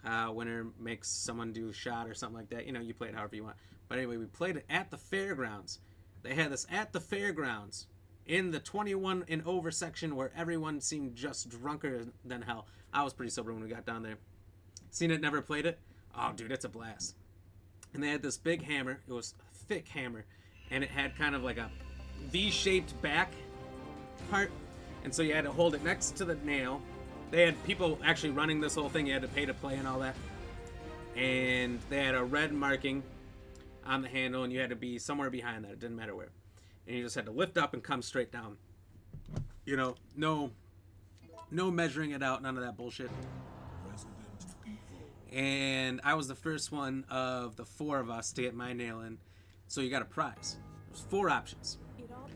A: Winner makes someone do a shot or something like that. You know, you play it however you want. But anyway, we played it at the fairgrounds. They had this at the fairgrounds in the 21 and over section where everyone seemed just drunker than hell. I was pretty sober when we got down there. Seen it, never played it. Oh, dude, it's a blast. And they had this big hammer. It was a thick hammer. And it had kind of like a V-shaped back part, and so you had to hold it next to the nail. They had people actually running this whole thing. You had to pay to play and all that, and they had a red marking on the handle, and you had to be somewhere behind that. It didn't matter where, and you just had to lift up and come straight down. You know, no measuring it out, none of that bullshit. And I was the first one of the four of us to get my nail in, so you got a prize. There's 4 options.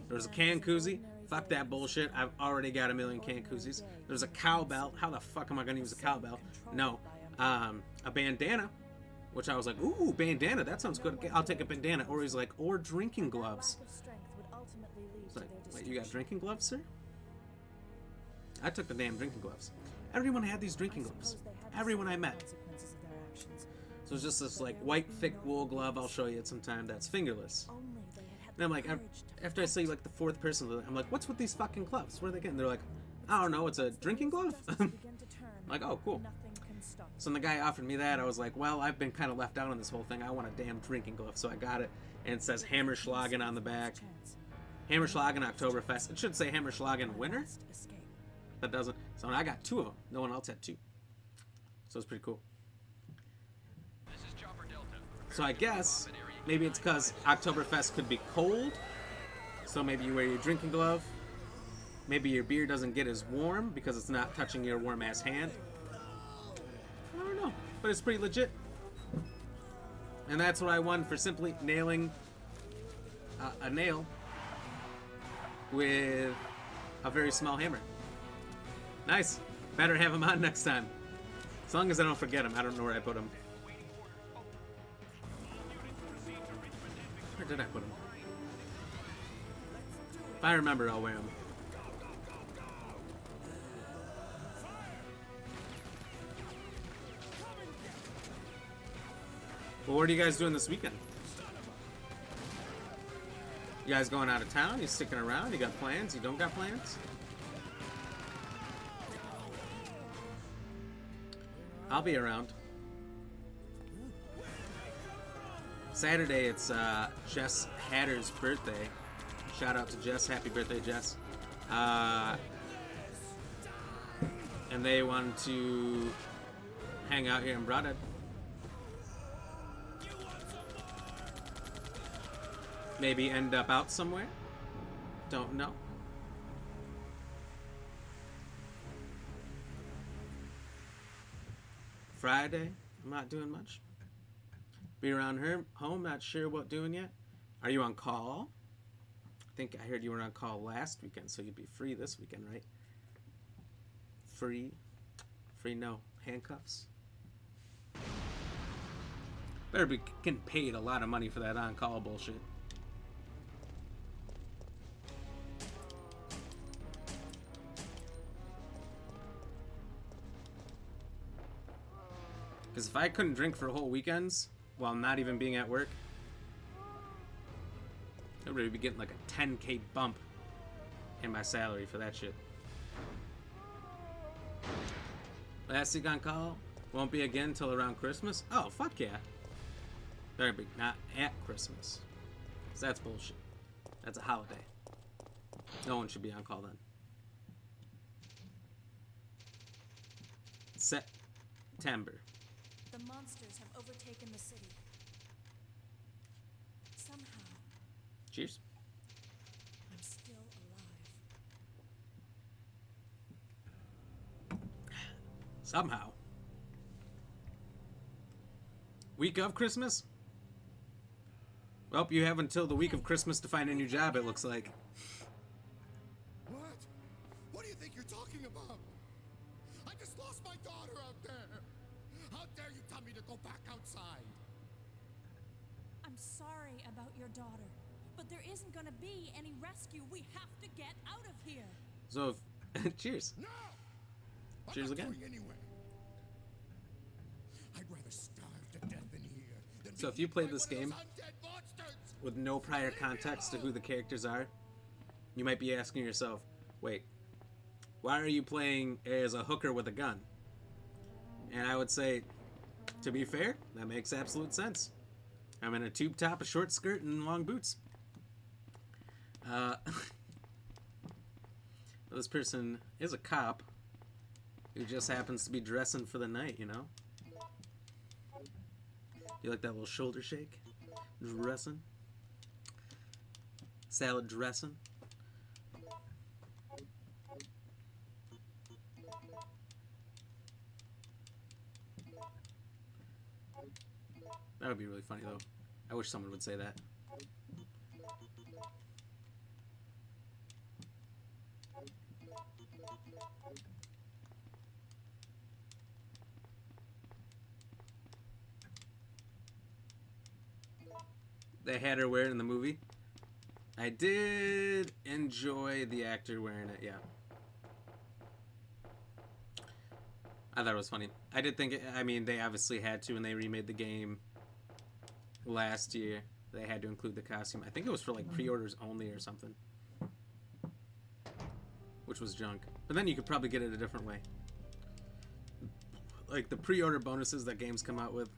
A: There was a can koozie. Fuck that bullshit. I've already got a million can koozies. There's a cowbell. How the fuck am I going to use a cowbell? No. A bandana, which I was like, ooh, bandana. That sounds good. I'll take a bandana. Or he's like, or drinking gloves. It's like, wait, you got drinking gloves, sir? I took the damn drinking gloves. Everyone had these drinking gloves. Everyone I met. So it's just this like white thick wool glove. I'll show you it sometime. That's fingerless. And I'm like, after I see like the 4th person, I'm like, what's with these fucking gloves? What are they getting? They're like, I don't know, it's a drinking glove? I'm like, oh, cool. So when the guy offered me that, I was like, well, I've been kind of left out on this whole thing. I want a damn drinking glove. So I got it, and it says Hammerschlagen on the back. Hammerschlagen Oktoberfest. It should say Hammerschlagen winner. That doesn't. So I got 2 of them. No one else had 2. So it's pretty cool. So I guess maybe it's because Oktoberfest could be cold, so maybe you wear your drinking glove. Maybe your beer doesn't get as warm because it's not touching your warm-ass hand. I don't know, but it's pretty legit. And that's what I won for simply nailing a nail with a very small hammer. Nice. Better have him on next time. As long as I don't forget him. I don't know where I put him. Where did I put him? If I remember, I'll wear him. Well, what are you guys doing this weekend? You guys going out of town? You sticking around? You got plans? You don't got plans? I'll be around. Saturday, it's Jess Hatter's birthday. Shout out to Jess. Happy birthday, Jess. And they wanted to hang out here in Broadhead. Maybe end up out somewhere. Don't know. Friday, I'm not doing much. Be around her home, not sure what doing yet. Are you on call? I think I heard you were on call last weekend, so you'd be free this weekend, right? Free? Free, no. Handcuffs? Better be getting paid a lot of money for that on-call bullshit. Because if I couldn't drink for whole weekends while not even being at work, I'd really be getting like a 10K bump in my salary for that shit. Last week on call won't be again until around Christmas. Oh, fuck yeah. Better be not at Christmas. Because that's bullshit. That's a holiday. No one should be on call then. September.
G: The monsters have overtaken the city. Somehow,
A: Cheers.
G: I'm still alive.
A: Somehow. Week of Christmas? Well, you have until the week of Christmas to find a new job, it looks like.
H: What? What do you think you're talking about? I just lost my daughter out there. How dare you tell me to go back outside?
G: I'm sorry about your daughter, but there isn't gonna be any rescue. We have to get out of here.
A: So, cheers.
H: No!
A: Cheers
H: I'm not
A: again.
H: going anywhere. I'd rather starve to death in here than
A: So
H: be
A: if you
H: eaten
A: played
H: by
A: this
H: one of
A: game
H: those undead monsters.
A: with no prior context to who the characters are, you might be asking yourself, wait, why are you playing as a hooker with a gun? And I would say, to be fair, that makes absolute sense. I'm in a tube top, a short skirt, and long boots. This person is a cop who just happens to be dressing for the night, you know? You like that little shoulder shake? Dressing? Salad dressing? That would be really funny, though. I wish someone would say that. They had her wear it in the movie. I did enjoy the actor wearing it, yeah. I thought it was funny. I did think, I mean, they obviously had to when they remade the game last year. They had to include the costume. I think it was for like pre-orders only or something. Which was junk. But then you could probably get it a different way. Like the pre-order bonuses that games come out with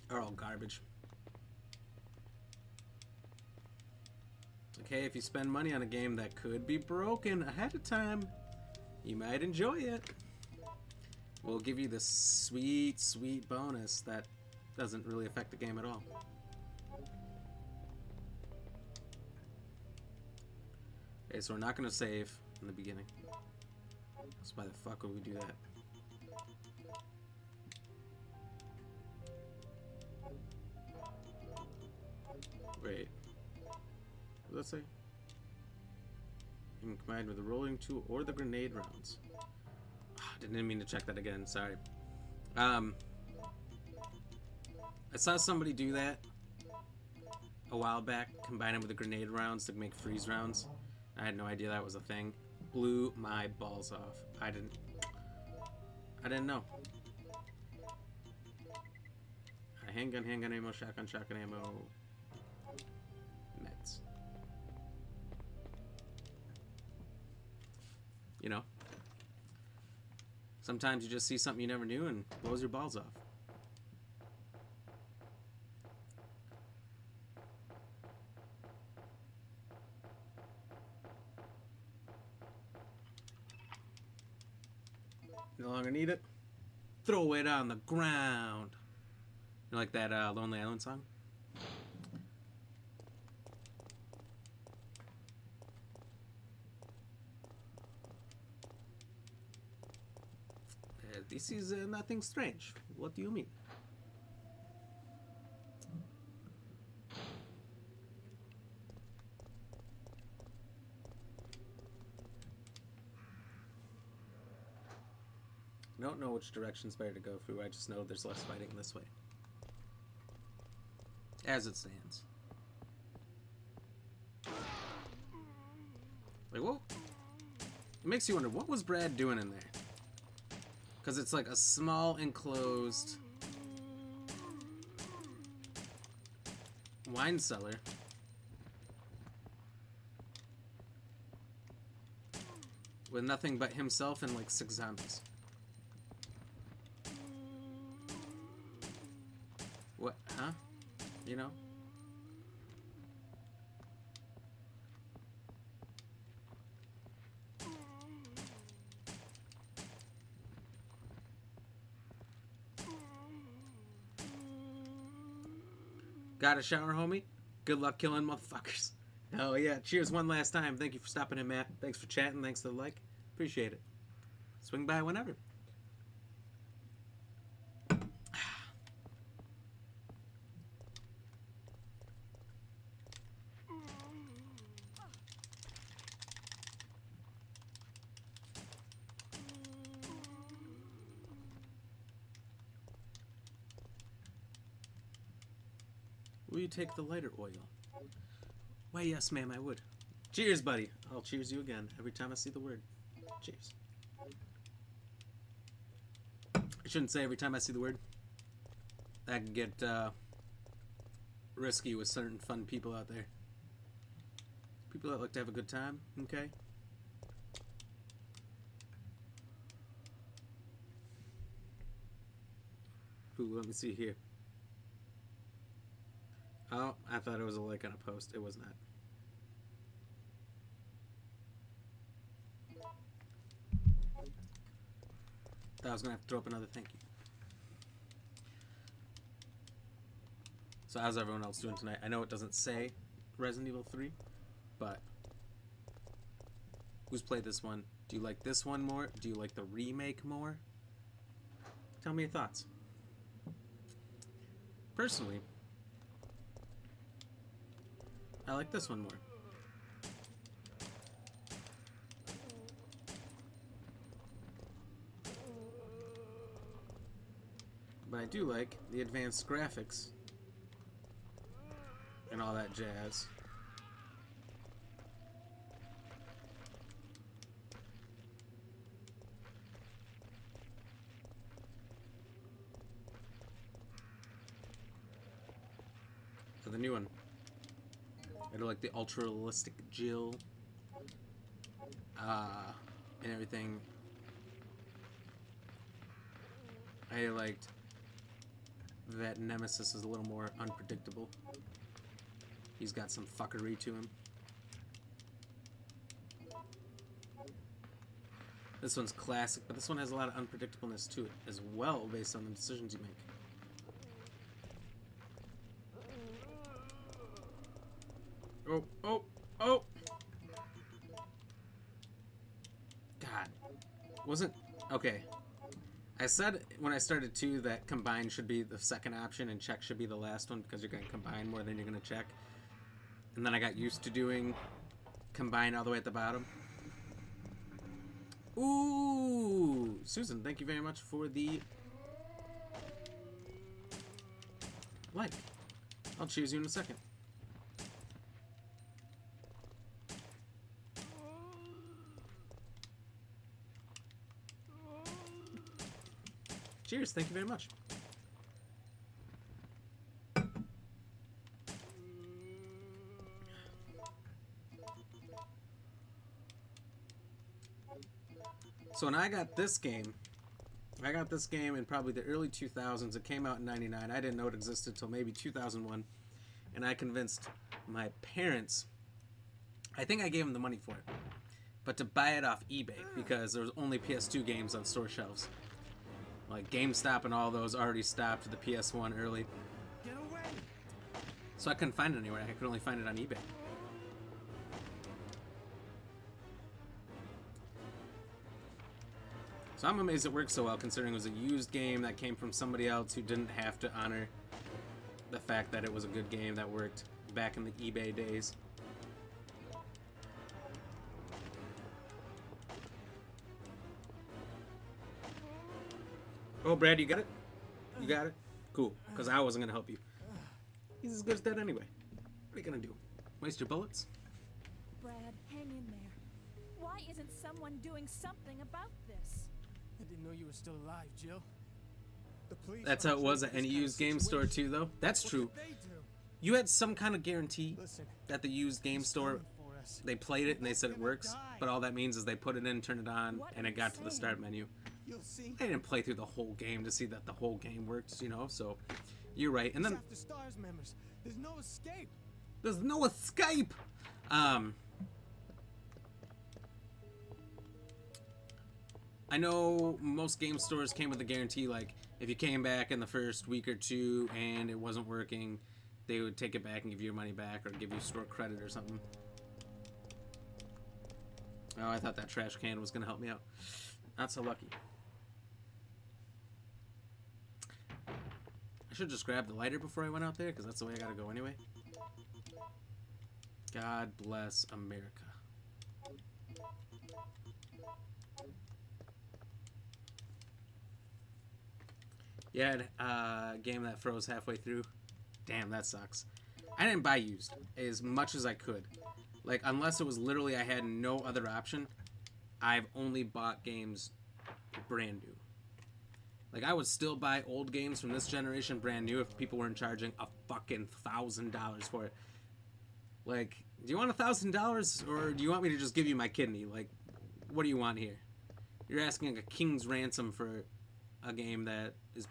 A: are all garbage. It's like, hey, if you spend money on a game that could be broken ahead of time, you might enjoy it. We'll give you this sweet, sweet bonus that doesn't really affect the game at all. Okay, so we're not going to save in the beginning. So why the fuck would we do that? Wait. What does that say? Combined with the rolling tool or the grenade rounds. Didn't mean to check that again, sorry. I saw somebody do that a while back, combine it with the grenade rounds to make freeze rounds. I had no idea that was a thing. Blew my balls off. I didn't know. Handgun ammo, shotgun ammo. Meds. You know. Sometimes you just see something you never knew and blows your balls off. No longer need it. Throw it on the ground. You like that Lonely Island song? This is nothing strange. What do you mean? I don't know which direction's better to go through. I just know there's less fighting this way. as it stands. Like, what? It makes you wonder, what was Brad doing in there? Because it's like a small enclosed wine cellar. With nothing but himself and like 6 zombies. What? Huh? You know? Got a shower, homie? Good luck killing motherfuckers. Oh yeah, cheers one last time. Thank you for stopping in, Matt. Thanks for chatting. Thanks for the like. Appreciate it. Swing by whenever. Will you take the lighter oil? Why, yes, ma'am, I would. Cheers, buddy. I'll cheers you again every time I see the word. Cheers. I shouldn't say every time I see the word. That can get risky with certain fun people out there. People that like to have a good time, okay? Ooh, let me see here. Oh, I thought it was a like on a post. It was not. Thought I was going to have to throw up another thank you. So how's everyone else doing tonight? I know it doesn't say Resident Evil 3, but who's played this one? Do you like this one more? Do you like the remake more? Tell me your thoughts. Personally, I like this one more. But I do like the advanced graphics and all that jazz. For the new one, I do like the ultra realistic Jill and everything. I liked that Nemesis is a little more unpredictable. He's got some fuckery to him. This one's classic, but this one has a lot of unpredictableness to it as well, based on the decisions you make. Oh, oh, oh! God. Wasn't... Okay. I said when I started 2 that combine should be the second option and check should be the last one because you're going to combine more than you're going to check. And then I got used to doing combine all the way at the bottom. Ooh! Susan, thank you very much for the like. I'll choose you in a second. Cheers, thank you very much. So when I got this game in probably the early 2000s. It came out in 99. I didn't know it existed until maybe 2001. And I convinced my parents, I think I gave them the money for it, but to buy it off eBay because there was only PS2 games on store shelves. Like GameStop and all those already stopped the PS1 early.
C: Get away!
A: So I couldn't find it anywhere. I could only find it on eBay. So I'm amazed it worked so well, considering it was a used game that came from somebody else who didn't have to honor the fact that it was a good game that worked back in the eBay days. Oh, Brad, you got it? You got it? Cool, because I wasn't going to help you. He's as good as dead anyway. What are you gonna do? Waste your bullets?
G: Brad, hang in there. Why isn't someone doing something about this?
I: I didn't know you were still alive, Jill. The police
A: That's how it was at
I: aren't
A: any
I: trained for
A: used
I: this kind
A: game
I: of
A: store
I: situation.
A: too, though. That's
I: What
A: true.
I: did they do?
A: You had some kind of guarantee
I: Listen,
A: that the used game
I: he's
A: store,
I: coming for us.
A: they played it and they said it
I: Gonna
A: works,
I: die.
A: but all that means is they put it in, turned it on,
G: What
A: and
G: are
A: it
G: you
A: got to the
G: saying?
A: start menu.
I: You'll see.
A: They didn't play through the whole game to see that the whole game works, you know, so you're right. And
I: He's
A: then
I: after STARS members. There's no escape.
A: there's no escape! I know most game stores came with a guarantee, like, if you came back in the first week or two and it wasn't working, they would take it back and give you your money back or give you store credit or something. Oh, I thought that trash can was going to help me out. Not so lucky. I should just grab the lighter before I went out there, because that's the way I gotta go anyway. God bless America. Yeah, a game that froze halfway through. Damn, that sucks. I didn't buy used as much as I could. Like, unless it was literally I had no other option, I've only bought games brand new. Like, I would still buy old games from this generation brand new if people weren't charging a fucking $1,000 for it. Like, do you want $1,000 or do you want me to just give you my kidney? Like, what do you want here? You're asking a king's ransom for a game that is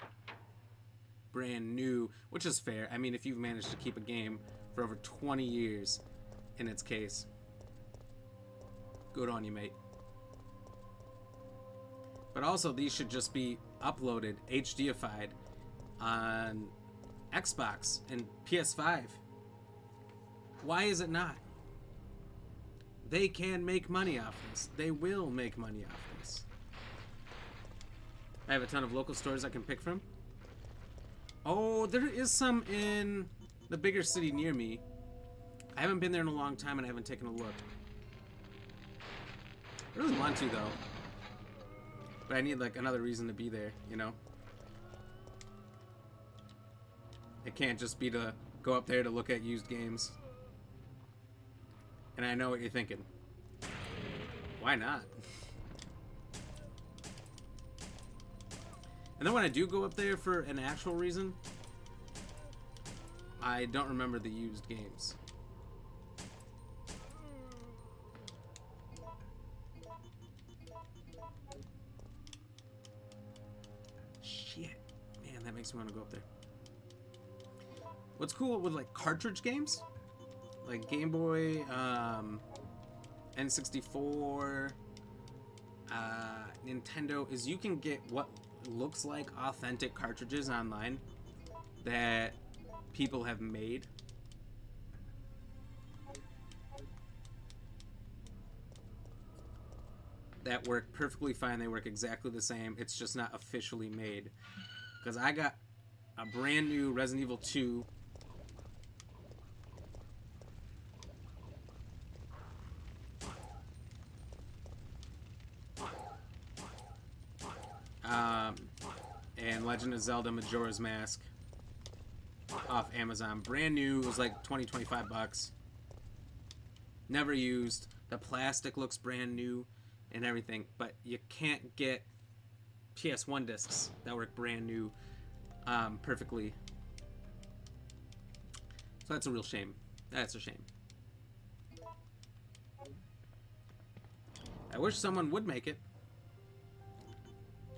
A: brand new, which is fair. I mean, if you've managed to keep a game for over 20 years in its case, good on you, mate. But also, these should just be uploaded, HDified, on Xbox and PS5. Why is it not? They can make money off this. They will make money off this. I have a ton of local stores I can pick from. Oh, there is some in the bigger city near me. I haven't been there in a long time and I haven't taken a look. I really want to, though. But I need, like, another reason to be there, you know? It can't just be to go up there to look at used games. And I know what you're thinking. Why not? And then when I do go up there for an actual reason, I don't remember the used games. Shit. Man, that makes me want to go up there. What's cool with, like, cartridge games? Like Game Boy, N64, Nintendo, is you can get what looks like authentic cartridges online that people have made. That work perfectly fine. They work exactly the same. It's just not officially made. Because I got a brand new Resident Evil 2. And Legend of Zelda Majora's Mask off Amazon. Brand new. It was like 20-25 bucks. Never used. The plastic looks brand new and everything, but you can't get PS1 discs that work brand new perfectly. So that's a real shame. That's a shame. I wish someone would make it.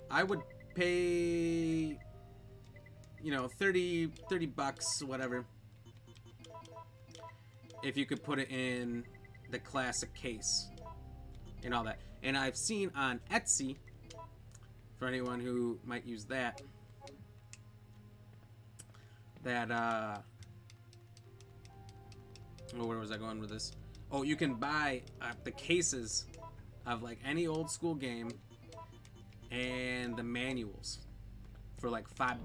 A: I would pay, you know, 30 bucks, whatever, if you could put it in the classic case and all that. And I've seen on Etsy, for anyone who might use that, oh, where was I going with this? Oh, you can buy the cases of, like, any old school game and the manuals for like $5.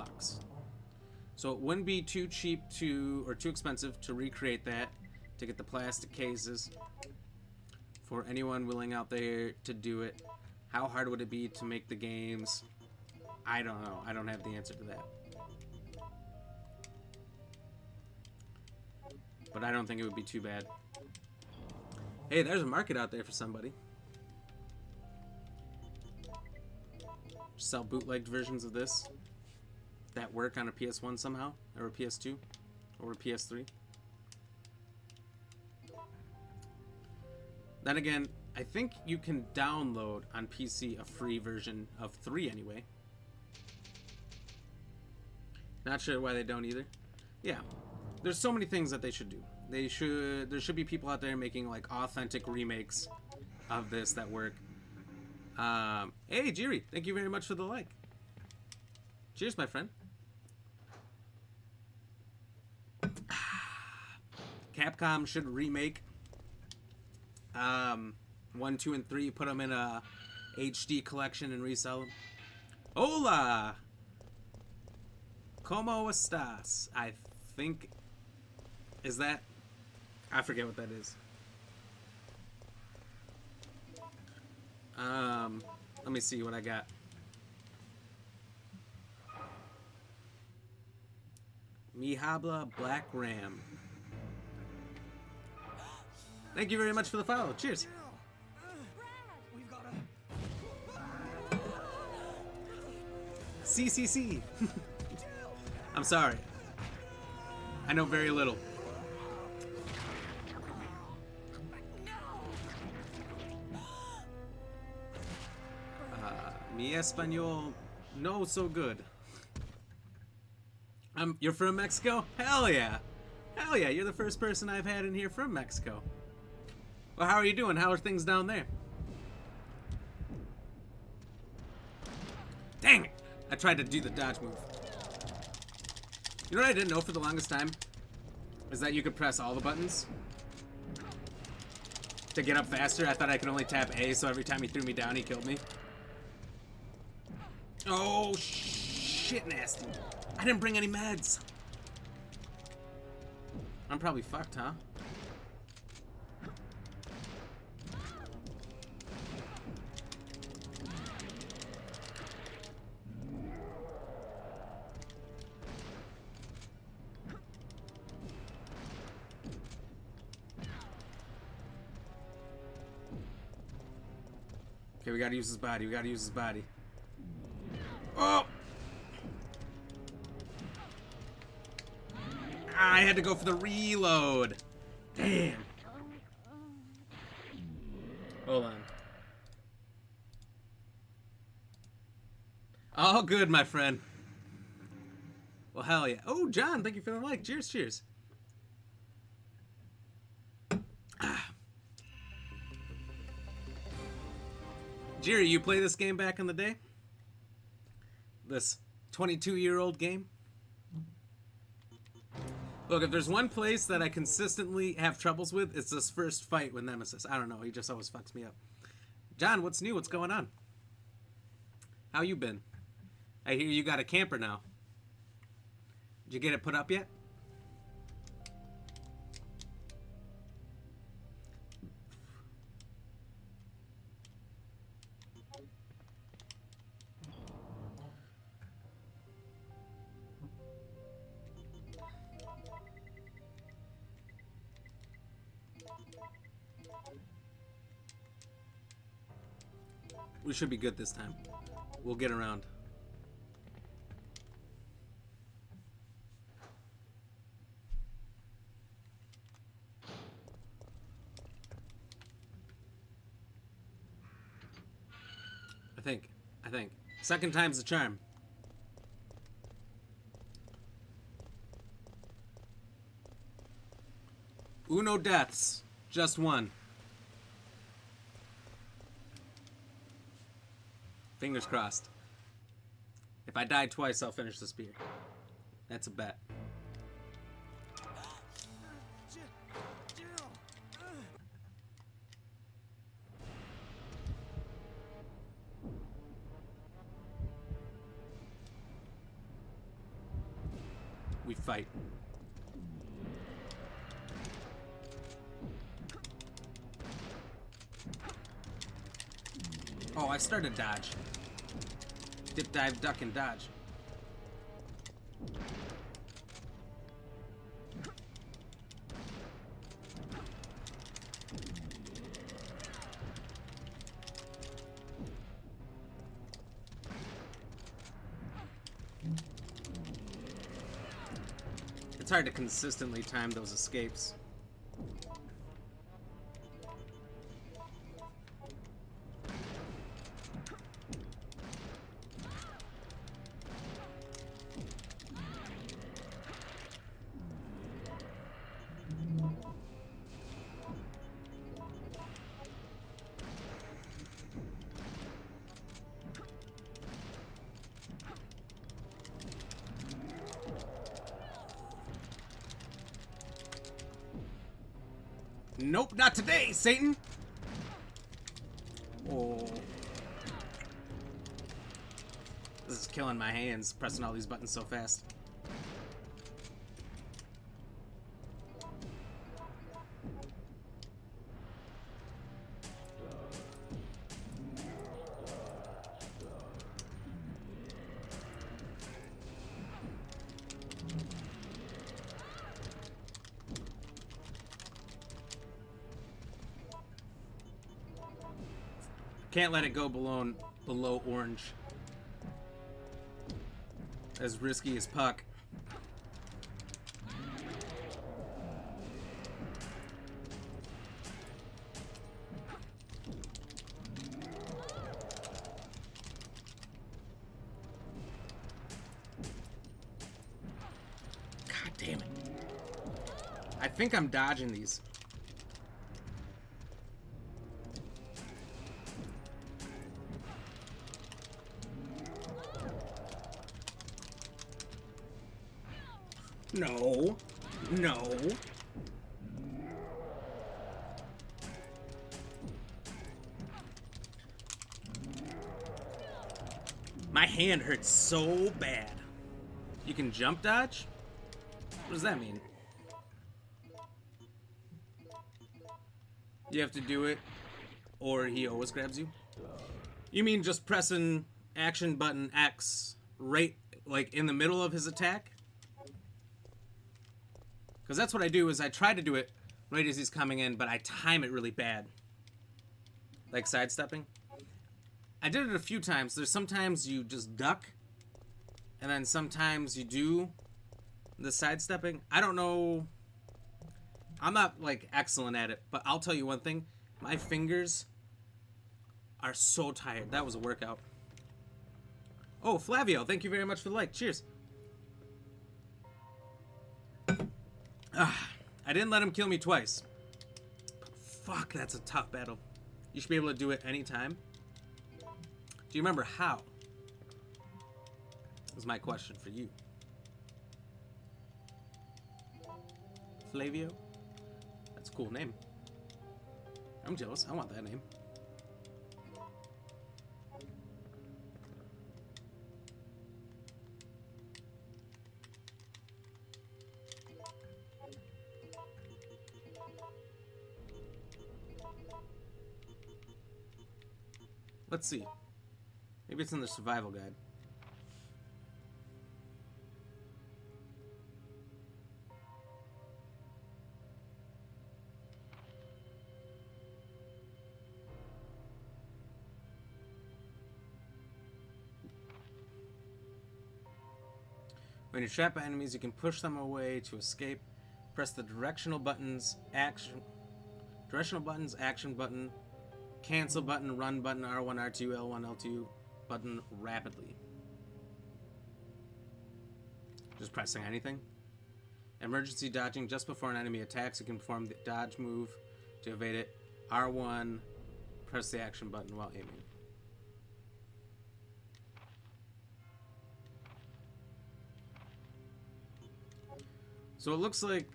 A: So it wouldn't be too cheap or too expensive to recreate that, to get the plastic cases. For anyone willing out there to do it, how hard would it be to make the games? I don't know. I don't have the answer to that. but I don't think it would be too bad. Hey, there's a market out there for somebody. Sell bootlegged versions of this that work on a PS1 somehow, or a PS2, or a PS3. Then again, I think you can download on PC a free version of 3 anyway. Not sure why they don't either. Yeah, there's so many things that they should do. There should be people out there making like authentic remakes of this that work. Hey, Jiri, thank you very much for the like. Cheers, my friend. Capcom should remake 1, 2, and 3, put them in a HD collection and resell them. Hola! ¿Cómo estás? I think... Is that... I forget what that is. Let me see what I got. Mi habla Black Ram. Thank you very much for the follow. Cheers. CCC. I'm sorry. I know very little. Mi español no so good. You're from Mexico? Hell yeah. Hell yeah, you're the first person I've had in here from Mexico. Well, how are you doing? How are things down there? Dang it! I tried to do the dodge move. You know what I didn't know for the longest time? Is that you could press all the buttons to get up faster. I thought I could only tap A, so every time he threw me down, he killed me. Oh, shit nasty. I didn't bring any meds. I'm probably fucked, huh? Okay, we gotta use his body. We gotta use his body. Oh! I had to go for the reload. Damn. Hold on. All good, my friend. Well, hell yeah. Oh, John, thank you for the like. Cheers, cheers. Jerry, you play this game back in the day? This 22-year-old game? Look, if there's one place that I consistently have troubles with, it's this first fight with Nemesis. I don't know, he just always fucks me up. John, what's new? What's going on? How you been? I hear you got a camper now. Did you get it put up yet? We should be good this time. We'll get around. I think. Second time's the charm. Uno deaths. Just one. Fingers crossed. If I die twice, I'll finish the spear. That's a bet. We fight. Oh, I started dodge. Dip, dive, duck, and dodge. It's hard to consistently time those escapes. Nope, not today, Satan! Oh. This is killing my hands, pressing all these buttons so fast. Can't let it go below orange. As risky as puck. God damn it. I think I'm dodging these. No. No. My hand hurts so bad. You can jump dodge? What does that mean? You have to do it, or he always grabs you? You mean just pressing action button X right, like, in the middle of his attack? Because that's what I do, is I try to do it right as he's coming in, but I time it really bad. Like sidestepping. I did it a few times. There's sometimes you just duck, and then sometimes you do the sidestepping. I don't know. I'm not, like, excellent at it, but I'll tell you one thing. My fingers are so tired. That was a workout. Oh, Flavio, thank you very much for the like. Cheers. I didn't let him kill me twice. But fuck, that's a tough battle. You should be able to do it anytime. Do you remember how? Is my question for you. Flavio? That's a cool name. I'm jealous. I want that name. Let's see. Maybe it's in the survival guide. When you're trapped by enemies, you can push them away to escape. Press the directional buttons, action button, cancel button, run button, R1, R2, L1, L2 button rapidly. Just pressing anything. Emergency dodging just before an enemy attacks. You can perform the dodge move to evade it. R1, press the action button while aiming. So it looks like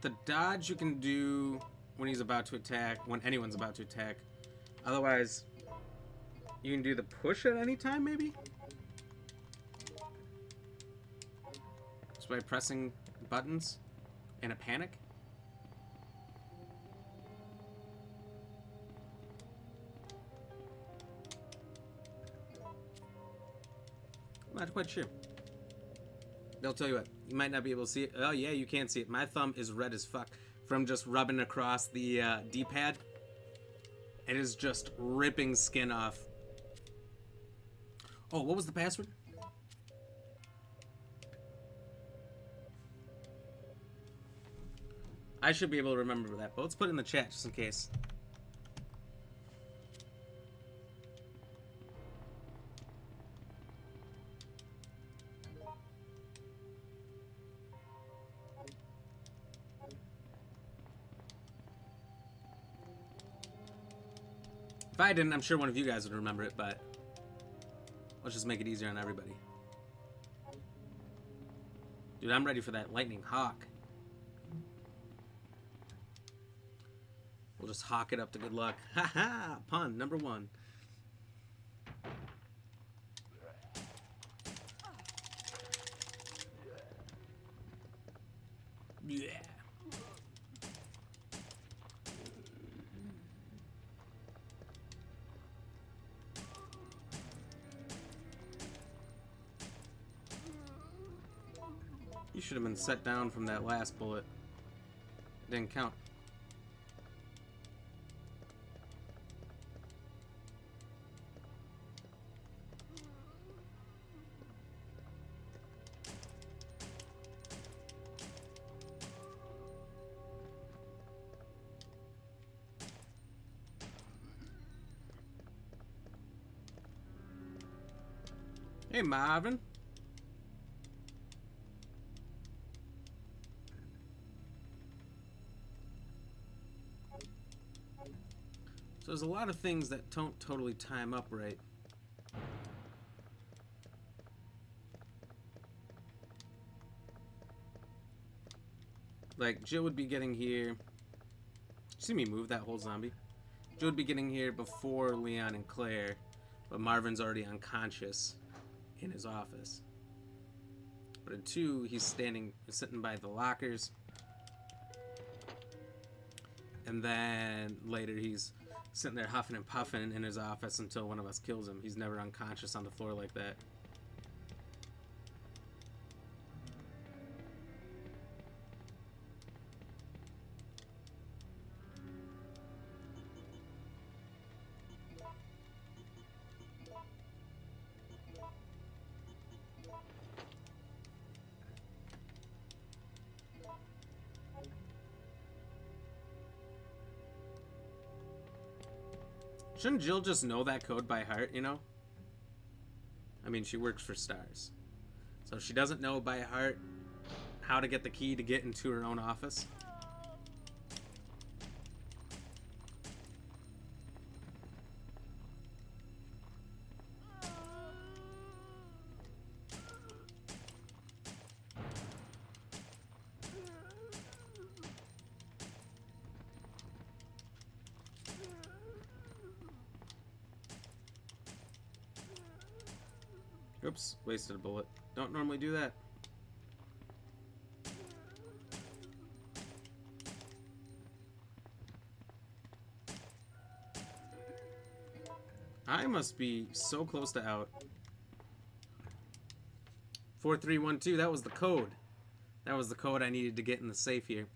A: the dodge you can do when he's about to attack, when anyone's about to attack. Otherwise, you can do the push at any time, maybe? Just by pressing buttons in a panic? I'm not quite sure. They'll tell you what, you might not be able to see it. Oh yeah, you can see it. My thumb is red as fuck from just rubbing across the D-pad. It is just ripping skin off. Oh, what was the password? I should be able to remember that, but let's put it in the chat just in case. If I didn't, I'm sure one of you guys would remember it, but let's just make it easier on everybody. Dude, I'm ready for that lightning hawk. We'll just hawk it up to good luck. Haha! Pun number 1. Yeah. You should have been set down from that last bullet. Didn't count. Hey, Marvin. So there's a lot of things that don't totally time up right. Like, Jill would be getting here. See me move that whole zombie? Jill would be getting here before Leon and Claire, but Marvin's already unconscious in his office. But in 2, he's sitting by the lockers. And then later he's sitting there huffing and puffing in his office until one of us kills him. He's never unconscious on the floor like that. Shouldn't Jill just know that code by heart, you know? I mean, she works for Stars. So she doesn't know by heart how to get the key to get into her own office. Oops, wasted a bullet. Don't normally do that. I must be so close to out. 4312, that was the code. That was the code I needed to get in the safe here.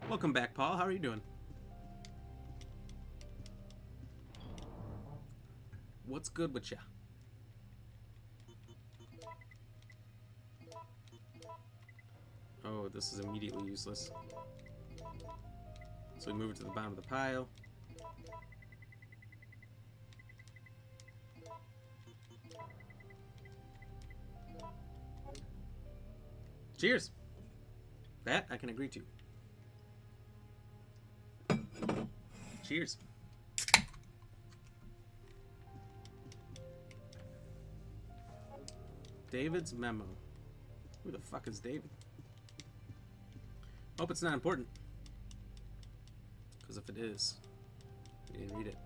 A: Welcome back, Paul. How are you doing? What's good with ya? Oh, this is immediately useless. So we move it to the bottom of the pile. Cheers! That I can agree to. Cheers. David's memo. Who the fuck is David? Hope it's not important. Because if it is, you didn't read it.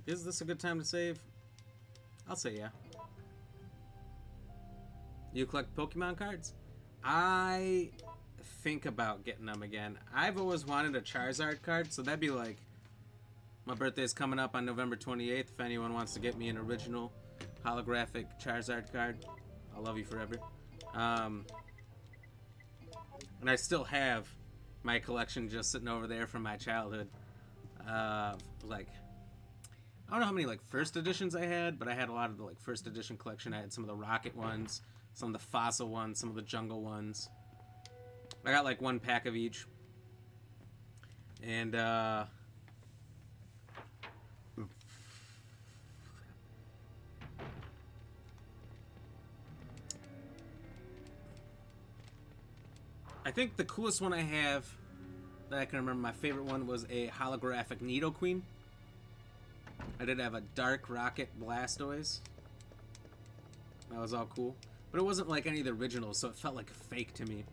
A: Is this a good time to save? I'll say yeah. You collect Pokemon cards? I think about getting them again. I've always wanted a Charizard card, so that'd be like... My birthday's coming up on November 28th. If anyone wants to get me an original holographic Charizard card, I'll love you forever. And I still have my collection just sitting over there from my childhood. Like, I don't know how many like first editions I had, but I had a lot of the like first edition collection. I had some of the Rocket ones, some of the Fossil ones, some of the Jungle ones. I got like one pack of each. And I think the coolest one I have that I can remember, my favorite one, was a holographic Nidoqueen. I did have a Dark Rocket Blastoise. That was all cool. But it wasn't like any of the originals, so it felt like fake to me.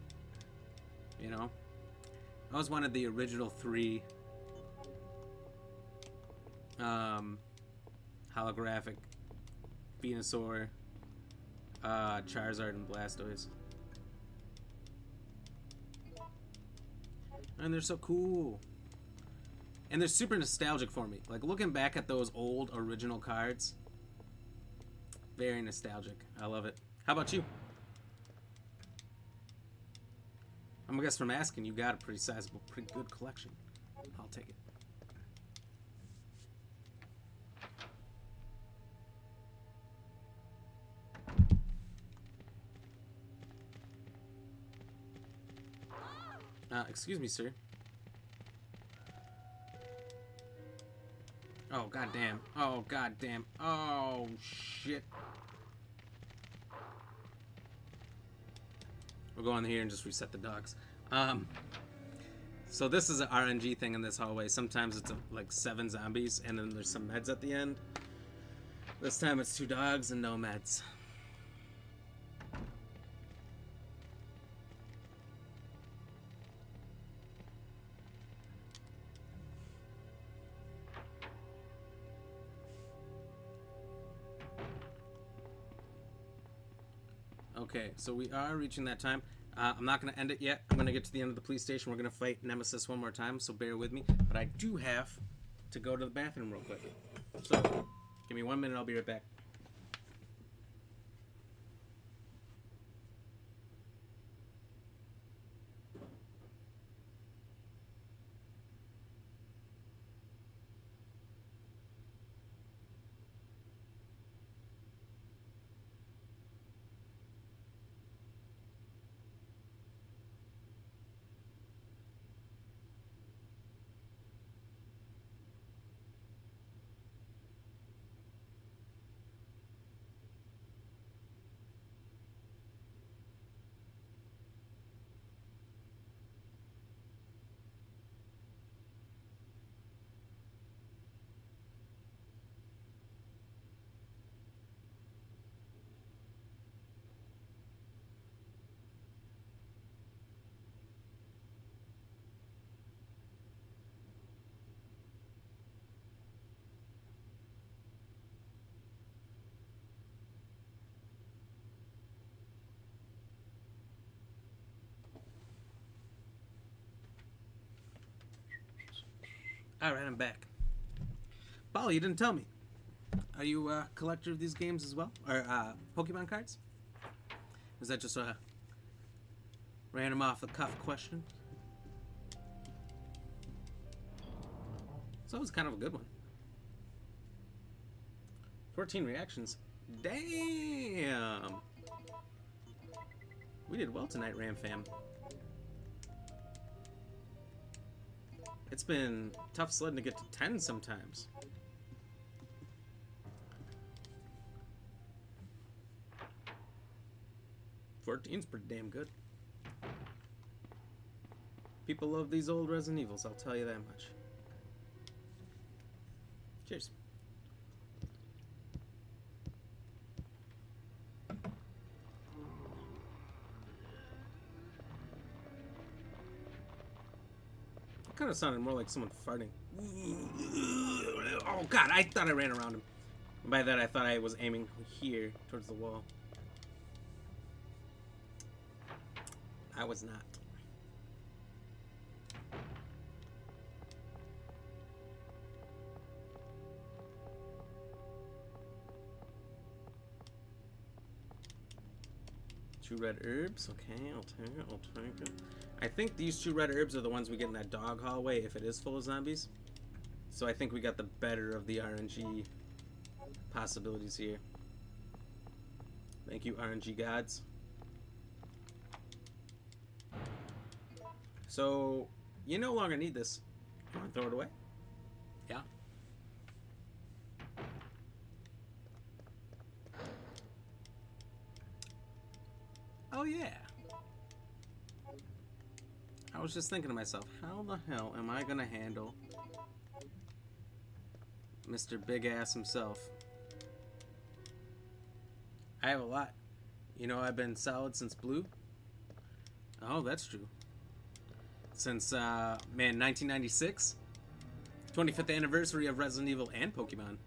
A: You know? I always wanted the original 3 holographic Venusaur, Charizard, and Blastoise. And they're so cool. And they're super nostalgic for me. Like, looking back at those old original cards, very nostalgic. I love it. How about you? I'm gonna guess from asking, you got a pretty sizable, pretty good collection. I'll take it. Excuse me, sir. Oh, goddamn. Oh, goddamn. Oh, shit. We'll go in here and just reset the dogs. So this is an RNG thing in this hallway. Sometimes it's like 7 zombies, and then there's some meds at the end. This time it's 2 dogs and no meds. Okay, so we are reaching that time. I'm not going to end it yet. I'm going to get to the end of the police station. We're going to fight Nemesis one more time, so bear with me. But I do have to go to the bathroom real quick. So, give me 1 minute. I'll be right back. Alright, I'm back. Paul, you didn't tell me. Are you a collector of these games as well? Or Pokemon cards? Is that just a random off the cuff question? So it was kind of a good one. 14 reactions. Damn! We did well tonight, Ram Fam. It's been tough sledding to get to 10 sometimes. $14's pretty damn good. People love these old Resident Evils, I'll tell you that much. Cheers. Kind of sounded more like someone farting. Oh god, I thought I ran around him. And by that I thought I was aiming here towards the wall. I was not. Two red herbs. Okay, I'll take it. I think these 2 red herbs are the ones we get in that dog hallway if it is full of zombies. So I think we got the better of the RNG possibilities here. Thank you, RNG gods. So, you no longer need this. You want to throw it away? Yeah. Oh, yeah. I was just thinking to myself, how the hell am I going to handle Mr. Big Ass himself? I have a lot. You know, I've been solid since Blue. Oh, that's true. Since, man, 1996. 25th anniversary of Resident Evil and Pokemon.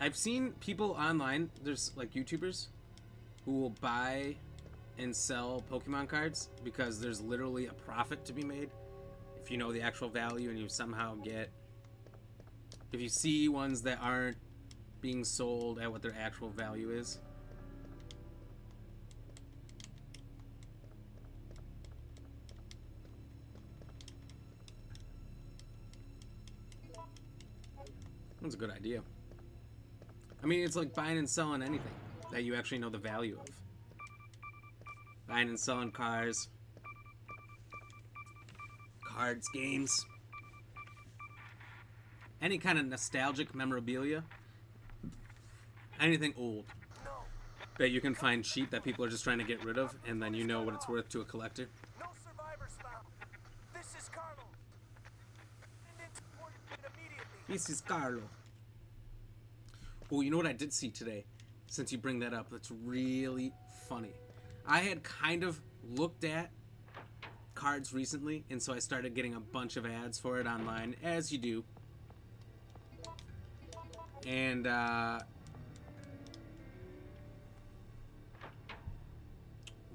A: I've seen people online, there's like YouTubers, who will buy and sell Pokemon cards because there's literally a profit to be made if you know the actual value and you somehow get... If you see ones that aren't being sold at what their actual value is. That's a good idea. I mean, it's like buying and selling anything that you actually know the value of. Buying and selling cars. Cards, games. Any kind of nostalgic memorabilia. Anything old that you can find cheap that people are just trying to get rid of, and then you know what it's worth to a collector.
J: No survivors found. This is Carlo.
A: This is Carlo. Oh, you know what I did see today? Since you bring that up, that's really funny. I had kind of looked at cards recently, and so I started getting a bunch of ads for it online, as you do. And,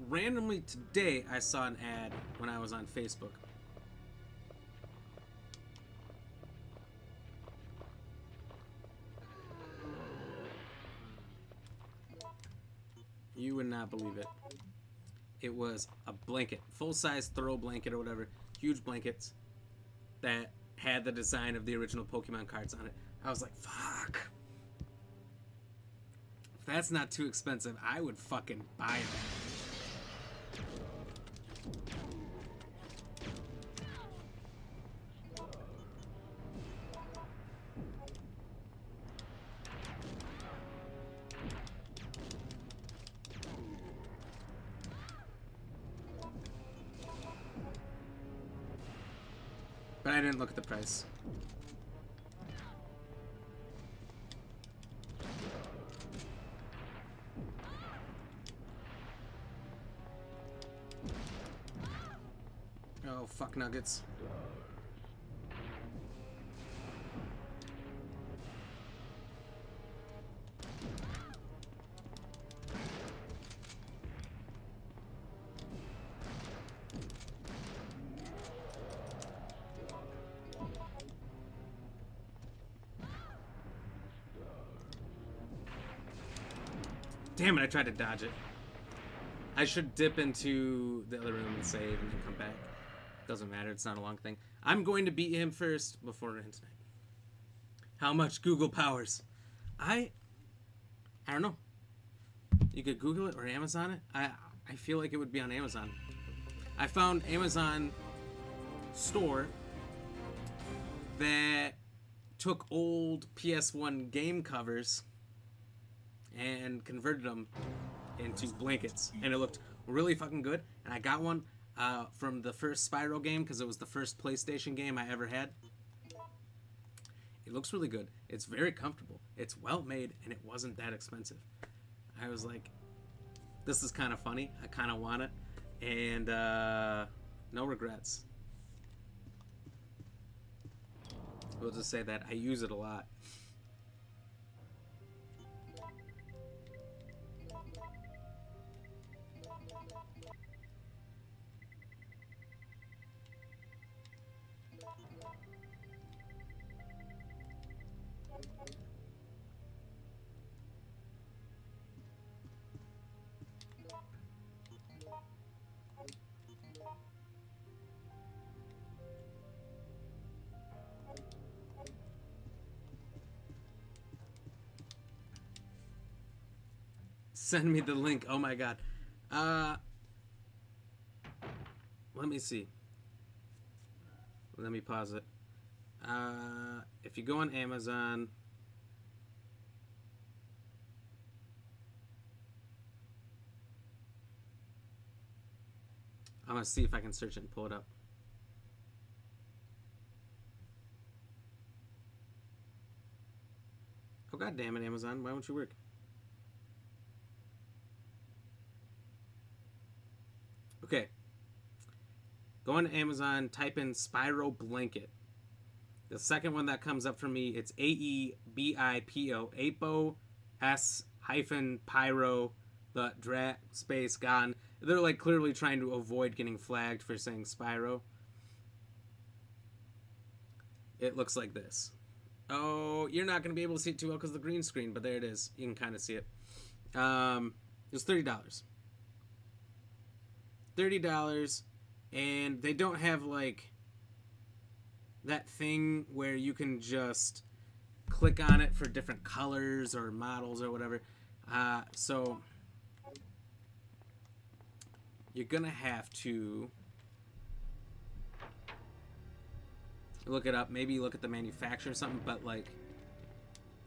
A: randomly today, I saw an ad when I was on Facebook. You would not believe it. It was a blanket, full-size throw blanket or whatever, huge blankets that had the design of the original Pokemon cards on it. I was like, fuck. If that's not too expensive, I would fucking buy that. But I didn't look at the price. Oh, fuck nuggets. Damn it, I tried to dodge it. I should dip into the other room and save and then come back. Doesn't matter, it's not a long thing. I'm going to beat him first before it ends tonight. How much Google powers? I don't know. You could Google it or Amazon it. I feel like it would be on Amazon. I found Amazon store that took old PS1 game covers and converted them into blankets, and it looked really fucking good. And I got one from the first Spyro game because it was the first PlayStation game I ever had. It looks really good. It's very comfortable. It's well made, and it wasn't that expensive. I was like, this is kind of funny. I kind of want it, and no regrets. We'll just say that I use it a lot. Send me the link. Oh my god. Let me see. Let me pause it. If you go on Amazon, I'm gonna see if I can search it and pull it up. Oh god damn it, Amazon, why won't you work? Okay. Go on Amazon, type in Spyro Blanket. The second one that comes up for me, it's AEBIPO, Apo S hyphen Pyro, the drat space gone. They're like clearly trying to avoid getting flagged for saying Spyro. It looks like this. Oh, you're not going to be able to see it too well because of the green screen, but there it is. You can kind of see it. It was $30. $30, and they don't have like that thing where you can just click on it for different colors or models or whatever. So you're gonna have to look it up. Maybe look at the manufacturer or something, but like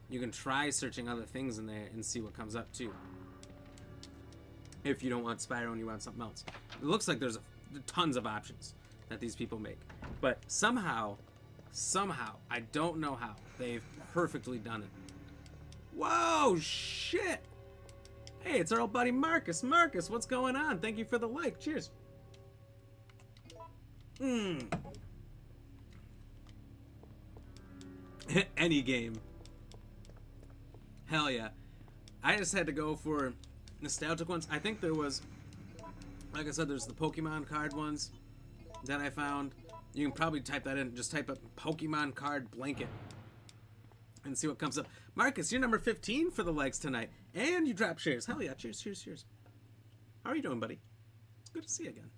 A: you can try searching other things in there and see what comes up too. If you don't want Spyro and you want something else. It looks like there's tons of options that these people make. But somehow, I don't know how, they've perfectly done it. Whoa, shit! Hey, it's our old buddy Marcus. Marcus, what's going on? Thank you for the like. Cheers. Any game. Hell yeah. I just had to go for nostalgic ones. I think there was, like I said, there's the Pokemon card ones that I found. You can probably type that in. Just type up Pokemon card blanket and see what comes up. Marcus, you're number 15 for the likes tonight. And you drop shares. Hell yeah. Cheers, cheers, cheers. How are you doing, buddy? It's good to see you again.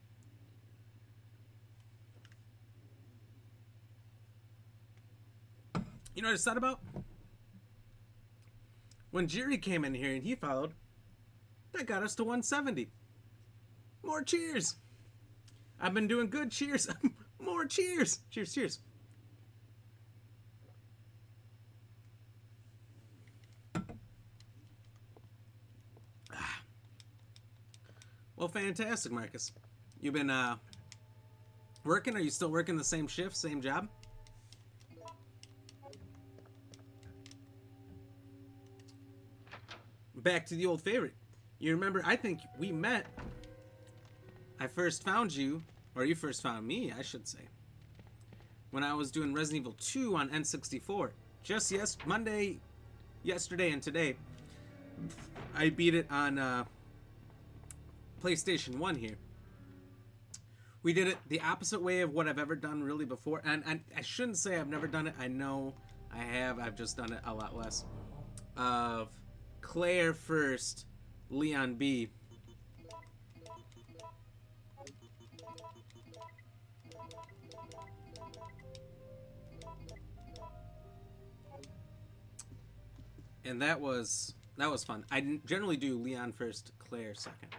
A: You know what I just thought about? When Jerry came in here and he followed, that got us to 170. More cheers. I've been doing good. Cheers. More cheers. Cheers, cheers. Well, fantastic, Marcus. You've been working? Are you still working the same shift, same job? Back to the old favorite. You remember, I think we met. I first found you, or you first found me, I should say, when I was doing Resident Evil 2 on N64. Just yesterday and today, I beat it on PlayStation 1 here. We did it the opposite way of what I've ever done really before. And I shouldn't say I've never done it. I know I have. I've just done it a lot less. Of Claire first, Leon B. And that was fun. I generally do Leon first, Claire second.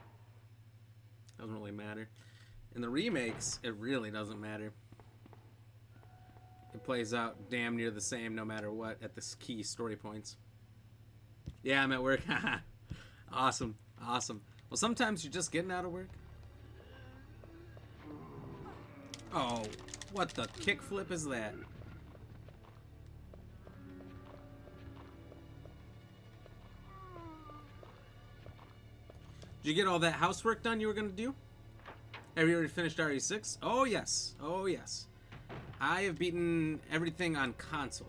A: Doesn't really matter. In the remakes, it really doesn't matter. It plays out damn near the same no matter what at the key story points. Yeah, I'm at work. Awesome. Awesome. Well, sometimes you're just getting out of work. Oh, what the kickflip is that? Did you get all that housework done you were going to do? Have you already finished RE6? Oh, yes. Oh, yes. I have beaten everything on console.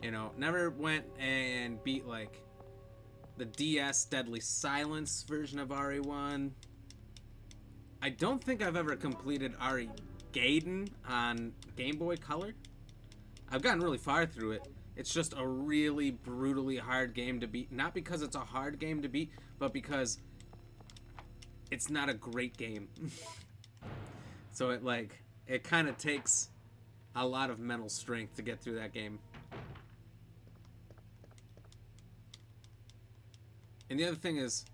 A: You know, never went and beat, like, the DS Deadly Silence version of RE1. I don't think I've ever completed RE Gaiden on Game Boy Color. I've gotten really far through it. It's just a really brutally hard game to beat. Not because it's a hard game to beat, but because it's not a great game. So it kind of takes a lot of mental strength to get through that game. And the other thing is,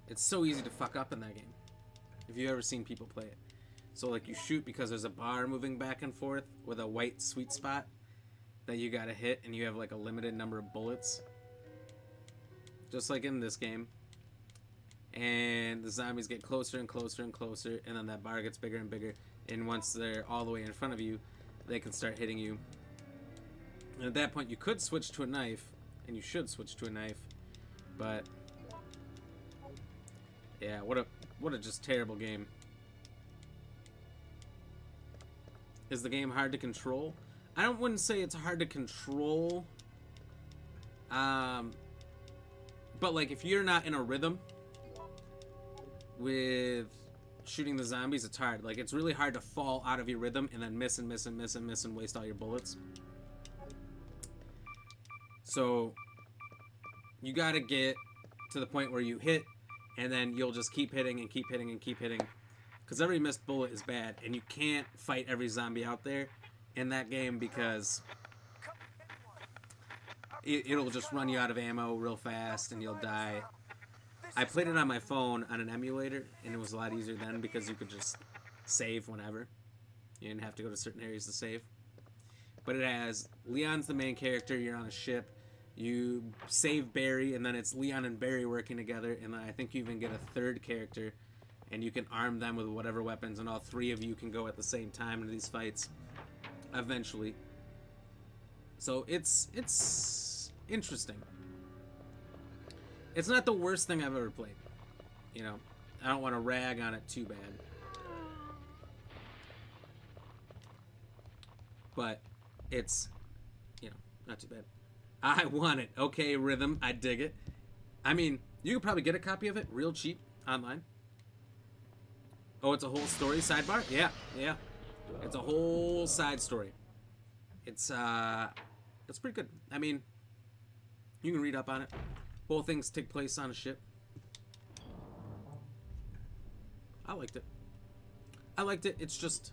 A: it's so easy to fuck up in that game. If you've ever seen people play it. So like you shoot because there's a bar moving back and forth with a white sweet spot that you gotta hit, and you have like a limited number of bullets. Just like in this game. And the zombies get closer and closer and closer, and then that bar gets bigger and bigger. And once they're all the way in front of you, they can start hitting you. And at that point, you could switch to a knife, and you should switch to a knife. But yeah, what a just terrible game. Is the game hard to control? Wouldn't say it's hard to control. But like if you're not in a rhythm with shooting the zombies, it's hard. Like it's really hard to fall out of your rhythm and then miss and miss and miss and miss and waste all your bullets. So you gotta get to the point where you hit, and then you'll just keep hitting and keep hitting and keep hitting, because every missed bullet is bad, and you can't fight every zombie out there in that game because it'll just run you out of ammo real fast and you'll die. I played it on my phone on an emulator, and it was a lot easier then because you could just save whenever. You didn't have to go to certain areas to save. But it has Leon's the main character. You're on a ship. You save Barry, and then it's Leon and Barry working together, and then I think you even get a third character, and you can arm them with whatever weapons, and all three of you can go at the same time into these fights eventually. So it's interesting. It's not the worst thing I've ever played. You know, I don't want to rag on it too bad. But it's, you know, not too bad. I want it. Okay, Rhythm. I dig it. I mean, you could probably get a copy of it real cheap online. Oh, it's a whole story sidebar? Yeah, yeah. It's a whole side story. It's pretty good. I mean, you can read up on it. Both things take place on a ship. I liked it. I liked it. It's just,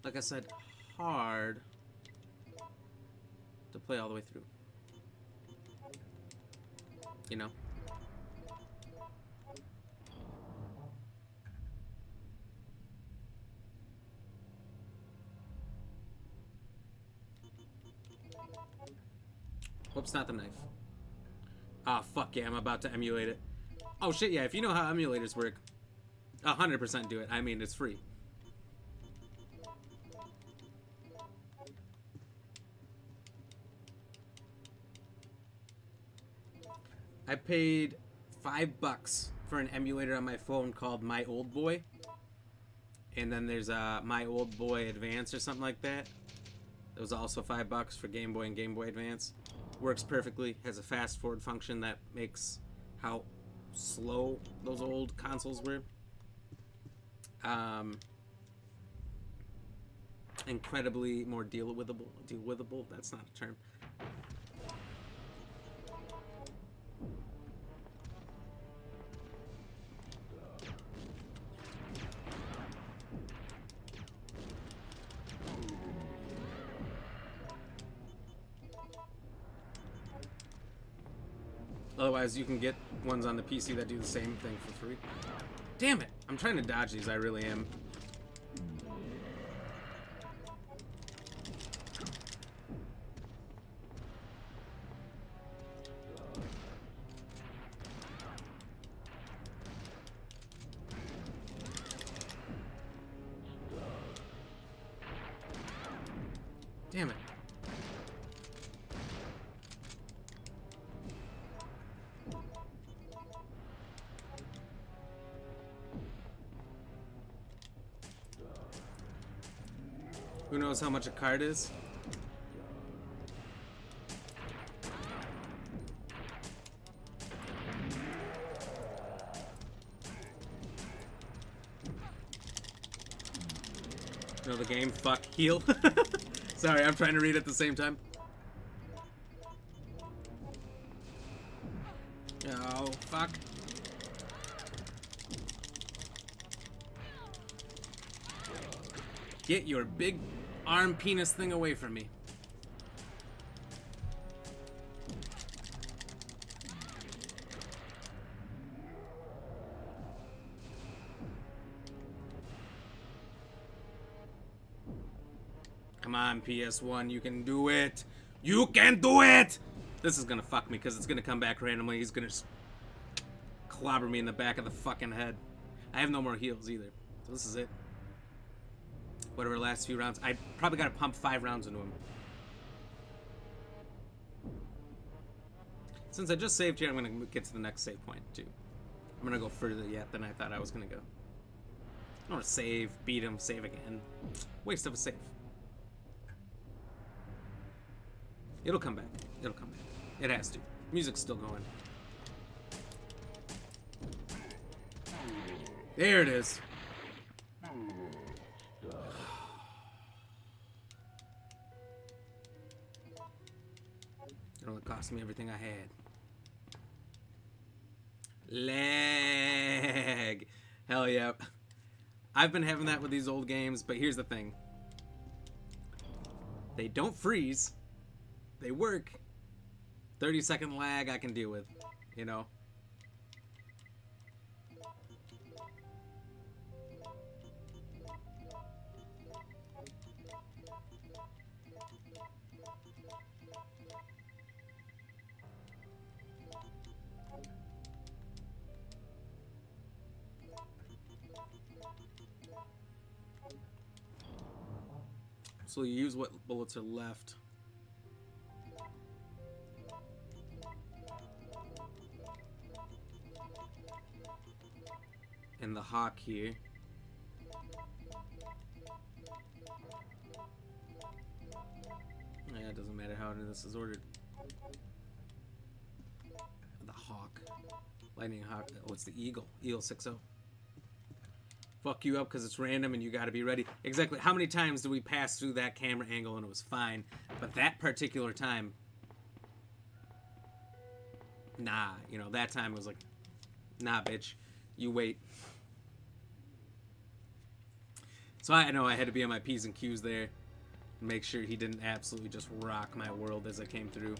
A: like I said, hard to play all the way through. You know? Whoops, not the knife. Ah, fuck yeah, I'm about to emulate it. Oh shit, yeah, if you know how emulators work, 100% do it. I mean, it's free. I paid $5 for an emulator on my phone called My Old Boy. And then there's My Old Boy Advance or something like that. It was also $5 for Game Boy and Game Boy Advance. Works perfectly, has a fast forward function that makes how slow those old consoles were incredibly more deal withable. That's not a term. Otherwise, you can get ones on the PC that do the same thing for free. Damn it! I'm trying to dodge these, I really am. Damn it. Who knows how much a card is? Know the game? Fuck. Heal. Sorry, I'm trying to read at the same time. Oh, fuck. Get your big arm penis thing away from me. Come on, PS1, you can do it. You can do it! This is gonna fuck me because it's gonna come back randomly. He's gonna just clobber me in the back of the fucking head. I have no more heals either. So this is it. Whatever, last few rounds. I probably gotta pump 5 rounds into him. Since I just saved here, I'm gonna get to the next save point too. I'm gonna go further yet than I thought I was gonna go. I don't wanna save, beat him, save again. Waste of a save. It'll come back. It'll come back. It has to. Music's still going. There it is. It only cost me everything I had. Lag. Hell yeah. I've been having that with these old games, but here's the thing. They don't freeze. They work. 30-second lag I can deal with, you know. So you use what bullets are left. And the hawk here. Yeah, it doesn't matter how this is ordered. The hawk. Lightning hawk. Oh, it's the eagle. Eagle 6-0. Fuck you up because it's random and you gotta be ready. Exactly. How many times do we pass through that camera angle and it was fine? But that particular time, nah. You know, that time was like, nah, bitch. You wait. So I know I had to be on my P's and Q's there. Make sure he didn't absolutely just rock my world as I came through.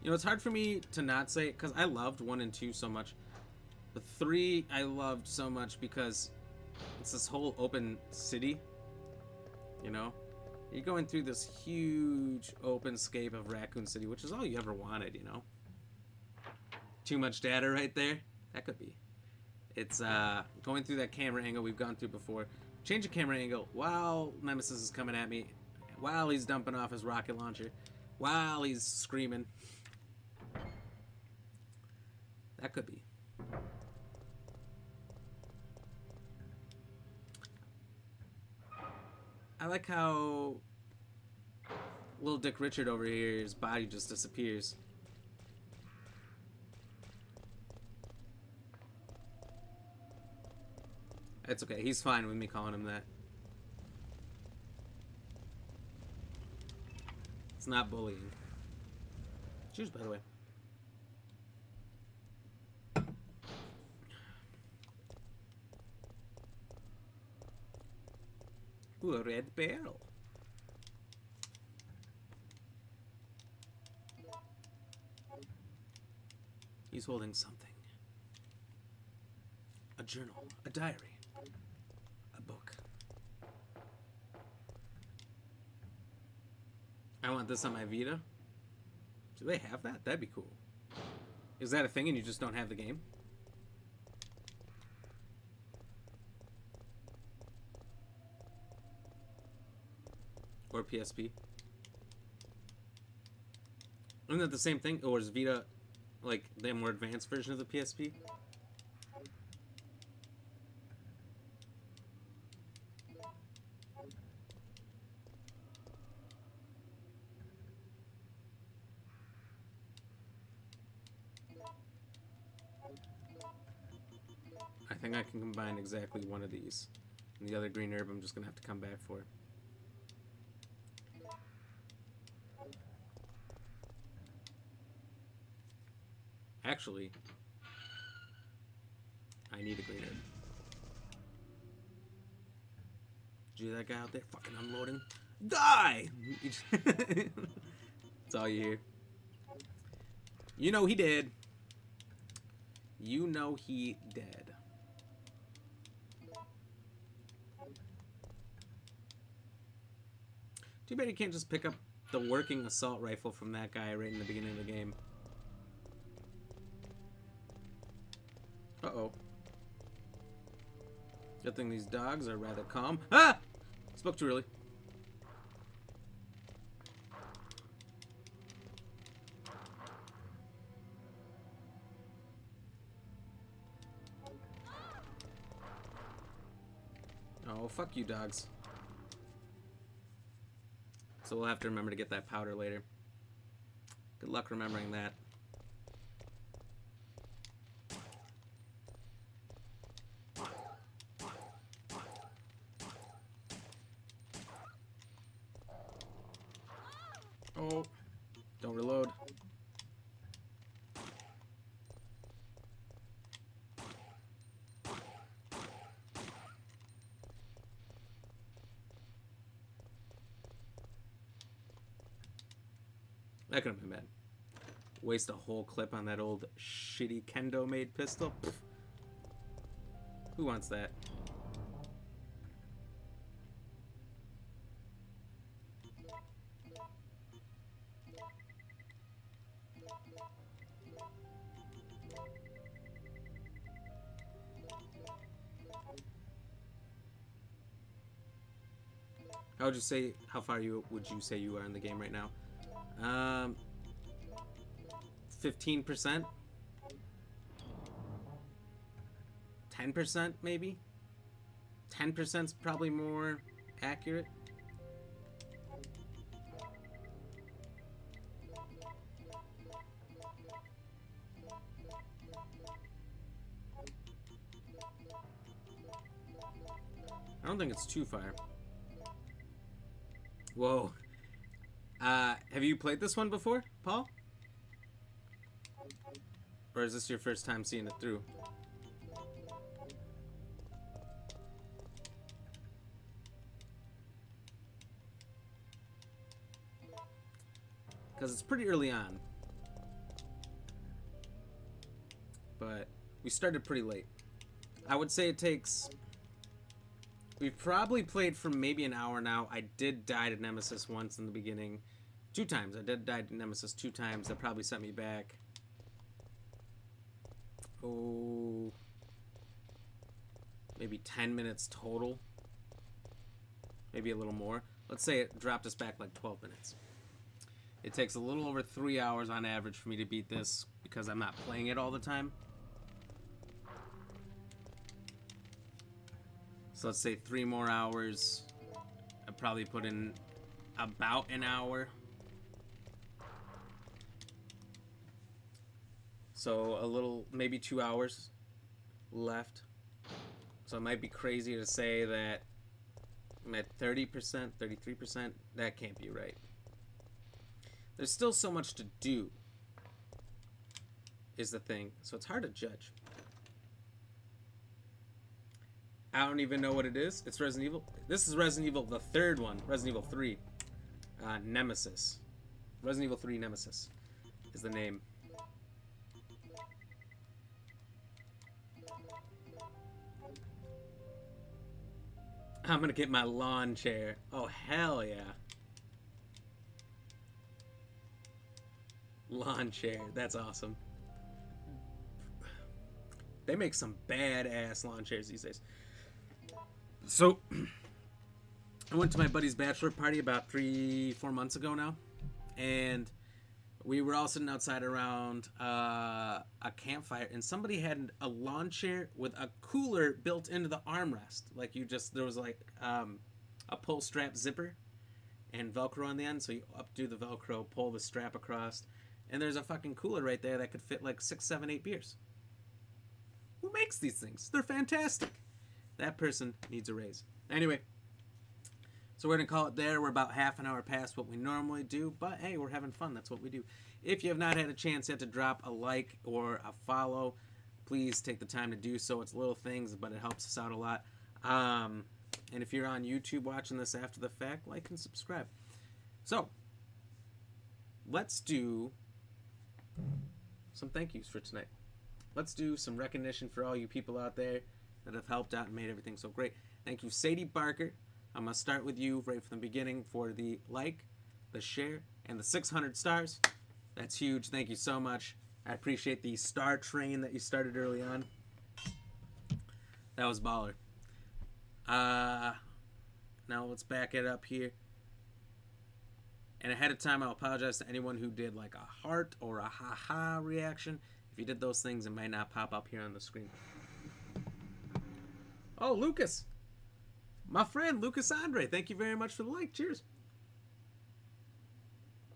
A: You know, it's hard for me to not say it because I loved 1 and 2 so much. But 3 I loved so much because it's this whole open city. You know? You're going through this huge open scape of Raccoon City, which is all you ever wanted, you know? Too much data right there? That could be. It's going through that camera angle we've gone through before. Change the camera angle while Nemesis is coming at me, while he's dumping off his rocket launcher, while he's screaming. That could be. I like how little Dick Richard over here, his body just disappears. It's okay. He's fine with me calling him that. It's not bullying. Cheers, by the way. Ooh, a red barrel. He's holding something. A journal, a diary, a book. I want this on my Vita. Do they have that? That'd be cool. Is that a thing and you just don't have the game? Or PSP? Isn't that the same thing? Or is Vita like the more advanced version of the PSP? I think I can combine exactly one of these. And the other green herb I'm just gonna have to come back for. Actually, I need a green herb. Did you hear that guy out there fucking unloading? Die! That's all you hear. You know he did. You know he did. Too bad you can't just pick up the working assault rifle from that guy right in the beginning of the game. Uh-oh. Good thing these dogs are rather calm. Ah! Spoke too early. Oh, fuck you, dogs. So we'll have to remember to get that powder later. Good luck remembering that. Oh, don't reload. That could have been bad. Waste a whole clip on that old shitty kendo made pistol. Pfft. Who wants that? How would you say, how far would you say you are in the game right now? 15%? 10% maybe? 10% is probably more accurate. I don't think it's too far. Whoa. Have you played this one before, Paul? Or is this your first time seeing it through? Because it's pretty early on. But we started pretty late. I would say it takes... We've probably played for maybe an hour now. I did die to Nemesis once in the beginning. 2 times. I did die to Nemesis 2 times. That probably sent me back. Oh... Maybe 10 minutes total. Maybe a little more. Let's say it dropped us back like 12 minutes. It takes a little over 3 hours on average for me to beat this because I'm not playing it all the time. So let's say 3 more hours. I'd probably put in about an hour. So a little, maybe 2 hours left. So it might be crazy to say that I'm at 30%, 33%. That can't be right. There's still so much to do, is the thing. So it's hard to judge. I don't even know what it is. It's Resident Evil. This is Resident Evil, the 3rd one. Resident Evil 3. Nemesis. Resident Evil 3 Nemesis is the name. I'm gonna get my lawn chair. Oh, hell yeah. Lawn chair. That's awesome. They make some badass lawn chairs these days. So, I went to my buddy's bachelor party about 3-4 months ago now. And we were all sitting outside around a campfire. And somebody had a lawn chair with a cooler built into the armrest. Like there was like a pull strap zipper and Velcro on the end. So you updo the Velcro, pull the strap across. And there's a fucking cooler right there that could fit like 6, 7, 8 beers. Who makes these things? They're fantastic. That person needs a raise. Anyway, so we're going to call it there. We're about half an hour past what we normally do. But hey, we're having fun. That's what we do. If you have not had a chance yet to drop a like or a follow, please take the time to do so. It's little things, but it helps us out a lot. And if you're on YouTube watching this after the fact, like and subscribe. So, let's do some thank yous for tonight. Let's do some recognition for all you people out there that have helped out and made everything so great. Thank you, Sadie Barker. I'm going to start with you right from the beginning for the like, the share, and the 600 stars. That's huge. Thank you so much. I appreciate the star train that you started early on. That was baller. Now let's back it up here. And ahead of time, I'll apologize to anyone who did like a heart or a ha-ha reaction. If you did those things, it might not pop up here on the screen. Oh, Lucas. My friend, Lucas Andre. Thank you very much for the like. Cheers.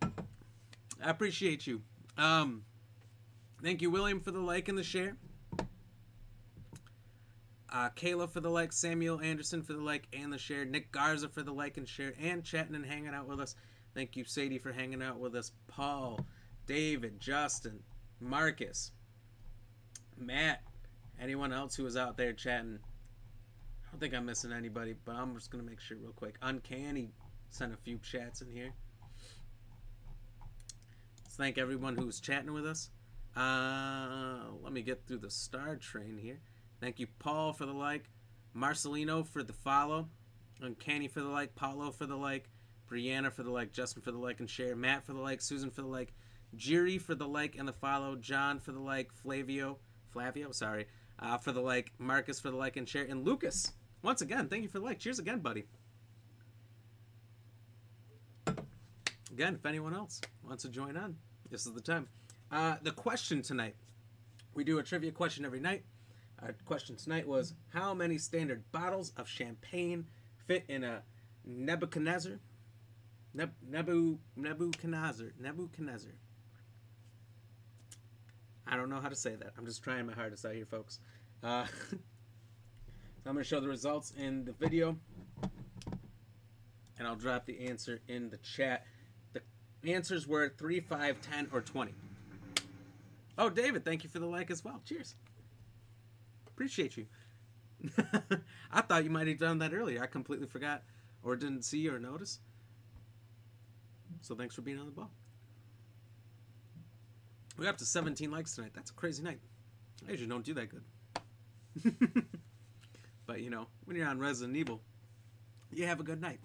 A: I appreciate you. Thank you, William, for the like and the share. Kayla for the like. Samuel Anderson for the like and the share. Nick Garza for the like and share. And chatting and hanging out with us. Thank you, Sadie, for hanging out with us. Paul, David, Justin, Marcus, Matt, anyone else who was out there chatting. I don't think I'm missing anybody, but I'm just going to make sure real quick. Uncanny sent a few chats in here. Let's thank everyone who was chatting with us. Let me get through the star train here. Thank you, Paul, for the like. Marcelino for the follow. Uncanny for the like. Paulo for the like. Brianna for the like. Justin for the like and share. Matt for the like. Susan for the like. Jiri for the like and the follow. John for the like. Flavio, sorry. For the like. Marcus for the like and share. And Lucas, once again, thank you for the like. Cheers again, buddy. Again, if anyone else wants to join on, this is the time. The question tonight. We do a trivia question every night. Our question tonight was, how many standard bottles of champagne fit in a Nebuchadnezzar? Nebuchadnezzar. I don't know how to say that. I'm just trying my hardest out here, folks. So I'm going to show the results in the video. And I'll drop the answer in the chat. The answers were 3, 5, 10, or 20. Oh, David, thank you for the like as well. Cheers. Appreciate you. I thought you might have done that earlier. I completely forgot or didn't see or notice. So thanks for being on the ball. We're up to 17 likes tonight. That's a crazy night. I usually don't do that good. But, you know, when you're on Resident Evil, you have a good night.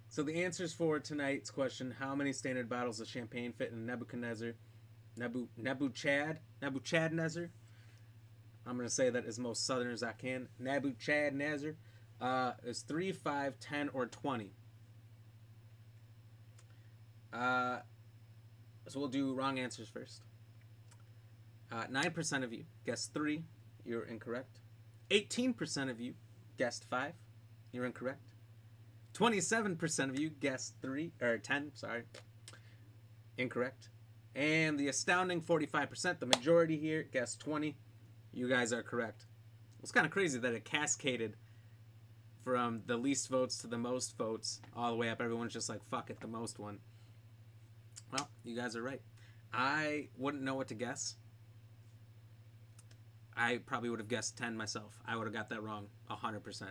A: So the answers for tonight's question, how many standard bottles of champagne fit in Nebuchadnezzar? Nebuchadnezzar. I'm going to say that as most southern as I can. Nebuchadnezzar is 3, 5, 10, or 20. So we'll do wrong answers first. 9% of you guessed 3. You're incorrect. 18% of you guessed 5. You're incorrect. 27% of you guessed 10. Sorry. Incorrect. And the astounding 45%, the majority here, guessed 20. You guys are correct. It's kind of crazy that it cascaded from the least votes to the most votes all the way up. Everyone's just like, fuck it, the most one. Well, you guys are right. I wouldn't know what to guess. I probably would have guessed 10 myself. I would have got that wrong 100%.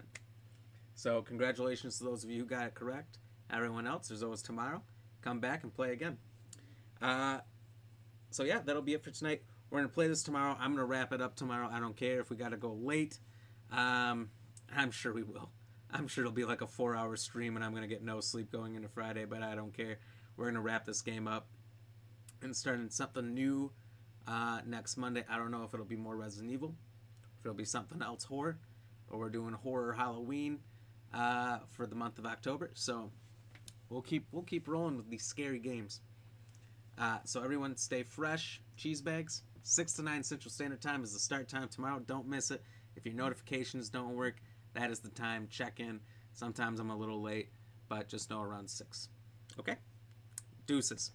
A: So congratulations to those of you who got it correct. Everyone else, there's always tomorrow. Come back and play again. So yeah, that'll be it for tonight. We're going to play this tomorrow. I'm going to wrap it up tomorrow. I don't care if we got to go late. I'm sure we will. I'm sure it'll be like a 4-hour stream and I'm going to get no sleep going into Friday, but I don't care. We're going to wrap this game up and start in something new next Monday. I don't know if it'll be more Resident Evil, if it'll be something else horror, or we're doing horror Halloween for the month of October. So we'll keep rolling with these scary games. So everyone stay fresh. Cheese bags. 6 to 9 Central Standard Time is the start time tomorrow. Don't miss it. If your notifications don't work, that is the time. Check in. Sometimes I'm a little late, but just know around 6. Okay? Deuces.